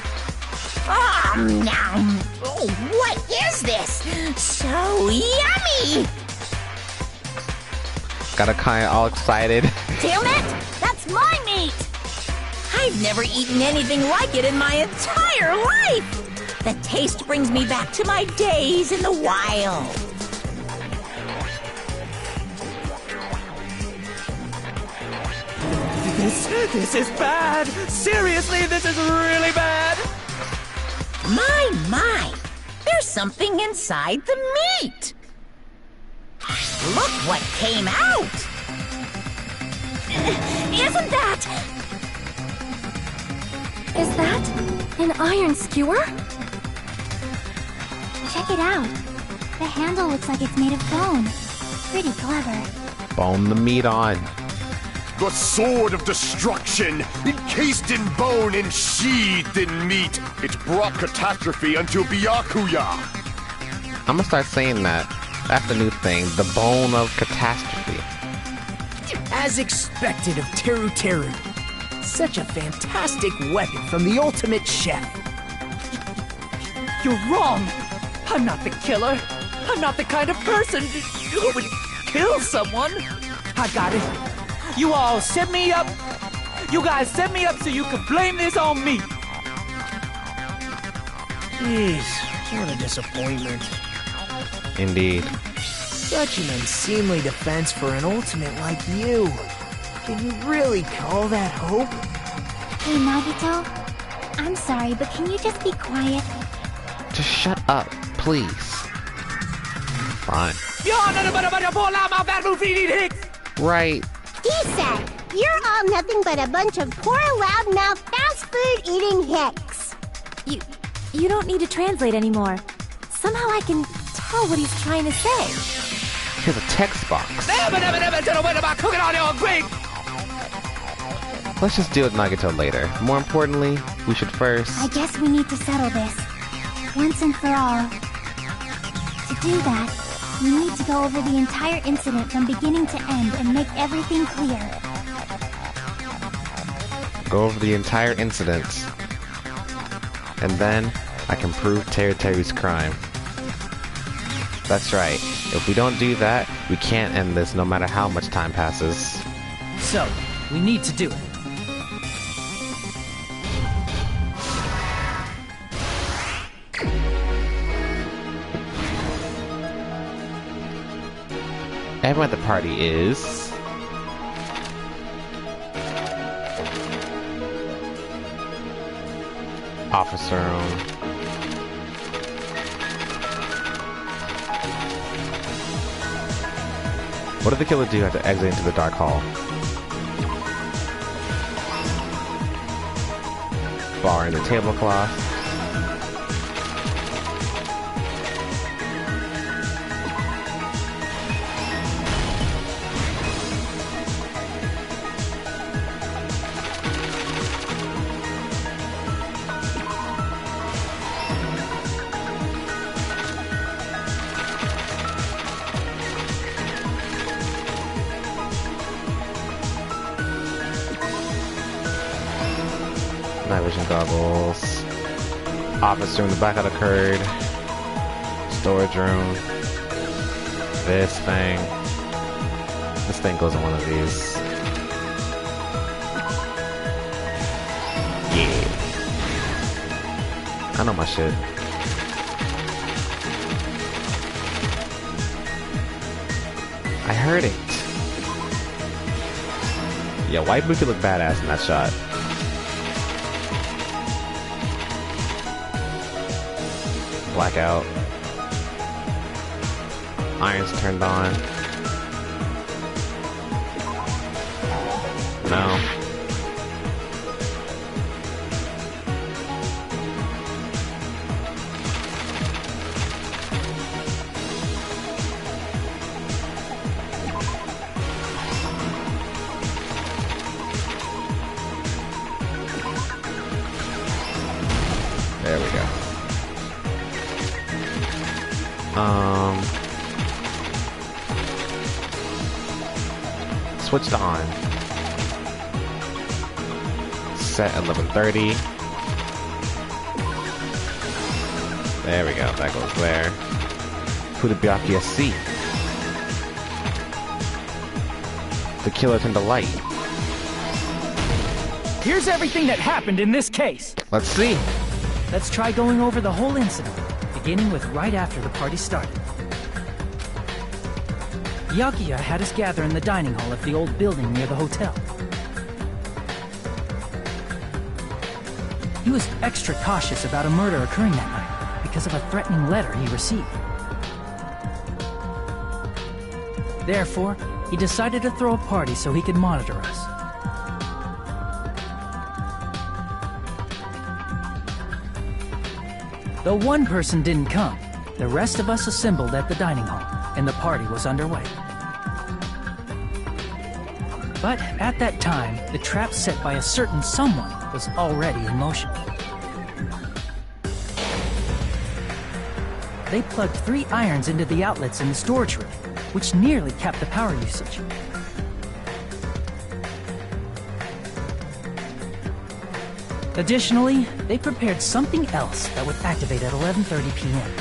Oh, what is this? So yummy! Got a kind all excited. Damn it! That's my meat! I've never eaten anything like it in my entire life! The taste brings me back to my days in the wild. This is bad. Seriously, this is really bad. My, there's something inside the meat! Look what came out! Isn't that... Is that an iron skewer? Check it out. The handle looks like it's made of bone. Pretty clever. Bone the meat on. The sword of destruction, encased in bone and sheathed in meat. It brought catastrophe unto Byakuya. I'm gonna start saying that. That's the new thing. The bone of catastrophe. As expected of Teru Teru. Such a fantastic weapon from the ultimate chef. You're wrong. I'm not the killer. I'm not the kind of person who would kill someone. I got it. You all set me up. You guys set me up so you could blame this on me. Jeez, what a disappointment. Indeed. Such an unseemly defense for an ultimate like you. Can you really call that hope? Hey, Nagito. I'm sorry, but can you just be quiet? Just shut up, please. Fine. Right. He said, "You're all nothing but a bunch of poor, loudmouth, fast food eating hicks." You don't need to translate anymore. Somehow I can tell what he's trying to say. Here's a text box. Let's just deal with Nagito later. More importantly, we should first... I guess we need to settle this. Once and for all. To do that, we need to go over the entire incident from beginning to end and make everything clear. Go over the entire incident. And then, I can prove Terry's crime. That's right. If we don't do that, we can't end this no matter how much time passes. So, we need to do it. Everyone at the party is... Officer room. What did the killer do after exiting into the dark hall? Barring the tablecloth. Night vision goggles. Office room, the blackout occurred. Storage room. This thing. This thing goes in one of these. Yeah. I know my shit. I heard it. Yeah, White Buki looked badass in that shot. Blackout. Irons turned on. No. There we go. Switched on. Set 11:30. There we go. That goes there. Who did Byakuya see? The killer turned the light. Here's everything that happened in this case. Let's see. Let's try going over the whole incident, beginning with right after the party started. Byakuya had us gather in the dining hall of the old building near the hotel. He was extra cautious about a murder occurring that night because of a threatening letter he received. Therefore, he decided to throw a party so he could monitor us. Though one person didn't come, the rest of us assembled at the dining hall, and the party was underway. But at that time, the trap set by a certain someone was already in motion. They plugged 3 irons into the outlets in the storage room, which nearly capped the power usage. Additionally, they prepared something else that would activate at 11:30 p.m.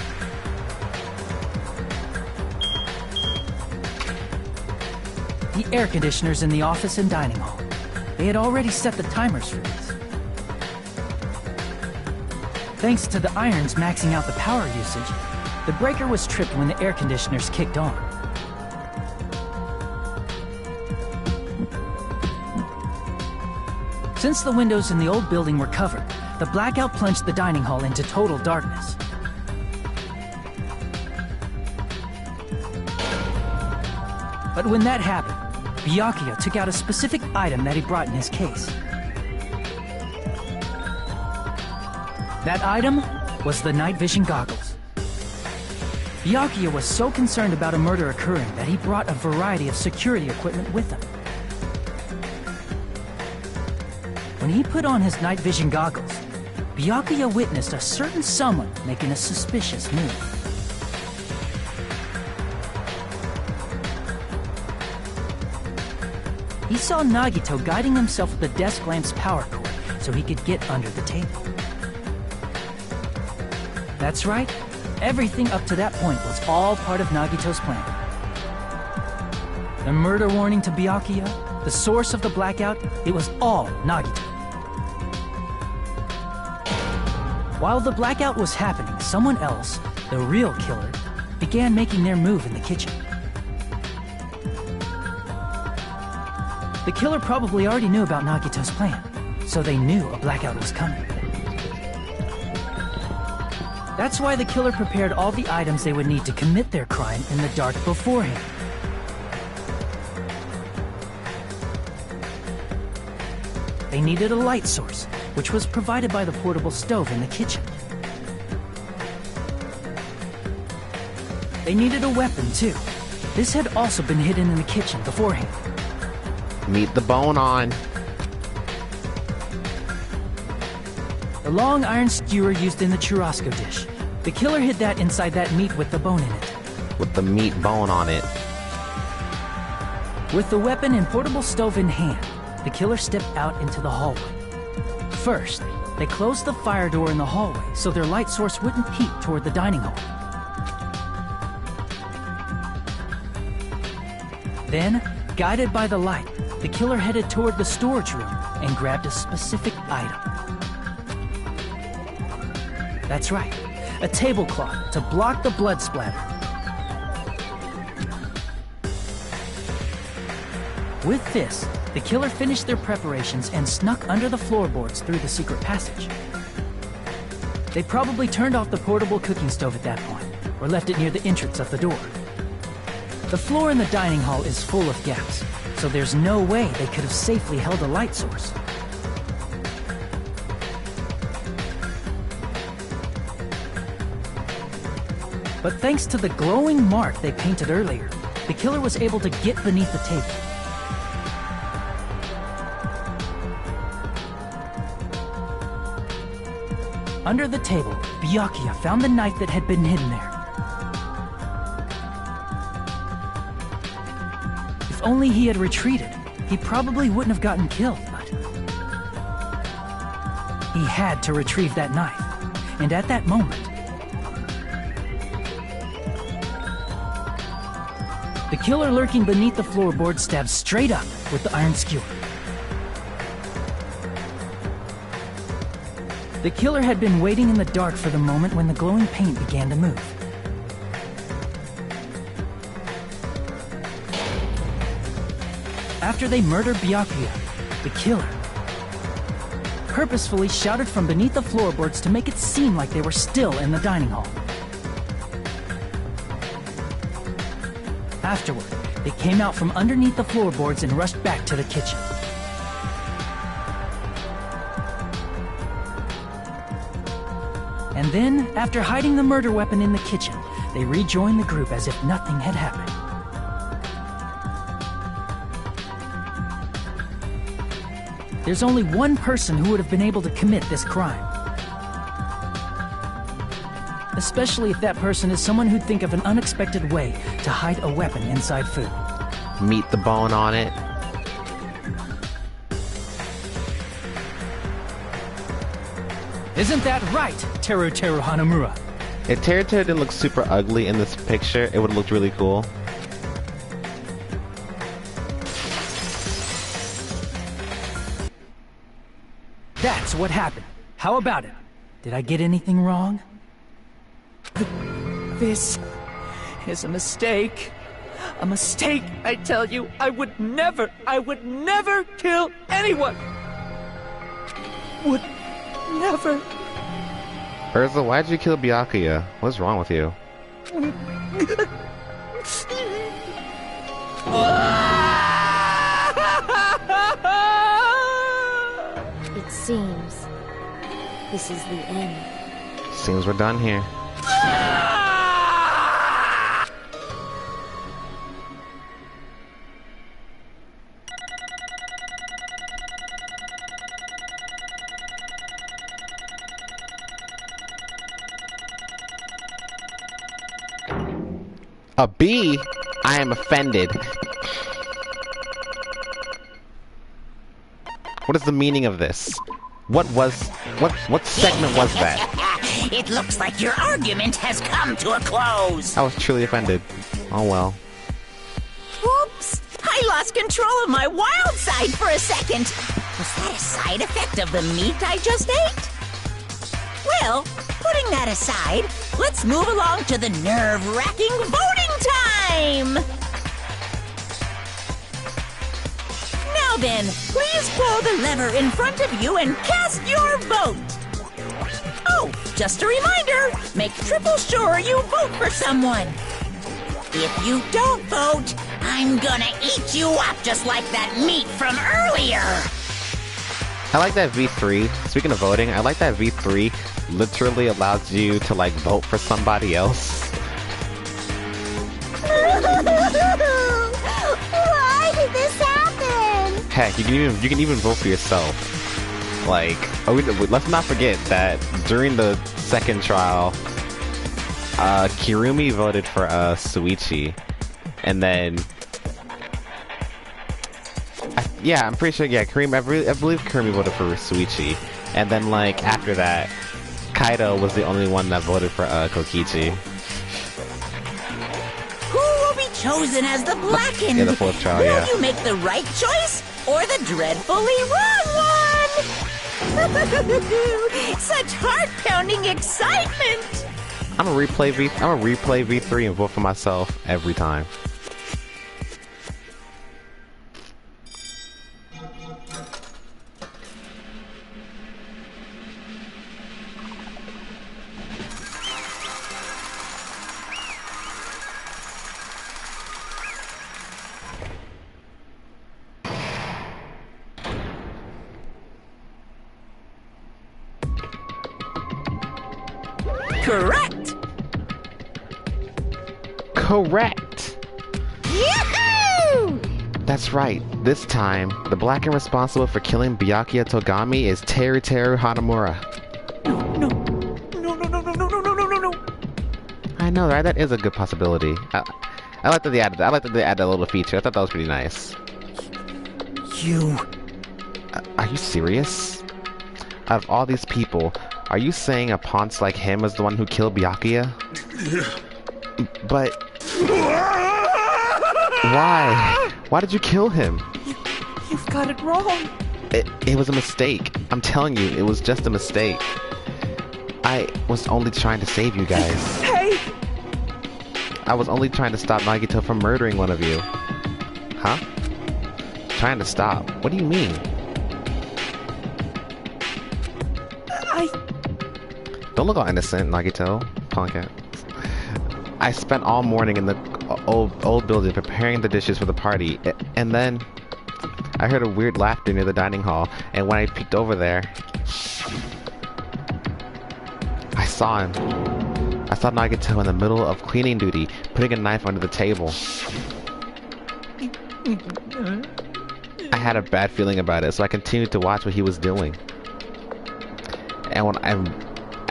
The air conditioners in the office and dining hall. They had already set the timers for these. Thanks to the irons maxing out the power usage, the breaker was tripped when the air conditioners kicked on. Since the windows in the old building were covered, the blackout plunged the dining hall into total darkness. But when that happened, Byakuya took out a specific item that he brought in his case. That item was the night vision goggles. Byakuya was so concerned about a murder occurring that he brought a variety of security equipment with him. When he put on his night vision goggles, Byakuya witnessed a certain someone making a suspicious move. He saw Nagito guiding himself with the desk lamp's power cord so he could get under the table. That's right, everything up to that point was all part of Nagito's plan. The murder warning to Byakuya, the source of the blackout, it was all Nagito. While the blackout was happening, someone else, the real killer, began making their move in the kitchen. The killer probably already knew about Nagito's plan, so they knew a blackout was coming. That's why the killer prepared all the items they would need to commit their crime in the dark beforehand. They needed a light source, which was provided by the portable stove in the kitchen. They needed a weapon, too. This had also been hidden in the kitchen beforehand. Meet the bone on. The long iron skewer used in the churrasco dish. The killer hid that inside that meat with the bone in it. With the meat bone on it. With the weapon and portable stove in hand, the killer stepped out into the hallway. First, they closed the fire door in the hallway so their light source wouldn't peek toward the dining hall. Then, guided by the light, the killer headed toward the storage room and grabbed a specific item. That's right, a tablecloth to block the blood splatter. With this, the killer finished their preparations and snuck under the floorboards through the secret passage. They probably turned off the portable cooking stove at that point, or left it near the entrance of the door. The floor in the dining hall is full of gaps, so there's no way they could have safely held a light source. But thanks to the glowing mark they painted earlier, the killer was able to get beneath the table. Under the table, Byakuya found the knife that had been hidden there. If only he had retreated, he probably wouldn't have gotten killed, but he had to retrieve that knife, and at that moment, the killer lurking beneath the floorboard stabbed straight up with the iron skewer. The killer had been waiting in the dark for the moment when the glowing paint began to move. After they murdered Byakuya, the killer purposefully shouted from beneath the floorboards to make it seem like they were still in the dining hall. Afterward, they came out from underneath the floorboards and rushed back to the kitchen. And then, after hiding the murder weapon in the kitchen, they rejoined the group as if nothing had happened. There's only one person who would have been able to commit this crime. Especially if that person is someone who'd think of an unexpected way to hide a weapon inside food. Meet the bone on it. Isn't that right, Teru Hanamura? If Teru didn't look super ugly in this picture, it would have looked really cool. That's what happened. How about it? Did I get anything wrong? This is a mistake. A mistake, I tell you. I would never kill anyone. Never. Urza, why'd you kill Byakuya? What's wrong with you? It seems this is the end. Seems we're done here. A B? I am offended. What is the meaning of this? What segment was that? It looks like your argument has come to a close. I was truly offended. Oh well. Whoops! I lost control of my wild side for a second. Was that a side effect of the meat I just ate? Well, putting that aside, let's move along to the nerve-wracking voting time! Now then, please pull the lever in front of you and cast your vote! Oh, just a reminder, make triple sure you vote for someone. If you don't vote, I'm gonna eat you up just like that meat from earlier! I like that V3. Speaking of voting, I like that V3 literally allows you to like vote for somebody else. Why did this happen? Heck, you can even vote for yourself. Like, let's not forget that during the second trial, Kirumi voted for Suichi, and then I'm pretty sure. Yeah, Kirumi. I believe Kirumi voted for Suichi, and then like after that, Kaido was the only one that voted for Kokichi. Who will be chosen as the blackened? Yeah, the fourth trial, will yeah. you make the right choice or the dreadfully wrong one? Such heart-pounding excitement! I'm gonna replay V3 and vote for myself every time. Correct! Correct! Yahoo! That's right. This time, the Blackened responsible for killing Byakuya Togami is Teruteru Hanamura. No. I know, right? That is a good possibility. I like that they added that. I like that they added that little feature. I thought that was pretty nice. You... Are you serious? Out of all these people, are you saying a ponce like him is the one who killed Byakuya? But... Why? Why did you kill him? You've got it wrong. It was a mistake. I'm telling you, it was just a mistake. I was only trying to save you guys. Hey! I was only trying to stop Nagito from murdering one of you. Huh? Trying to stop? What do you mean? Don't look all innocent, Nagito. Punk it. I spent all morning in the old building preparing the dishes for the party, and then I heard a weird laughter near the dining hall, and when I peeked over there, I saw him. I saw Nagito in the middle of cleaning duty, putting a knife under the table. I had a bad feeling about it, so I continued to watch what he was doing.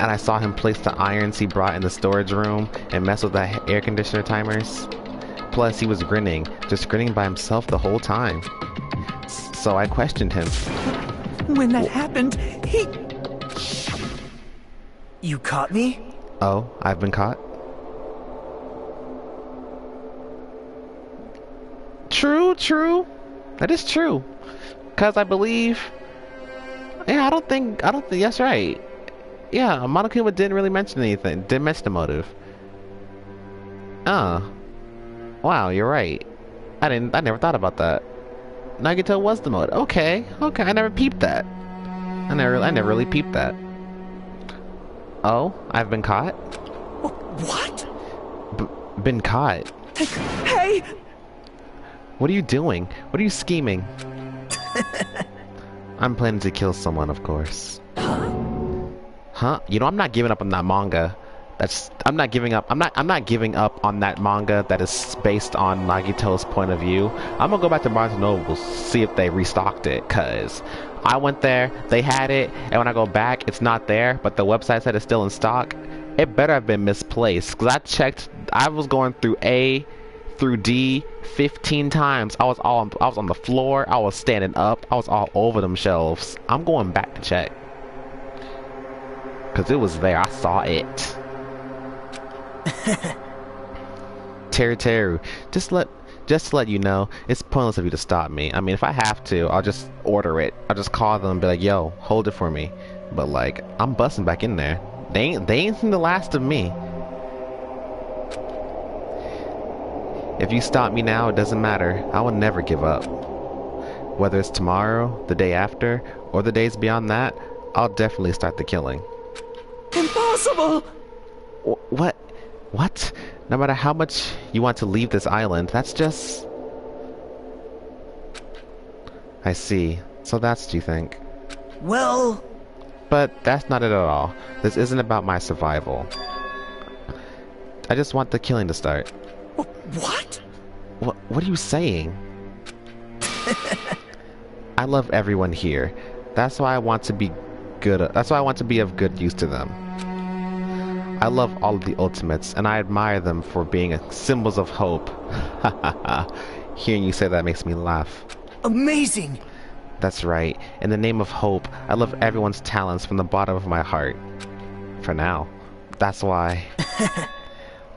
And I saw him place the irons he brought in the storage room and mess with the air conditioner timers. Plus, he was grinning, just grinning by himself the whole time. So I questioned him. When that happened, he... You caught me? Oh, I've been caught? True. That is true. Cause I believe... Yeah, I don't think that's right. Yeah, Monokuma didn't really mention anything. Didn't mention the motive. Oh. Wow, you're right. I never thought about that. Nagito was the motive. Okay. I never peeped that. I never really peeped that. Oh, I've been caught? What? Been caught? Hey! What are you doing? What are you scheming? I'm planning to kill someone, of course. Huh? You know, I'm not giving up on that manga. I'm not giving up. I'm not giving up on that manga that is based on Nagito's point of view. I'm gonna go back to Barnes & Noble, see if they restocked it, cause I went there, they had it, and when I go back, it's not there, but the website said it's still in stock. It better have been misplaced, cause I checked. I was going through A through D 15 times. I was on the floor. I was standing up. I was all over them shelves. I'm going back to check, cause it was there. I saw it. Teru, just to let you know, it's pointless of you to stop me. I mean, if I have to, I'll just order it. I'll just call them and be like, yo, hold it for me. But like, I'm busting back in there. They ain't seen the last of me. If you stop me now, it doesn't matter. I will never give up. Whether it's tomorrow, the day after, or the days beyond that, I'll definitely start the killing. Impossible! What? What? No matter how much you want to leave this island, that's just... I see. So that's what you think. Well... But that's not it at all. This isn't about my survival. I just want the killing to start. What? What are you saying? I love everyone here. That's why I want to be good. That's why I want to be of good use to them. I love all of the Ultimates, and I admire them for being symbols of hope. Hearing you say that makes me laugh. Amazing! That's right. In the name of hope, I love everyone's talents from the bottom of my heart. For now. That's why...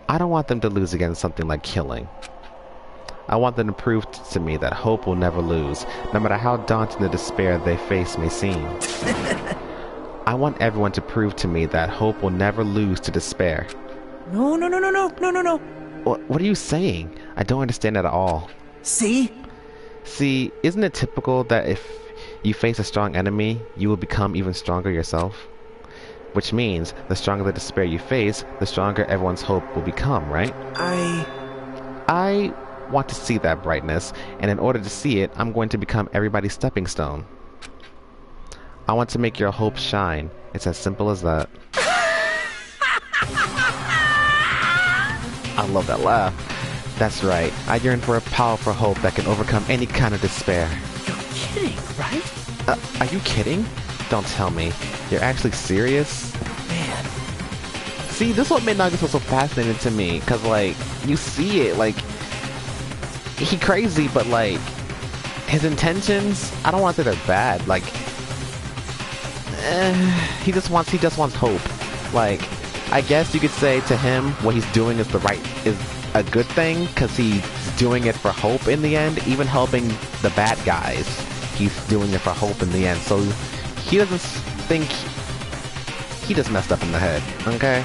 I don't want them to lose against something like killing. I want them to prove to me that hope will never lose, no matter how daunting the despair they face may seem. I want everyone to prove to me that hope will never lose to despair. No. What are you saying? I don't understand at all. See? See, isn't it typical that if you face a strong enemy, you will become even stronger yourself? Which means, the stronger the despair you face, the stronger everyone's hope will become, right? I want to see that brightness, and in order to see it, I'm going to become everybody's stepping stone. I want to make your hope shine. It's as simple as that. I love that laugh. That's right. I yearn for a powerful hope that can overcome any kind of despair. You're kidding, right? Are you kidding? Don't tell me. You're actually serious? Man. See, this is what made Nagito so fascinating to me. Because, like, you see it, like... He crazy, but, like... His intentions, I don't want to say they're bad. Like... he just wants hope. Like, I guess you could say to him what he's doing is a good thing, because he's doing it for hope in the end. Even helping the bad guys, he's doing it for hope in the end. So he doesn't think he just messed up in the head, okay?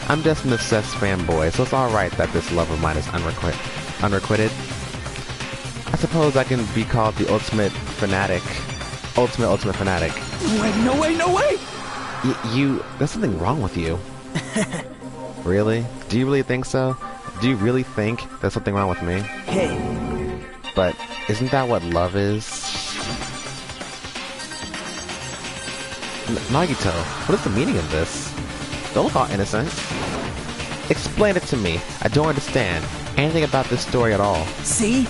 I'm just an obsessed fanboy, so it's alright that this love of mine is unrequited. I suppose I can be called the ultimate fanatic. Ultimate fanatic. No way! There's something wrong with you. Really? Do you really think so? Do you really think there's something wrong with me? Hey. But isn't that what love is? Nagito, what is the meaning of this? Don't look all innocent. Explain it to me. I don't understand anything about this story at all. See?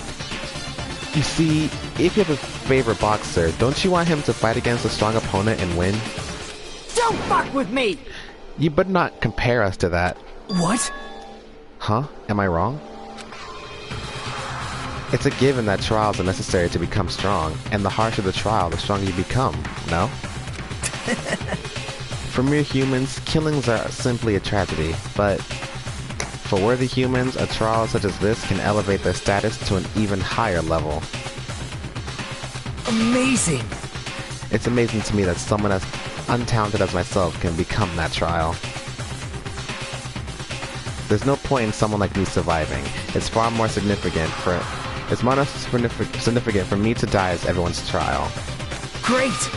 You see, if you have a favorite boxer, don't you want him to fight against a strong opponent and win? Don't fuck with me! You better not compare us to that. What? Huh? Am I wrong? It's a given that trials are necessary to become strong, and the harsher the trial, the stronger you become, no? For mere humans, killings are simply a tragedy, but for worthy humans, a trial such as this can elevate their status to an even higher level. Amazing! It's amazing to me that someone as untalented as myself can become that trial. There's no point in someone like me surviving. It's far more significant for me to die as everyone's trial. Great!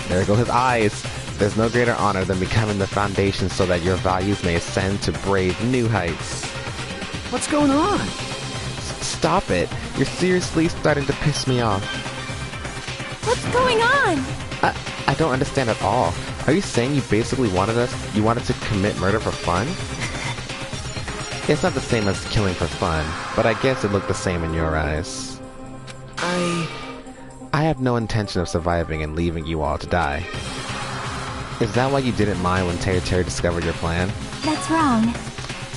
There go his eyes. There's no greater honor than becoming the foundation so that your values may ascend to brave new heights. What's going on? Stop it. You're seriously starting to piss me off. What's going on? I don't understand at all. Are you saying you basically wanted to commit murder for fun? It's not the same as killing for fun, but I guess it looked the same in your eyes. I have no intention of surviving and leaving you all to die. Is that why you didn't mind when Terry discovered your plan? That's wrong.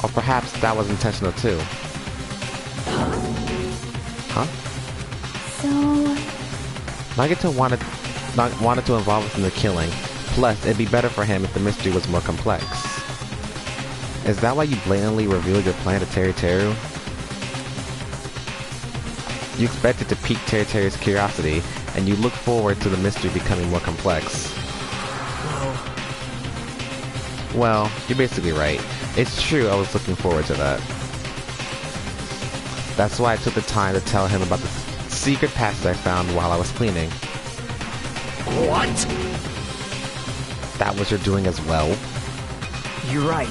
Or perhaps that was intentional too. Huh? So... Nagito wanted to involve us in the killing. Plus, it'd be better for him if the mystery was more complex. Is that why you blatantly revealed your plan to Teru? You expected to pique Teru's curiosity, and you look forward to the mystery becoming more complex. Well, you're basically right. It's true I was looking forward to that. That's why I took the time to tell him about the secret passage I found while I was cleaning. What? That was your doing as well? You're right.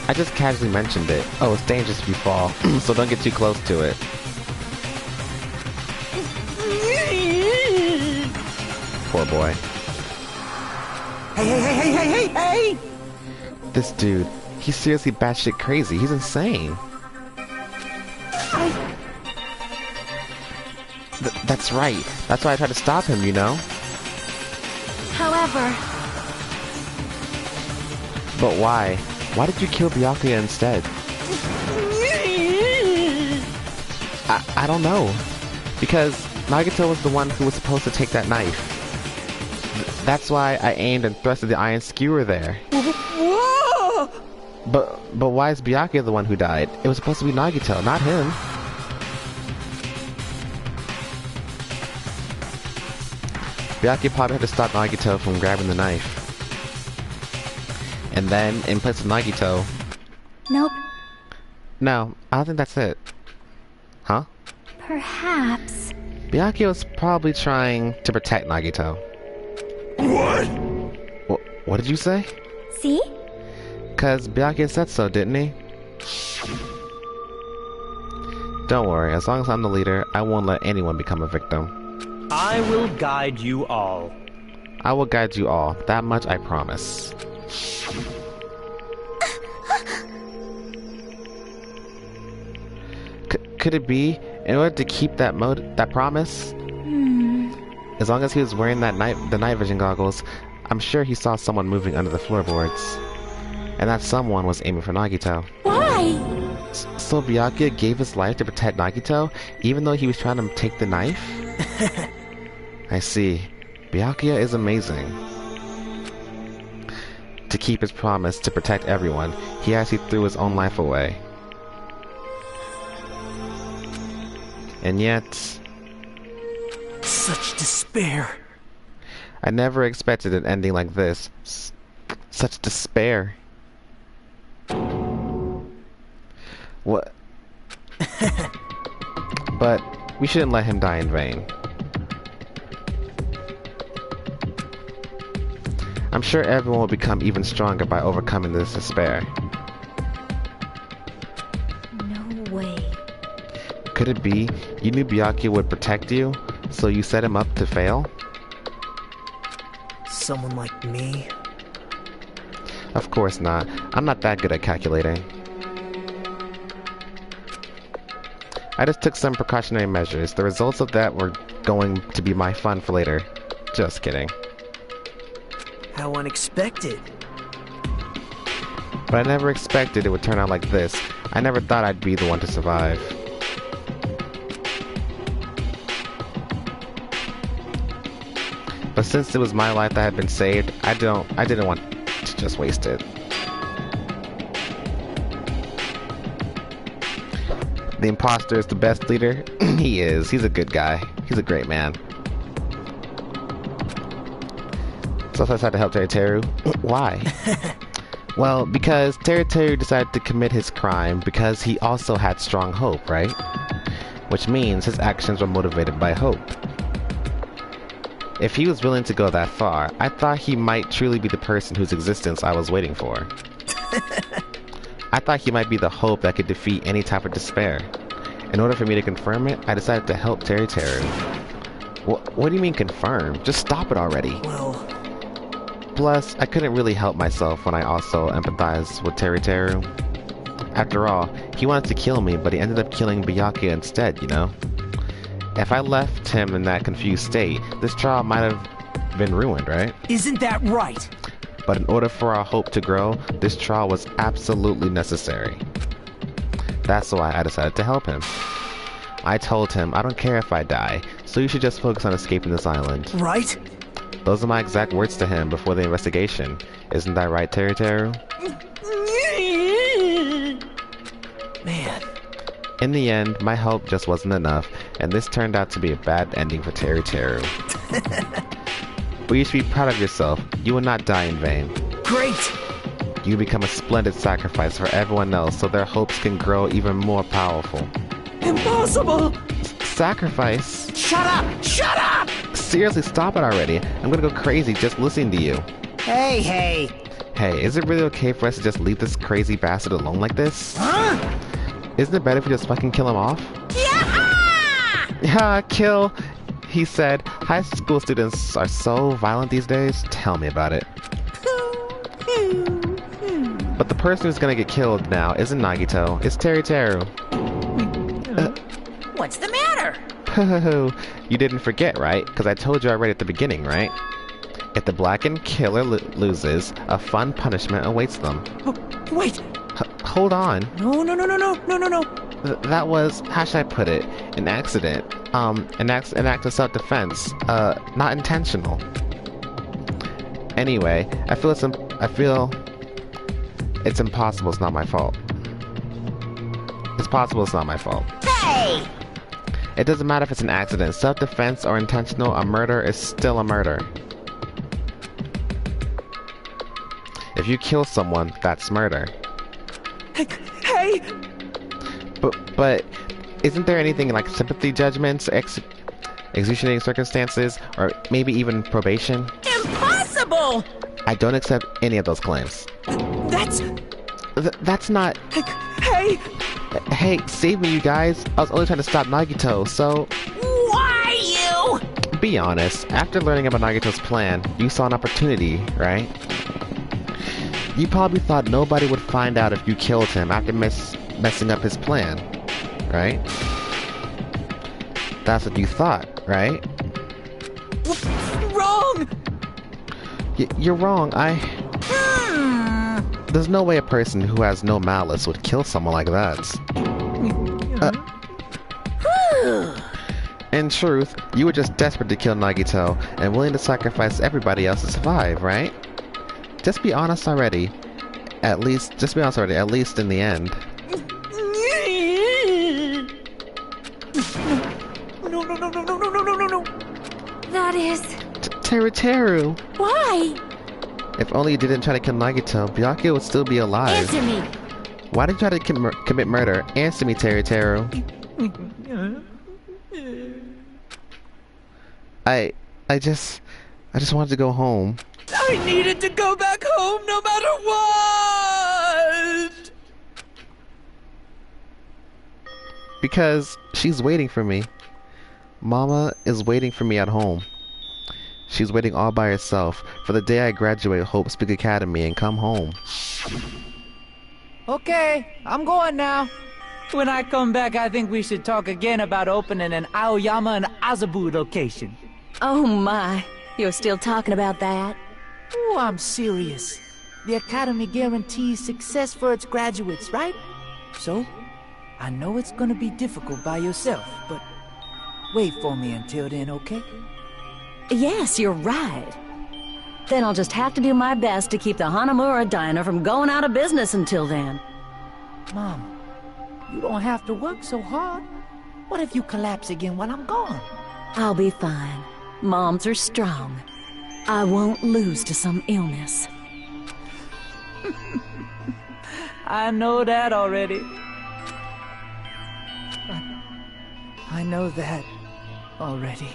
I just casually mentioned it. Oh, it's dangerous if you fall, so don't get too close to it. Poor boy. Hey! This dude, he's seriously batshit crazy. He's insane. That's right. That's why I tried to stop him, you know? However... But why? Why did you kill Byakuya instead? I don't know. Because Nagito was the one who was supposed to take that knife. That's why I aimed and thrusted the iron skewer there. But why is Byakuya the one who died? It was supposed to be Nagito, not him. Byakuya probably had to stop Nagito from grabbing the knife. And then, in place of Nagito... Nope. No, I don't think that's it. Huh? Perhaps... Byakuya was probably trying to protect Nagito. What? What did you say? See? Cause Byakuya said so, didn't he? Don't worry, as long as I'm the leader, I won't let anyone become a victim. I will guide you all. I will guide you all, that much I promise. Could it be, in order to keep that promise? As long as he was wearing the night vision goggles, I'm sure he saw someone moving under the floorboards. And that someone was aiming for Nagito. Why? So Byakuya gave his life to protect Nagito, even though he was trying to take the knife? I see. Byakuya is amazing. To keep his promise to protect everyone, he actually threw his own life away. And yet... Such despair. I never expected an ending like this. Such despair. What? But we shouldn't let him die in vain. I'm sure everyone will become even stronger by overcoming this despair. No way. Could it be you knew Byakuya would protect you, so you set him up to fail? Someone like me? Of course not. I'm not that good at calculating. I just took some precautionary measures. The results of that were going to be my fun for later. Just kidding. How unexpected. But I never expected it would turn out like this. I never thought I'd be the one to survive. But since it was my life that had been saved, I didn't want to just waste it. The imposter is the best leader? He is. He's a good guy. He's a great man. So I decided to help Teru. Why? Well, because Teru decided to commit his crime because he also had strong hope, right? Which means his actions were motivated by hope. If he was willing to go that far, I thought he might truly be the person whose existence I was waiting for. I thought he might be the hope that could defeat any type of despair. In order for me to confirm it, I decided to help Teru. What do you mean confirm? Just stop it already. Well... Plus, I couldn't really help myself when I also empathized with Teru. After all, he wanted to kill me, but he ended up killing Byakuya instead, you know? If I left him in that confused state, this trial might have been ruined, right? Isn't that right? But in order for our hope to grow, this trial was absolutely necessary. That's why I decided to help him. I told him, I don't care if I die, so you should just focus on escaping this island. Right? Those are my exact words to him before the investigation. Isn't that right, Teru? Man. In the end, my help just wasn't enough, and this turned out to be a bad ending for Teru. But you should be proud of yourself. You will not die in vain. Great! You become a splendid sacrifice for everyone else so their hopes can grow even more powerful. Impossible! Sacrifice? Shut up! Shut up! Seriously, stop it already. I'm gonna go crazy just listening to you. Hey! Hey, is it really okay for us to just leave this crazy bastard alone like this? Huh? Isn't it better if we just fucking kill him off? Yeah, kill, he said. High school students are so violent these days. Tell me about it. But the person who's gonna get killed now isn't Nagito, it's Teru. What's the matter? You didn't forget, right? Because I told you already at the beginning, right? If the blackened killer loses, a fun punishment awaits them. Wait! Hold on. No. That was, how should I put it? An accident. An act of self-defense. Not intentional. Anyway, I feel it's impossible it's not my fault. It's possible it's not my fault. Hey! It doesn't matter if it's an accident. Self-defense or intentional, a murder is still a murder. If you kill someone, that's murder. Hey! But isn't there anything like sympathy judgments, executioning circumstances, or maybe even probation? Impossible! I don't accept any of those claims. That's not... Hey! Hey, save me, you guys. I was only trying to stop Nagito, so... Why you? Be honest. After learning about Nagito's plan, you saw an opportunity, right? You probably thought nobody would find out if you killed him after messing up his plan, right? That's what you thought, right? Wrong! You're wrong. There's no way a person who has no malice would kill someone like that. In truth, you were just desperate to kill Nagito and willing to sacrifice everybody else to survive, right? Just be honest already. At least in the end. No. That is... Teru. Why? If only you didn't try to kill Nagito, Byakuya would still be alive. Answer me! Why did you try to commit murder? Answer me, Teru. I just wanted to go home. I needed to go back home no matter what! Because she's waiting for me. Mama is waiting for me at home. She's waiting all by herself for the day I graduate Hope Speak Academy and come home. Okay, I'm going now. When I come back, I think we should talk again about opening an Aoyama and Azabu location. Oh my, you're still talking about that? Oh, I'm serious. The Academy guarantees success for its graduates, right? So, I know it's gonna be difficult by yourself, but wait for me until then, okay? Yes, you're right. Then I'll just have to do my best to keep the Hanamura Diner from going out of business until then. Mom, you don't have to work so hard. What if you collapse again while I'm gone? I'll be fine. Moms are strong. I won't lose to some illness. I know that already. I know that already.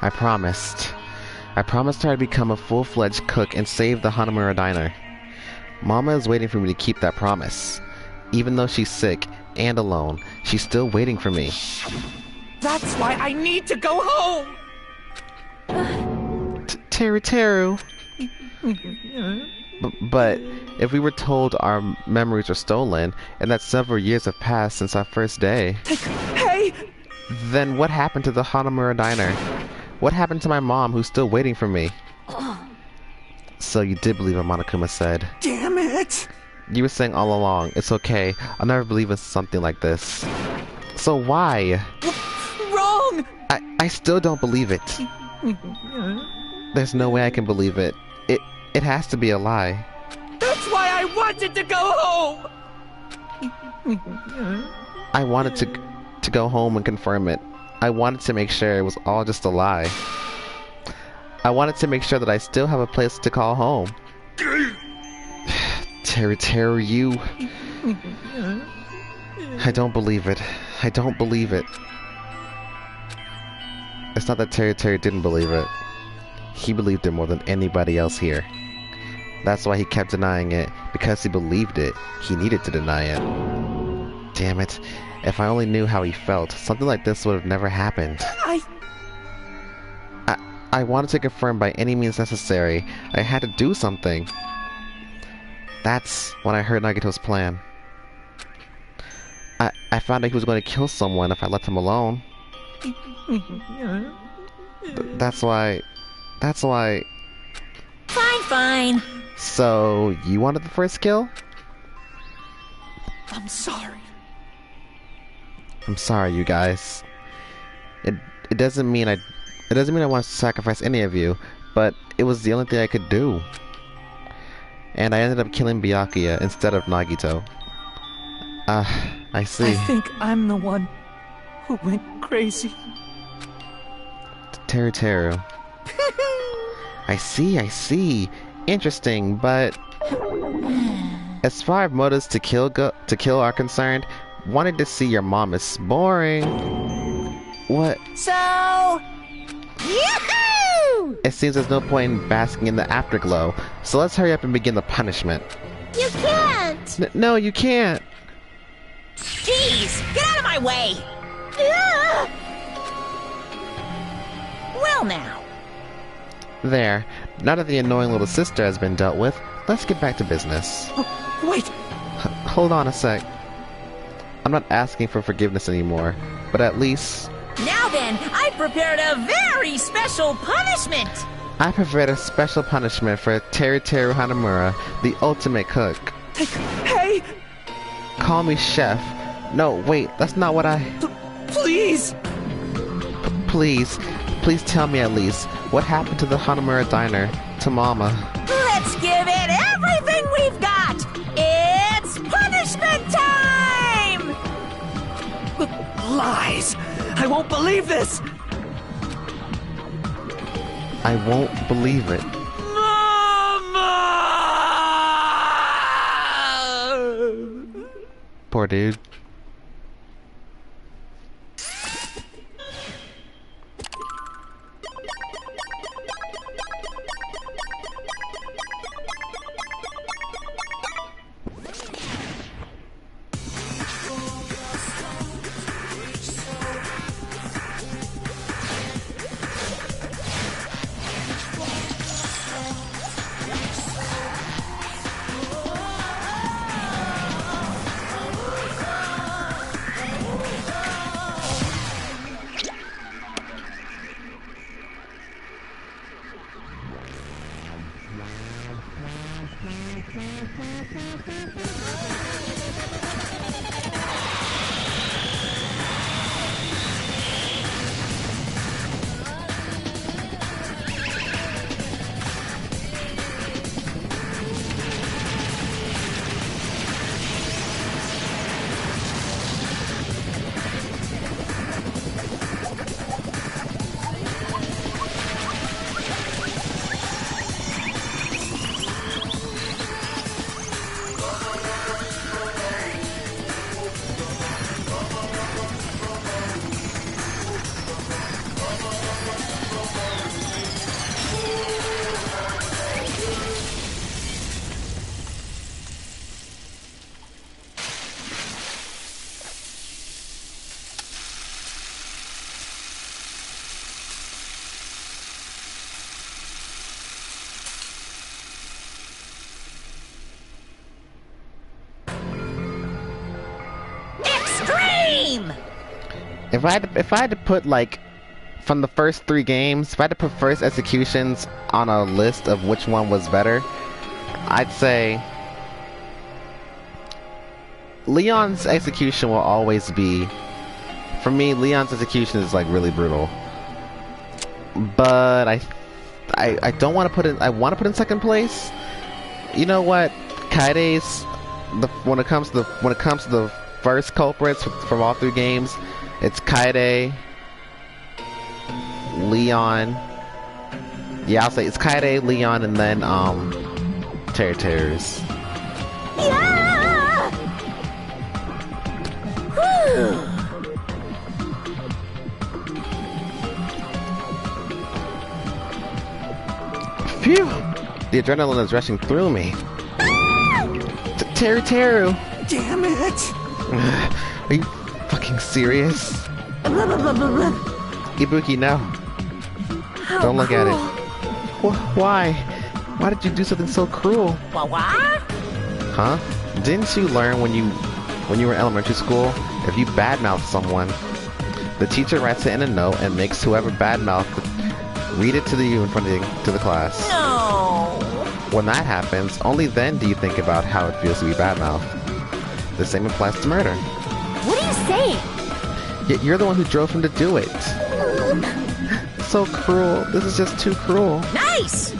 I promised. I promised her I'd become a full-fledged cook and save the Hanamura diner. Mama is waiting for me to keep that promise. Even though she's sick and alone, she's still waiting for me. That's why I need to go home! Teru. But if we were told our memories were stolen, and that several years have passed since our first day... Hey! Then what happened to the Hanamura diner? What happened to my mom who's still waiting for me? So you did believe what Monokuma said. Damn it! You were saying all along, it's okay, I'll never believe in something like this. So why? Wrong! I still don't believe it. There's no way I can believe it. It has to be a lie. That's why I wanted to go home! I wanted to go home and confirm it. I wanted to make sure it was all just a lie. I wanted to make sure that I still have a place to call home. Teru, you... I don't believe it. I don't believe it. It's not that Teru didn't believe it. He believed it more than anybody else here. That's why he kept denying it. Because he believed it, he needed to deny it. Damn it. If I only knew how he felt, something like this would have never happened. I wanted to confirm by any means necessary. I had to do something. That's when I heard Nagito's plan. I found out he was going to kill someone if I left him alone. That's why... Fine. So, you wanted the first kill? I'm sorry. I'm sorry, you guys. It doesn't mean I want to sacrifice any of you, but it was the only thing I could do. And I ended up killing Byakuya instead of Nagito. I see. I think I'm the one who went crazy. Teru. I see. Interesting, but as far as motives to kill are concerned, wanting to see your mom is boring. What? So... Yahoo! It seems there's no point in basking in the afterglow, so let's hurry up and begin the punishment. You can't! No, you can't! Jeez! Get out of my way! Well now. There. Now that the annoying little sister has been dealt with, let's get back to business. Wait! Hold on a sec. I'm not asking for forgiveness anymore, but at least... Now then, I've prepared a very special punishment! I prepared a special punishment for Teru Hanamura, the ultimate cook. Hey! Call me chef. No, wait, that's not what I... Please! Please tell me at least, what happened to the Hanamura diner, to Mama? Let's give it everything we've got! It's punishment time! Lies! I won't believe this! I won't believe it. Mama! Poor dude. If I had to put like from the first 3 games, if I had to put first executions on a list of which one was better, I'd say Leon's execution will always be, for me, Leon's execution is like really brutal. But I don't want to put in. I want to put in second place. You know what? Kaide's when it comes to the first culprits from all 3 games, it's Kaide, Leon. Yeah, I'll say it's Kaide, Leon, and then Terrors. Yeah! Whew. Phew! The adrenaline is rushing through me. Teru! Damn it! Are you fucking serious? Ibuki, no. Don't look at it. Why? Why did you do something so cruel? What? Huh? Didn't you learn when you were in elementary school, if you badmouth someone, the teacher writes it in a note and makes whoever badmouthed read it to you in front of the class. No. When that happens, only then do you think about how it feels to be badmouthed. The same applies to murder. What are you saying? Yet you're the one who drove him to do it. So cruel. This is just too cruel. Nice!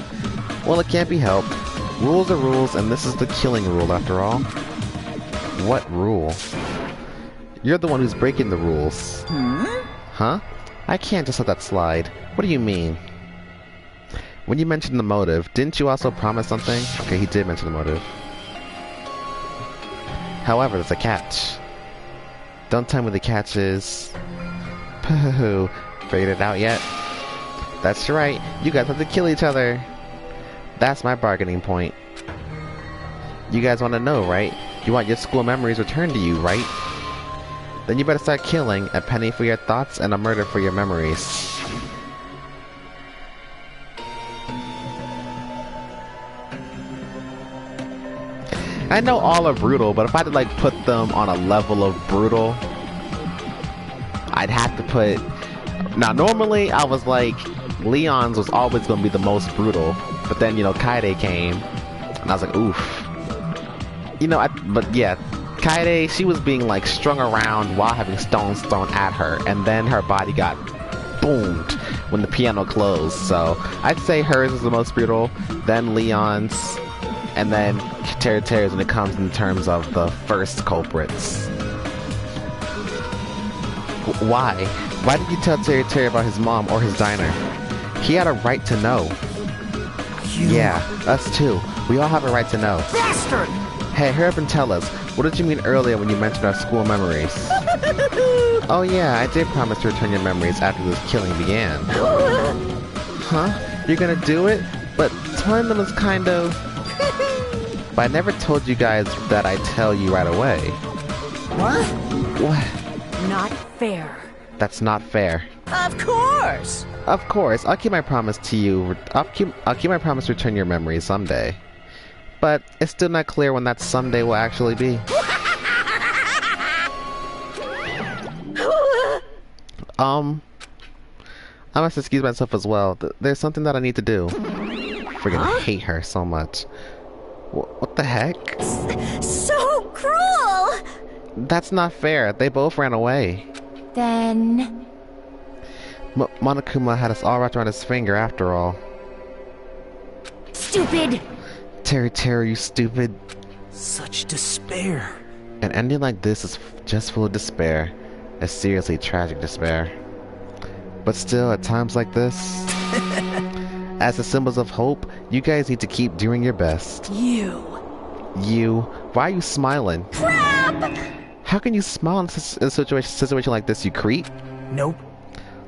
Well, it can't be helped. Rules are rules, and this is the killing rule after all. What rule? You're the one who's breaking the rules. Huh? I can't just let that slide. What do you mean? When you mentioned the motive, didn't you also promise something? Okay, he did mention the motive. However, there's a catch. Don't tell me the catch is... Pooh, figured it out yet? That's right, you guys have to kill each other. That's my bargaining point. You guys want to know, right? You want your school memories returned to you, right? Then you better start killing, a penny for your thoughts and a murder for your memories. I know all are brutal, but if I had to like put them on a level of brutal, I'd have to put... Now normally I was like, Leon's was always going to be the most brutal, but then, you know, Kaide came, and I was like, oof. You know, but yeah, Kaide, she was being like strung around while having stones thrown at her, and then her body got boomed when the piano closed, so I'd say hers is the most brutal, then Leon's, and then Terrors when it comes in terms of the first culprits. Why? Why did you tell Terry about his mom or his diner? He had a right to know. Yeah, us too. We all have a right to know. Bastard! Hey, hurry up and tell us. What did you mean earlier when you mentioned our school memories? Oh yeah, I did promise to return your memories after this killing began. Huh? You're gonna do it? But telling them is kind of... But I never told you guys that I'd tell you right away. What? What? Not fair. That's not fair. Of course. Of course, I'll keep my promise to you. I'll keep my promise to return your memories someday. But it's still not clear when that someday will actually be. I must excuse myself as well. There's something that I need to do. Freaking hate her so much. What the heck? So cruel! That's not fair. They both ran away. Then... Monokuma had us all wrapped around his finger after all. Stupid! Terry, you stupid. Such despair. An ending like this is just full of despair. A seriously tragic despair. But still, at times like this, as the symbols of hope, you guys need to keep doing your best. You. Why are you smiling? Crap! How can you smile in a situation like this, you creep? Nope.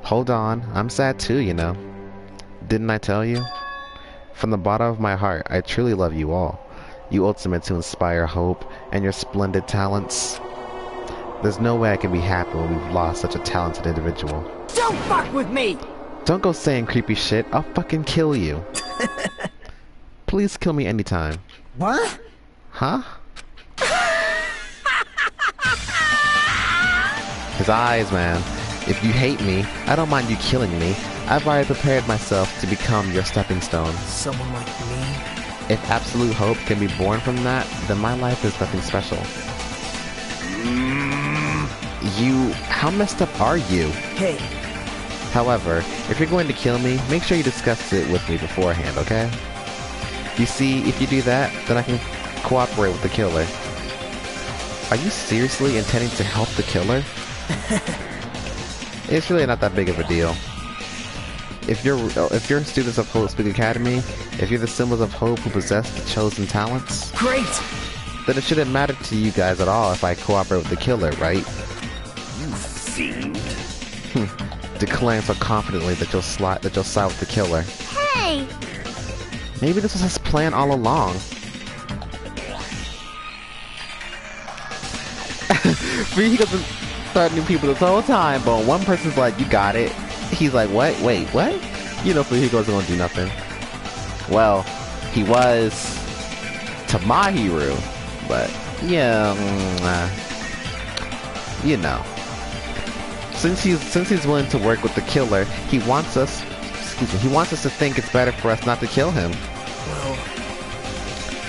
Hold on, I'm sad too, you know. Didn't I tell you? From the bottom of my heart, I truly love you all. You ultimates who inspire hope, and your splendid talents. There's no way I can be happy when we've lost such a talented individual. Don't fuck with me! Don't go saying creepy shit, I'll fucking kill you. Please kill me anytime. What? Huh? His eyes, man. If you hate me, I don't mind you killing me. I've already prepared myself to become your stepping stone. Someone like me? If absolute hope can be born from that, then my life is nothing special. How messed up are you? Hey. However, if you're going to kill me, make sure you discuss it with me beforehand, okay? You see, if you do that, then I can cooperate with the killer. Are you seriously intending to help the killer? It's really not that big of a deal. If you're students of Hope Speak Academy, if you're the symbols of hope who possess the chosen talents, great! Then it shouldn't matter to you guys at all if I cooperate with the killer, right? You fiend. Declaring so confidently that you'll side with the killer. Hey! Maybe this was his plan all along. He doesn't threatening people this whole time, but one person's like, you got it. He's like, what? Wait, what? You know, Fujiko's gonna do nothing. Well, he was to Mahiru, but yeah, you know. Since he's willing to work with the killer, he wants us to think it's better for us not to kill him.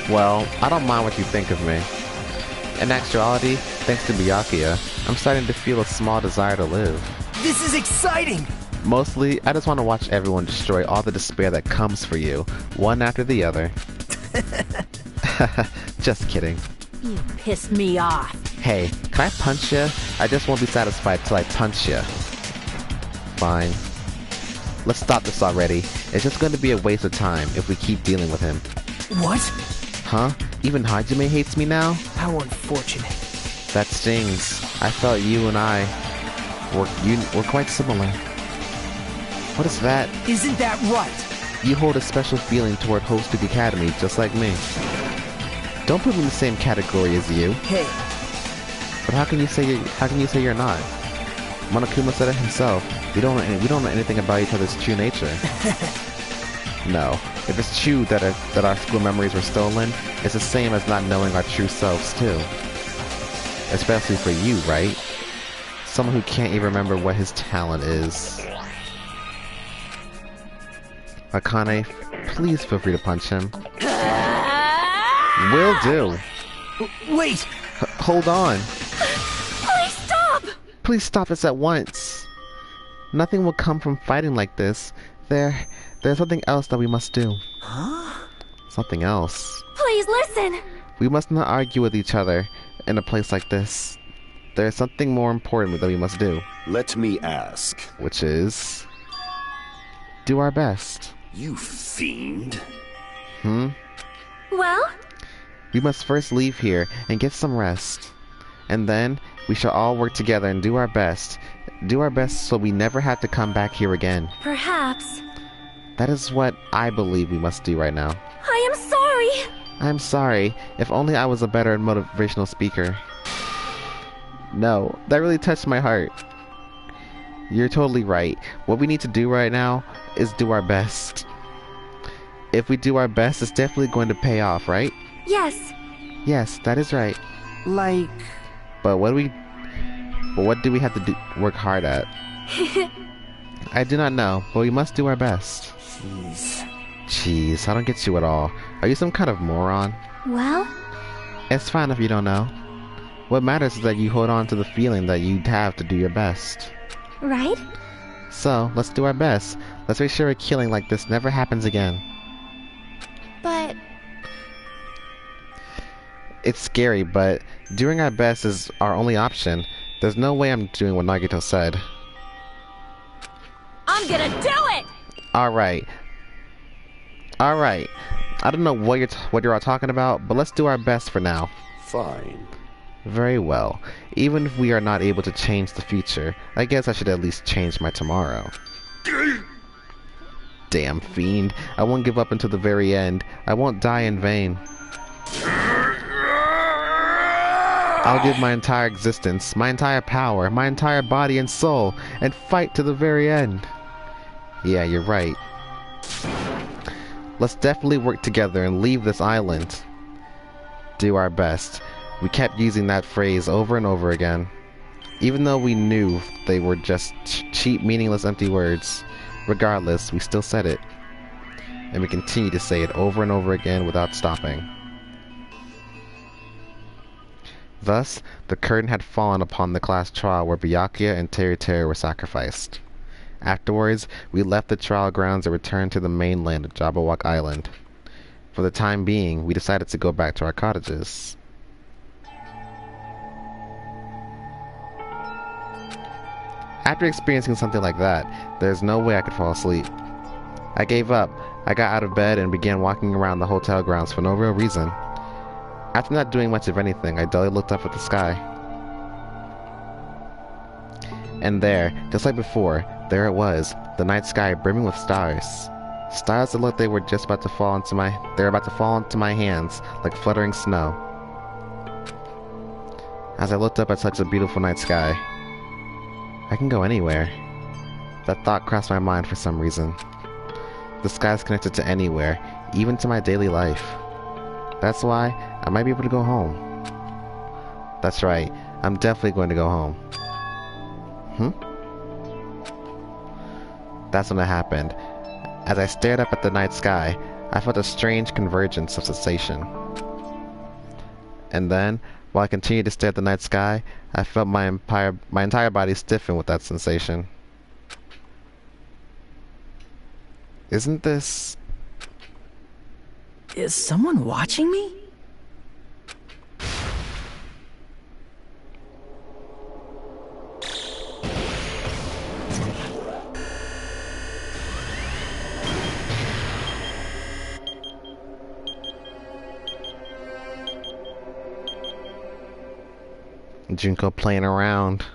Well, I don't mind what you think of me. In actuality, thanks to Byakuya, I'm starting to feel a small desire to live. This is exciting! Mostly, I just want to watch everyone destroy all the despair that comes for you, one after the other. Just kidding. You pissed me off. Hey, can I punch you? I just won't be satisfied till I punch you. Fine. Let's stop this already. It's just going to be a waste of time if we keep dealing with him. What? Huh? Even Hajime hates me now? How unfortunate. That stings. I felt you and I were quite similar. What is that? Isn't that right? You hold a special feeling toward Hope Speak Academy, just like me. Don't put me in the same category as you. Hey. But how can you say you're not? Monokuma said it himself. We don't know anything about each other's true nature. No. If it's true that our school memories were stolen, it's the same as not knowing our true selves too. Especially for you, right? Someone who can't even remember what his talent is. Akane, please feel free to punch him. Will do. Wait! Hold on. Please stop! Please stop this at once. Nothing will come from fighting like this. There's something else that we must do. Huh? Something else. Please listen! We must not argue with each other in a place like this. There's something more important that we must do. Let me ask. Which is... do our best. You fiend. Well? We must first leave here and get some rest. And then, we shall all work together and do our best. Do our best so we never have to come back here again. Perhaps. That is what I believe we must do right now. I am sorry! I'm sorry. If only I was a better motivational speaker. No, that really touched my heart. You're totally right. What we need to do right now is do our best. If we do our best, it's definitely going to pay off, right? Yes. Yes, that is right. Like... But what do we have to work hard at? I do not know, but we must do our best. Jeez, I don't get you at all. Are you some kind of moron? Well? It's fine if you don't know. What matters is that you hold on to the feeling that you have to do your best. Right? So, let's do our best. Let's make sure a killing like this never happens again. But... It's scary, but doing our best is our only option. There's no way I'm doing what Nagito said. I'm gonna do it! Alright. Alright. I don't know what you're all talking about, but let's do our best for now. Fine. Very well. Even if we are not able to change the future, I guess I should at least change my tomorrow. Damn fiend. I won't give up until the very end. I won't die in vain. I'll give my entire existence, my entire power, my entire body and soul, and fight to the very end. Yeah, you're right. Let's definitely work together and leave this island. Do our best. We kept using that phrase over and over again. Even though we knew they were just cheap, meaningless, empty words, regardless, we still said it. And we continue to say it over and over again without stopping. Thus, the curtain had fallen upon the class trial where Byakuya and Teru were sacrificed. Afterwards, we left the trial grounds and returned to the mainland of Jabberwock Island. For the time being, we decided to go back to our cottages. After experiencing something like that, there's no way I could fall asleep. I gave up. I got out of bed and began walking around the hotel grounds for no real reason. After not doing much of anything, I dully looked up at the sky. And there, just like before, there it was, the night sky brimming with stars. Stars that looked they were just about to fall into my hands like fluttering snow. As I looked up at such a beautiful night sky, I can go anywhere. That thought crossed my mind for some reason. The sky is connected to anywhere, even to my daily life. That's why I might be able to go home. That's right, I'm definitely going to go home. That's when it happened. As I stared up at the night sky, I felt a strange convergence of sensation. And then, while I continued to stare at the night sky, I felt my entire body stiffen with that sensation. Isn't this... Is someone watching me? Junko playing around.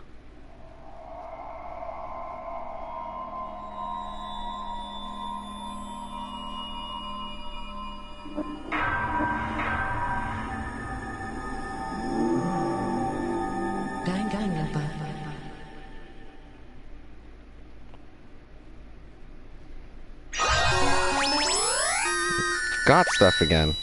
Got stuff again.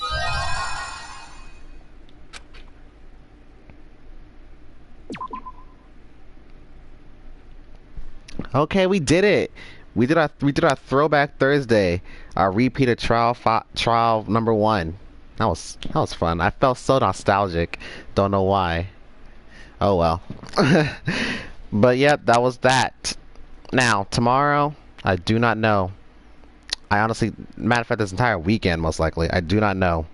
Okay, we did it. We did our Throwback Thursday, our repeated trial number 1. That was fun. I felt so nostalgic. Don't know why. Oh well. But yep, that was that. Now tomorrow, I do not know. I honestly, matter of fact, this entire weekend most likely, I do not know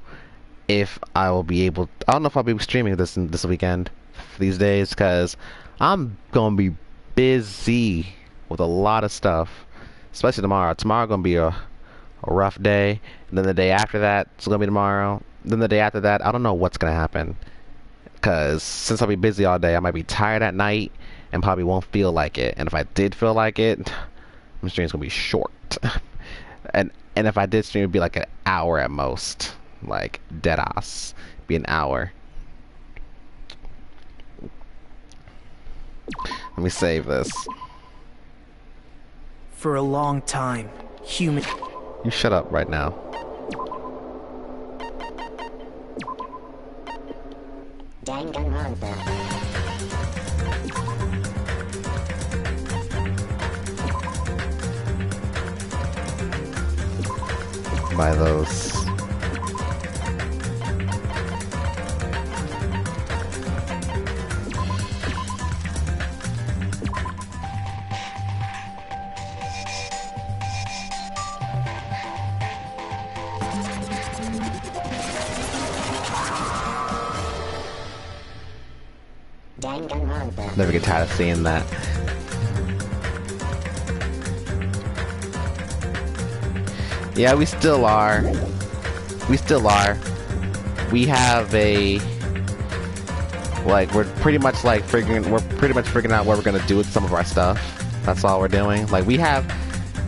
if I will be able. I don't know if I'll be streaming this weekend, these days, because I'm gonna be busy with a lot of stuff, especially tomorrow. Tomorrow gonna be a rough day, and then the day after that it's gonna be tomorrow. Then the day after that, I don't know what's gonna happen, because since I'll be busy all day, I might be tired at night and probably won't feel like it. And if I did feel like it, my stream's gonna be short. and if I did stream, it'd be like an hour at most, like deadass, be an hour. Let me save this. For a long time, human... You shut up right now. By those. Never get tired of seeing that. Yeah, we still are. We still are. We have a... Like, we're pretty much figuring out what we're gonna do with some of our stuff. That's all we're doing. Like, we have,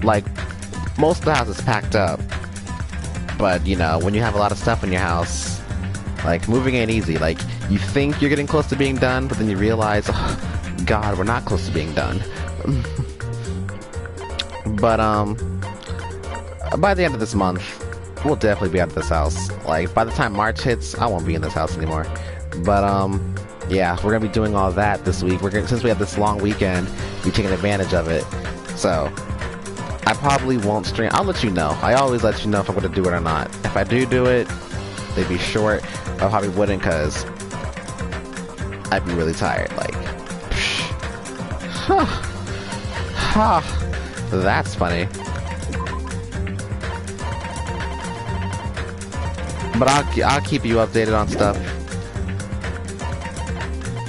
like, most of the house is packed up. But, you know, when you have a lot of stuff in your house, like, moving ain't easy. Like, you think you're getting close to being done, but then you realize, oh, God, we're not close to being done. But, by the end of this month, we'll definitely be out of this house. Like, by the time March hits, I won't be in this house anymore. But, yeah, we're gonna be doing all that this week. Since we have this long weekend, we're taking advantage of it. So I probably won't stream. I'll let you know. I always let you know if I'm gonna do it or not. If I do it, they'd be short. I probably wouldn't, cause I'd be really tired. Like, that's funny. But I'll keep you updated on stuff.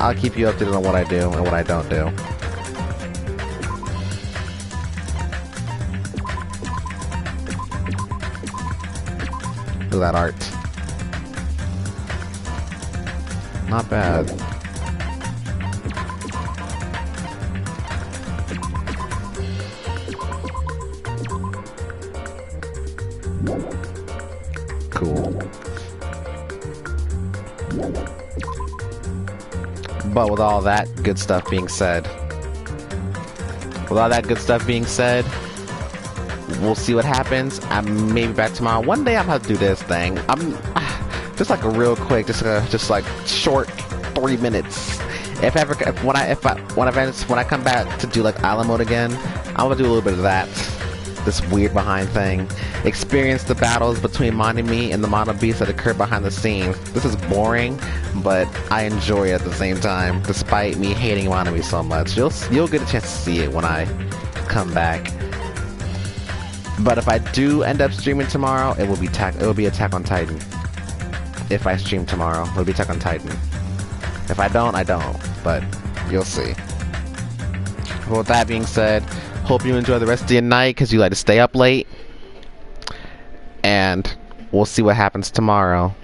I'll keep you updated on what I do and what I don't do. Look at that art. Not bad. Cool. But with all that good stuff being said, we'll see what happens. I'm maybe back tomorrow. One day I'm gonna have to do this thing. I'm just like a real quick, just like short 3 minutes. When I come back to do like island mode again, I'm gonna do a little bit of that. This weird behind thing. Experience the battles between Monami and the Mono Beast that occur behind the scenes. This is boring, but I enjoy it at the same time, despite me hating Monami so much. You'll get a chance to see it when I come back. But if I do end up streaming tomorrow, it will be Attack on Titan. If I stream tomorrow, it'll be Attack on Titan. If I don't, I don't. But you'll see. Well, with that being said, hope you enjoy the rest of your night because you like to stay up late. And we'll see what happens tomorrow.